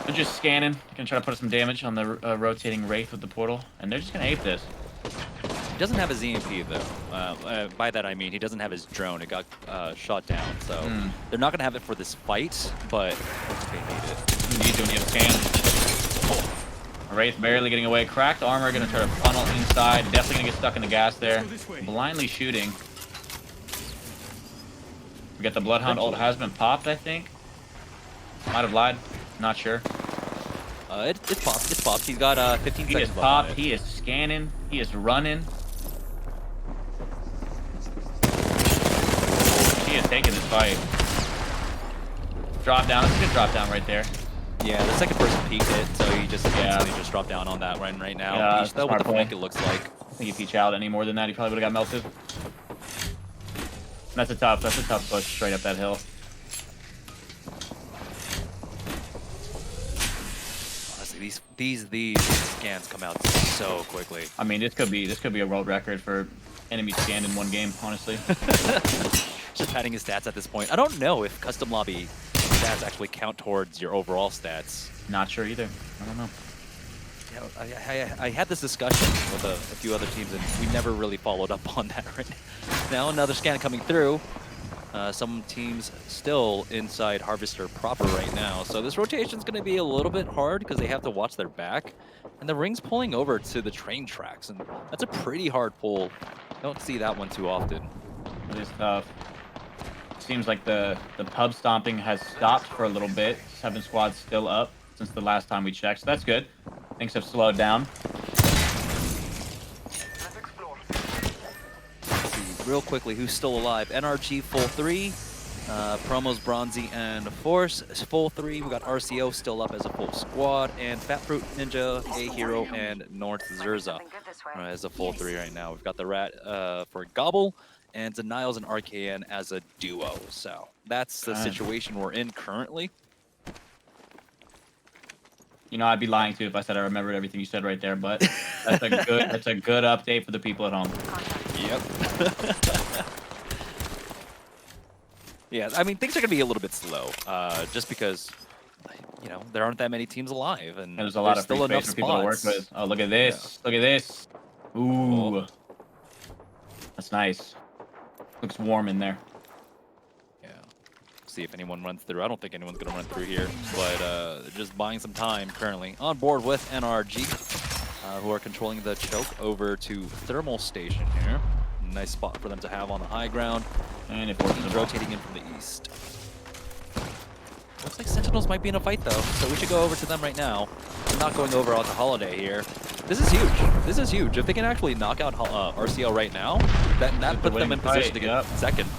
They're just scanning. Gonna try to put some damage on the rotating Wraith with the portal, and they're just gonna ape this. He doesn't have his EMP though. By that I mean he doesn't have his drone. It got shot down, so they're not gonna have it for this fight, but they need it. You need to when you have scan. Wraith barely getting away. Cracked armor, gonna try to funnel inside. Definitely gonna get stuck in the gas there. Blindly shooting. We got the Bloodhound ult has been popped, I think. Might have lied. Not sure. It's popped. It's popped. He's got 15 He seconds is left on popped. it. He is scanning. He is running. He is taking this fight. Drop down. It's a good drop down right there. Yeah, the second person peeked it, so he just Yeah. instantly just dropped down on that one right now. Yeah, Peach, though, with smart the play. flank, it looks like. I think if he chowed any more than that, he probably would have got melted. That's a tough push straight up that hill. Honestly, these scans come out so quickly. I mean, this could be a world record for enemy scanned in one game, honestly. Just padding his stats at this point. I don't know if custom lobby stats actually count towards your overall stats. Not sure either. I don't know. Yeah, I had this discussion with a few other teams, and we never really followed up on that right now. Another scan coming through. Some teams still inside Harvester proper right now. So this rotation is going to be a little bit hard because they have to watch their back. And the ring's pulling over to the train tracks, and that's a pretty hard pull. Don't see that one too often. It is tough. Seems like the pub stomping has stopped for a little bit. 7 squads still up since the last time we checked, so that's good. Things have slowed down. Let's see real quickly who's still alive. NRG full 3, Promos Bronzy and Force full 3. We got RCO still up as a full squad, and Fat Fruit Ninja, A Hero, and North Zerza as a full 3 right now. We've got the Rat for Gobble, and Denials and RKN as a duo. So that's the situation we're in currently. You know, I'd be lying too if I said I remembered everything you said right there, but that's a good update for the people at home. Yep. Yeah, I mean, things are going to be a little bit slow, just because, you know, there aren't that many teams alive, and there's a lot of still free enough space for people to work spots. with. Oh, look at this! Look at this! Ooh, that's nice. Looks warm in there. See if anyone runs through. I don't think anyone's going to run through here, but just buying some time currently. On board with NRG, who are controlling the choke over to Thermal Station here. Nice spot for them to have on the high ground. And if teams rotating in from the east. Looks like Sentinels might be in a fight though, so we should go over to them right now. We're not going over onto Holiday here. This is huge. This is huge. If they can actually knock out RCL right now, that puts them in position to get second.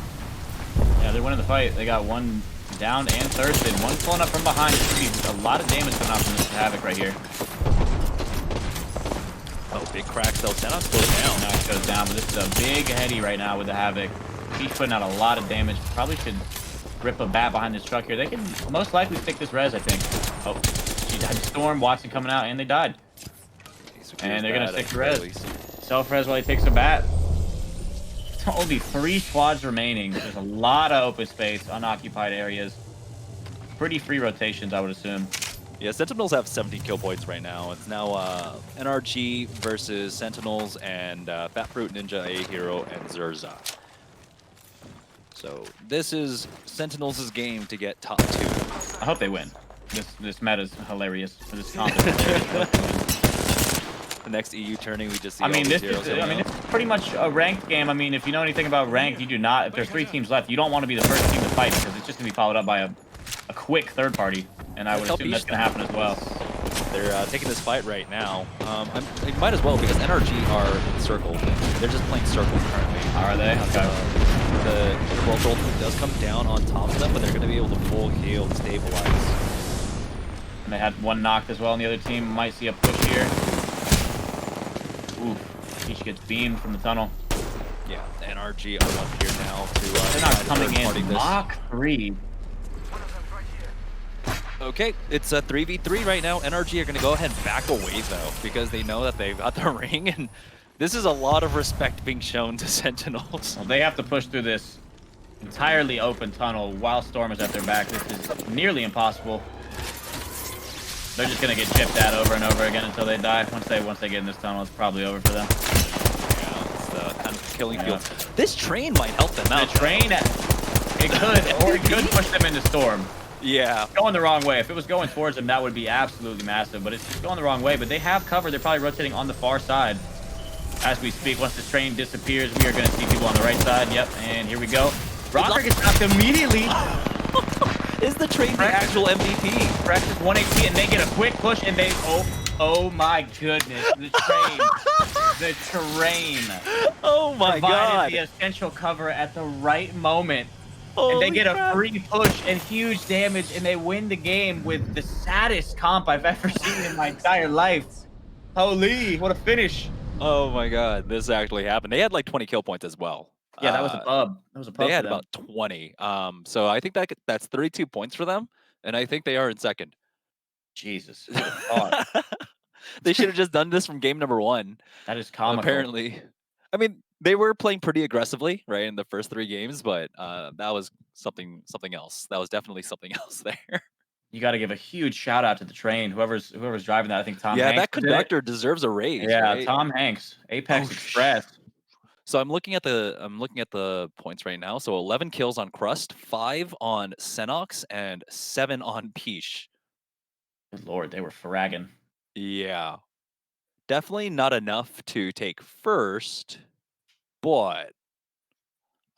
Yeah, they're winning the fight. They got one down and thirsted. One pulling up from behind. A lot of damage coming out from this Havoc right here. Oh, big cracks though. Xenox goes down. Xenox goes down, but this is a big heady right now with the Havoc. He's putting out a lot of damage. Probably should rip a bat behind this truck here. They can most likely stick this res, I think. Oh, she died. Storm, Watson coming out, and they died. And they're going to stick the res. Self-res while he takes a bat. Only 3 squads remaining. There's a lot of open space, unoccupied areas. Pretty free rotations, I would assume. Yeah, Sentinels have 17 kill points right now. It's now NRG versus Sentinels and Fat Fruit Ninja, A Hero, and Zerza. So this is Sentinels' game to get top 2. I hope they win. This meta's hilarious. This comp is hilarious. The next EU turning, we just see. I mean, it's pretty much a ranked game. I mean, if you know anything about ranked, you do not. If there's 3 teams left, you don't want to be the first team to fight because it's just gonna be followed up by a quick third party, and I would assume that's gonna happen as well. They're taking this fight right now. They might as well because NRG are circled. They're just playing circle currently. Are they? Okay. The World Gold does come down on top of them, but they're going to be able to full heal and stabilize. And they had one knocked as well, and the other team might see a push here. Ooh, Peach gets beamed from the tunnel. Yeah, the NRG are up here now to. They're not coming in. Mach 3. Okay, it's a 3v3 right now. NRG are going to go ahead and back away though, because they know that they've got the ring, and this is a lot of respect being shown to Sentinels. Well, they have to push through this entirely open tunnel while Storm is at their back. This is nearly impossible. They're just gonna get chipped at over and over again until they die. Once they get in this tunnel, it's probably over for them. Yeah, it's the kind of killing field. This train might help them out. The train, it could, or it could push them into Storm. Yeah. It's going the wrong way. If it was going towards them, that would be absolutely massive, but it's just going the wrong way. But they have cover. They're probably rotating on the far side as we speak. Once this train disappears, we are going to see people on the right side. Yep, and here we go. Rocker gets knocked immediately. Is the train the actual MVP? Practice 1 HP and they get a quick push and they oh my goodness, the train Oh my provided god. the essential cover at the right moment. And Holy they get crap. a free push and huge damage and they win the game with the saddest comp I've ever seen in my entire life. Holy, what a finish. Oh my god, this actually happened. They had like 20 kill points as well. Yeah, that was a pub. That was a pub They had for them. about 20. So I think that's 32 points for them, and I think they are in second. Jesus. Who would've thought? They should have just done this from game number 1. That is comical. Apparently. I mean, they were playing pretty aggressively, right, in the first 3 games, but that was something else. That was definitely something else there. You got to give a huge shout out to the train. Whoever's driving that, I think Tom Yeah, Hanks. that conductor deserves a raise. Yeah, right? Tom Hanks, Apex Oh, Express. So I'm looking at the points right now. So 11 kills on Crust, 5 on Senox, and 7 on Peach. Good lord, they were fragging. Yeah. Definitely not enough to take first, but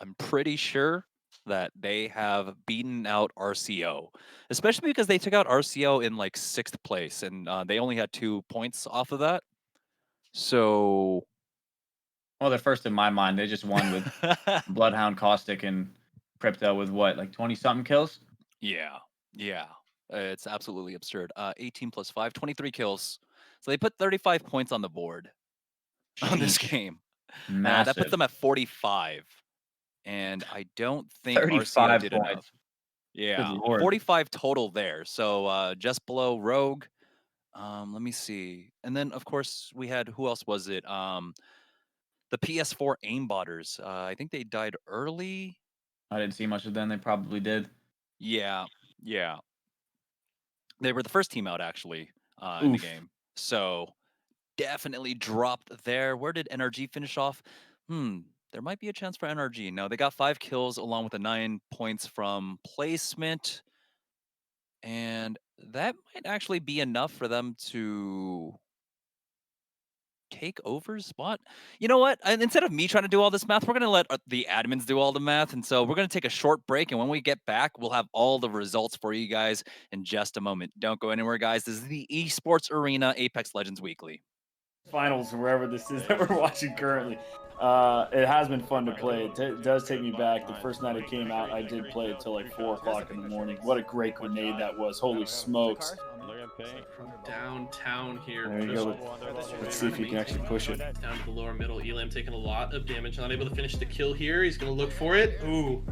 I'm pretty sure that they have beaten out RCO, especially because they took out RCO in like 6th place and they only had 2 points off of that. So, Well, they're first in my mind. They just won with Bloodhound, Caustic, and Crypto with what, like 20-something kills? yeah, it's absolutely absurd. 18 plus 5, 23 kills. So they put 35 points on the board on this Sheesh. game. Massive. That puts them at 45. And I don't think 35 RCO did points. enough. Yeah, lord. 45 total there. So just below Rogue. Let me see. And then, of course, we had, who else was it? The PS4 aimbotters. I think they died early. I didn't see much of them. They probably did. Yeah. They were the first team out, actually, in the Oof. game. So definitely dropped there. Where did NRG finish off? There might be a chance for NRG. No, they got 5 kills along with the 9 points from placement. And that might actually be enough for them to take over spot. You know what? And instead of me trying to do all this math, we're going to let the admins do all the math. And so we're going to take a short break. And when we get back, we'll have all the results for you guys in just a moment. Don't go anywhere, guys. This is the Esports Arena Apex Legends Weekly. Finals, wherever this is that we're watching currently. It has been fun to play. It does take me back. The first night it came out, I did play it till like 4 o'clock in the morning. What a great grenade that was. Holy smokes. From downtown here. There you go. Let's see if he can actually push it. Down to the lower middle. Elam taking a lot of damage. Not able to finish the kill here. He's going to look for it. Ooh.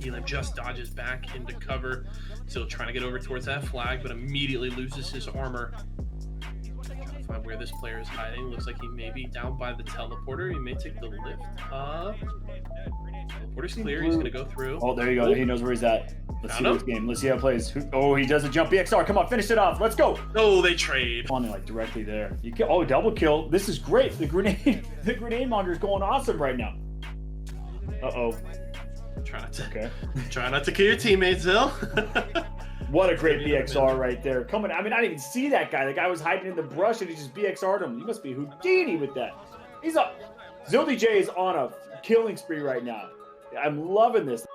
Elam just dodges back into cover. Still trying to get over towards that flag, but immediately loses his armor. Find where this player is hiding. Looks like he may be down by the teleporter. He may take the lift up. Teleporter's clear. He's going to go through. Oh, there you go. He knows where he's at. Let's see Found this game. Let's see how it plays. Oh, he does a jump EXR. Come on, finish it off. Let's go. Oh, they trade. On like directly there. You can, double kill. This is great. The grenade monitor is going awesome right now. Uh-oh. Try Okay. not to kill your teammates, Zil. What a great BXR right there. Coming, I mean, I didn't even see that guy. The guy was hiding in the brush and he just BXR'd him. You must be Houdini with that. He's up. Zildy J is on a killing spree right now. I'm loving this.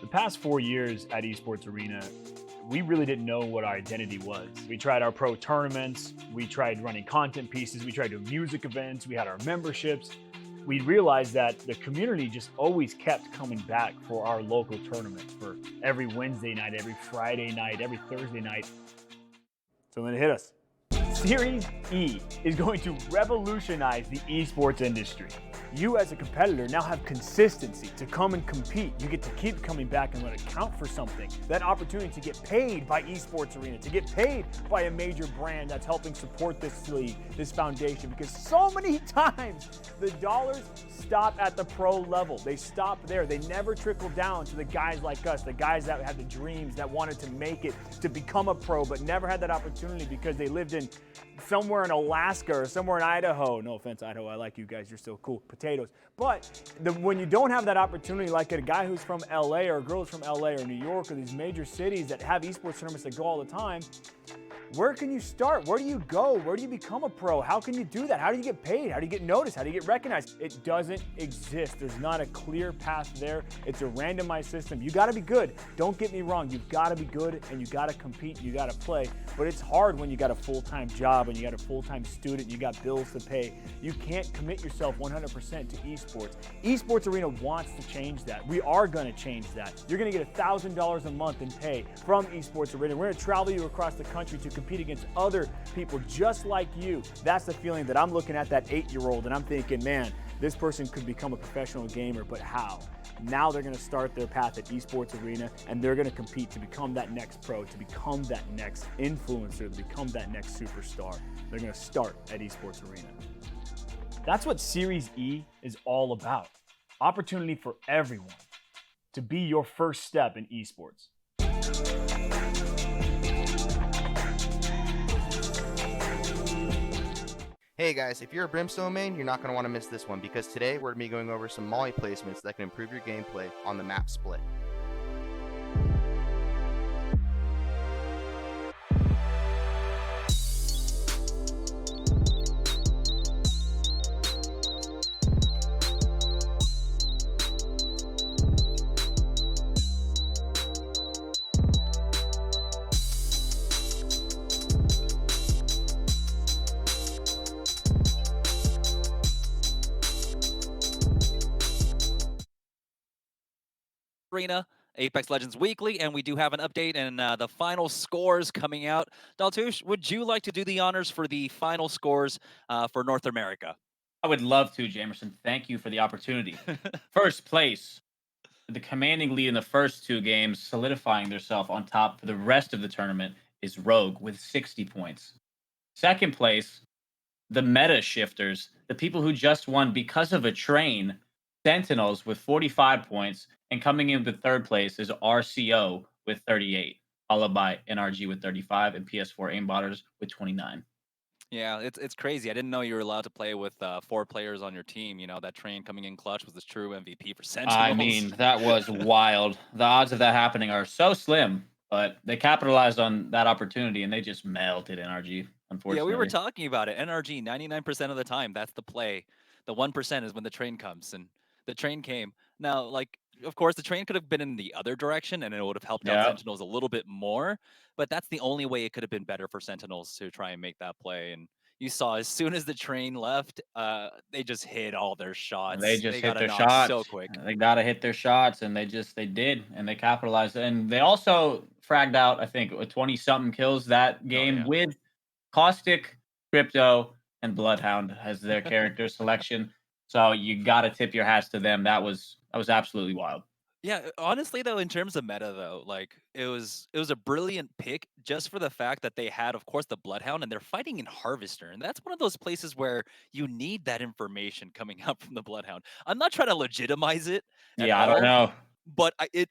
The past 4 years at Esports Arena, we really didn't know what our identity was. We tried our pro tournaments, we tried running content pieces, we tried doing music events, we had our memberships. We realized that the community just always kept coming back for our local tournaments, for every Wednesday night, every Friday night, every Thursday night. So then it hit us. Series E is going to revolutionize the esports industry. You as a competitor now have consistency to come and compete. You get to keep coming back and let it count for something. That opportunity to get paid by Esports Arena, to get paid by a major brand that's helping support this league, this foundation, because so many times the dollars stop at the pro level. They stop there. They never trickle down to the guys like us, the guys that had the dreams, that wanted to make it, to become a pro, but never had that opportunity because they lived in somewhere in Alaska or somewhere in Idaho. No offense, Idaho. I like you guys. You're still cool. Potatoes. But when you don't have that opportunity, like a guy who's from LA or a girl who's from LA or New York or these major cities that have esports tournaments that go all the time, where can you start? Where do you go? Where do you become a pro? How can you do that? How do you get paid? How do you get noticed? How do you get recognized? It doesn't exist. There's not a clear path there. It's a randomized system. You got to be good. Don't get me wrong. You've got to be good and you got to compete. You got to play. But it's hard when you got a full-time job and you got a full-time student. You got bills to pay. You can't commit yourself 100% to esports. Esports Arena wants to change that. We are going to change that. You're going to get $1,000 a month in pay from Esports Arena. We're going to travel you across the country to compete against other people just like you. That's the feeling that I'm looking at that 8-year-old and I'm thinking, man, this person could become a professional gamer, but how? Now they're going to start their path at Esports Arena and they're going to compete to become that next pro, to become that next influencer, to become that next superstar. They're going to start at Esports Arena. That's what Series E is all about. Opportunity for everyone to be your first step in esports. Hey guys, if you're a Brimstone main, you're not going to want to miss this one because today we're going to be going over some molly placements that can improve your gameplay on the map split. Arena, Apex Legends Weekly, and we do have an update and the final scores coming out. Daltouche, would you like to do the honors for the final scores for North America? I would love to, Jamerson. Thank you for the opportunity. First place, the commanding lead in the first two games, solidifying themselves on top for the rest of the tournament, is Rogue with 60 points. Second place, the meta shifters, the people who just won because of a train, Sentinels with 45 points, and coming in with third place is RCO with 38, followed by NRG with 35 and PS4 Aimbotters with 29. Yeah, it's crazy. I didn't know you were allowed to play with 4 players on your team. You know, that train coming in clutch was the true MVP for Sentinels. I mean, that was wild. The odds of that happening are so slim, but they capitalized on that opportunity and they just melted NRG, Yeah, we were unfortunately. talking about it. NRG, 99% of the time, that's the play. The 1% is when the train comes, and the train came. Now, like, of course, the train could have been in the other direction, and it would have helped out Yeah. Sentinels a little bit more. But that's the only way it could have been better for Sentinels to try and make that play. And you saw as soon as the train left, they just hit all their And they shots. just They hit got a their knock so shots. quick. They got to hit their shots, and they did, and they capitalized. And they also fragged out, I think, 20 something kills that game yeah. with Caustic, Crypto, and Bloodhound as their character selection. So you got to tip your hats to them. That was absolutely wild. Yeah, honestly though, in terms of meta though, like it was a brilliant pick just for the fact that they had, of course, the Bloodhound and they're fighting in Harvester, and that's one of those places where you need that information coming out from the Bloodhound. I'm not trying to legitimize it at Yeah, I don't all, know. but it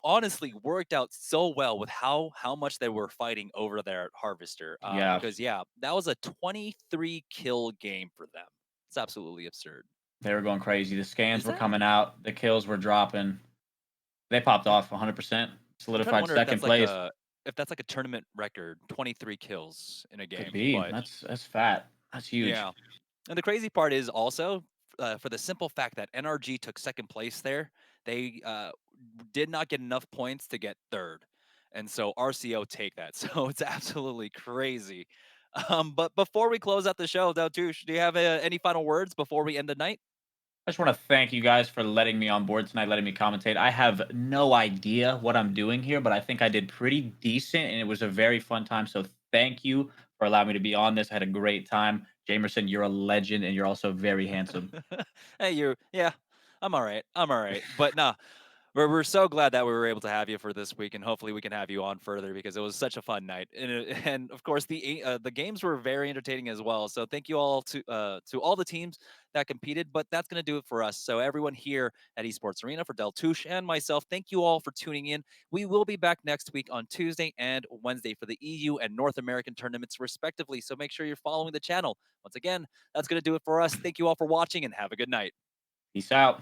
honestly worked out so well with how much they were fighting over there at Harvester. Yeah, Because yeah, that was a 23 kill game for them. It's absolutely absurd. they were going crazy. The scans Is were that? coming out. The kills were dropping. They popped off 100%. I'm trying to Solidified wonder if second that's like place. a tournament record, 23 kills in a Could game. be. But That's fat. That's huge. yeah, and the crazy part is also for the simple fact that NRG took second place there, they did not get enough points to get third, and so RCO take that. So it's absolutely crazy. But before we close out the show, Dautush, do you have any final words before we end the night? I just want to thank you guys for letting me on board tonight, letting me commentate. I have no idea what I'm doing here, but I think I did pretty decent and it was a very fun time. So thank you for allowing me to be on this. I had a great time. Jamerson, you're a legend, and you're also very handsome. Hey, yeah, I'm all right. I'm all right. But no, we're so glad that we were able to have you for this week, and hopefully we can have you on further because it was such a fun night. And of course the games were very entertaining as well. So thank you all to all the teams that competed. But that's gonna do it for us. So everyone here at Esports Arena, for Del Touche and myself, thank you all for tuning in. We will be back next week on Tuesday and Wednesday for the EU and North American tournaments respectively. So make sure you're following the channel. Once again, that's gonna do it for us. Thank you all for watching and have a good night. Peace out.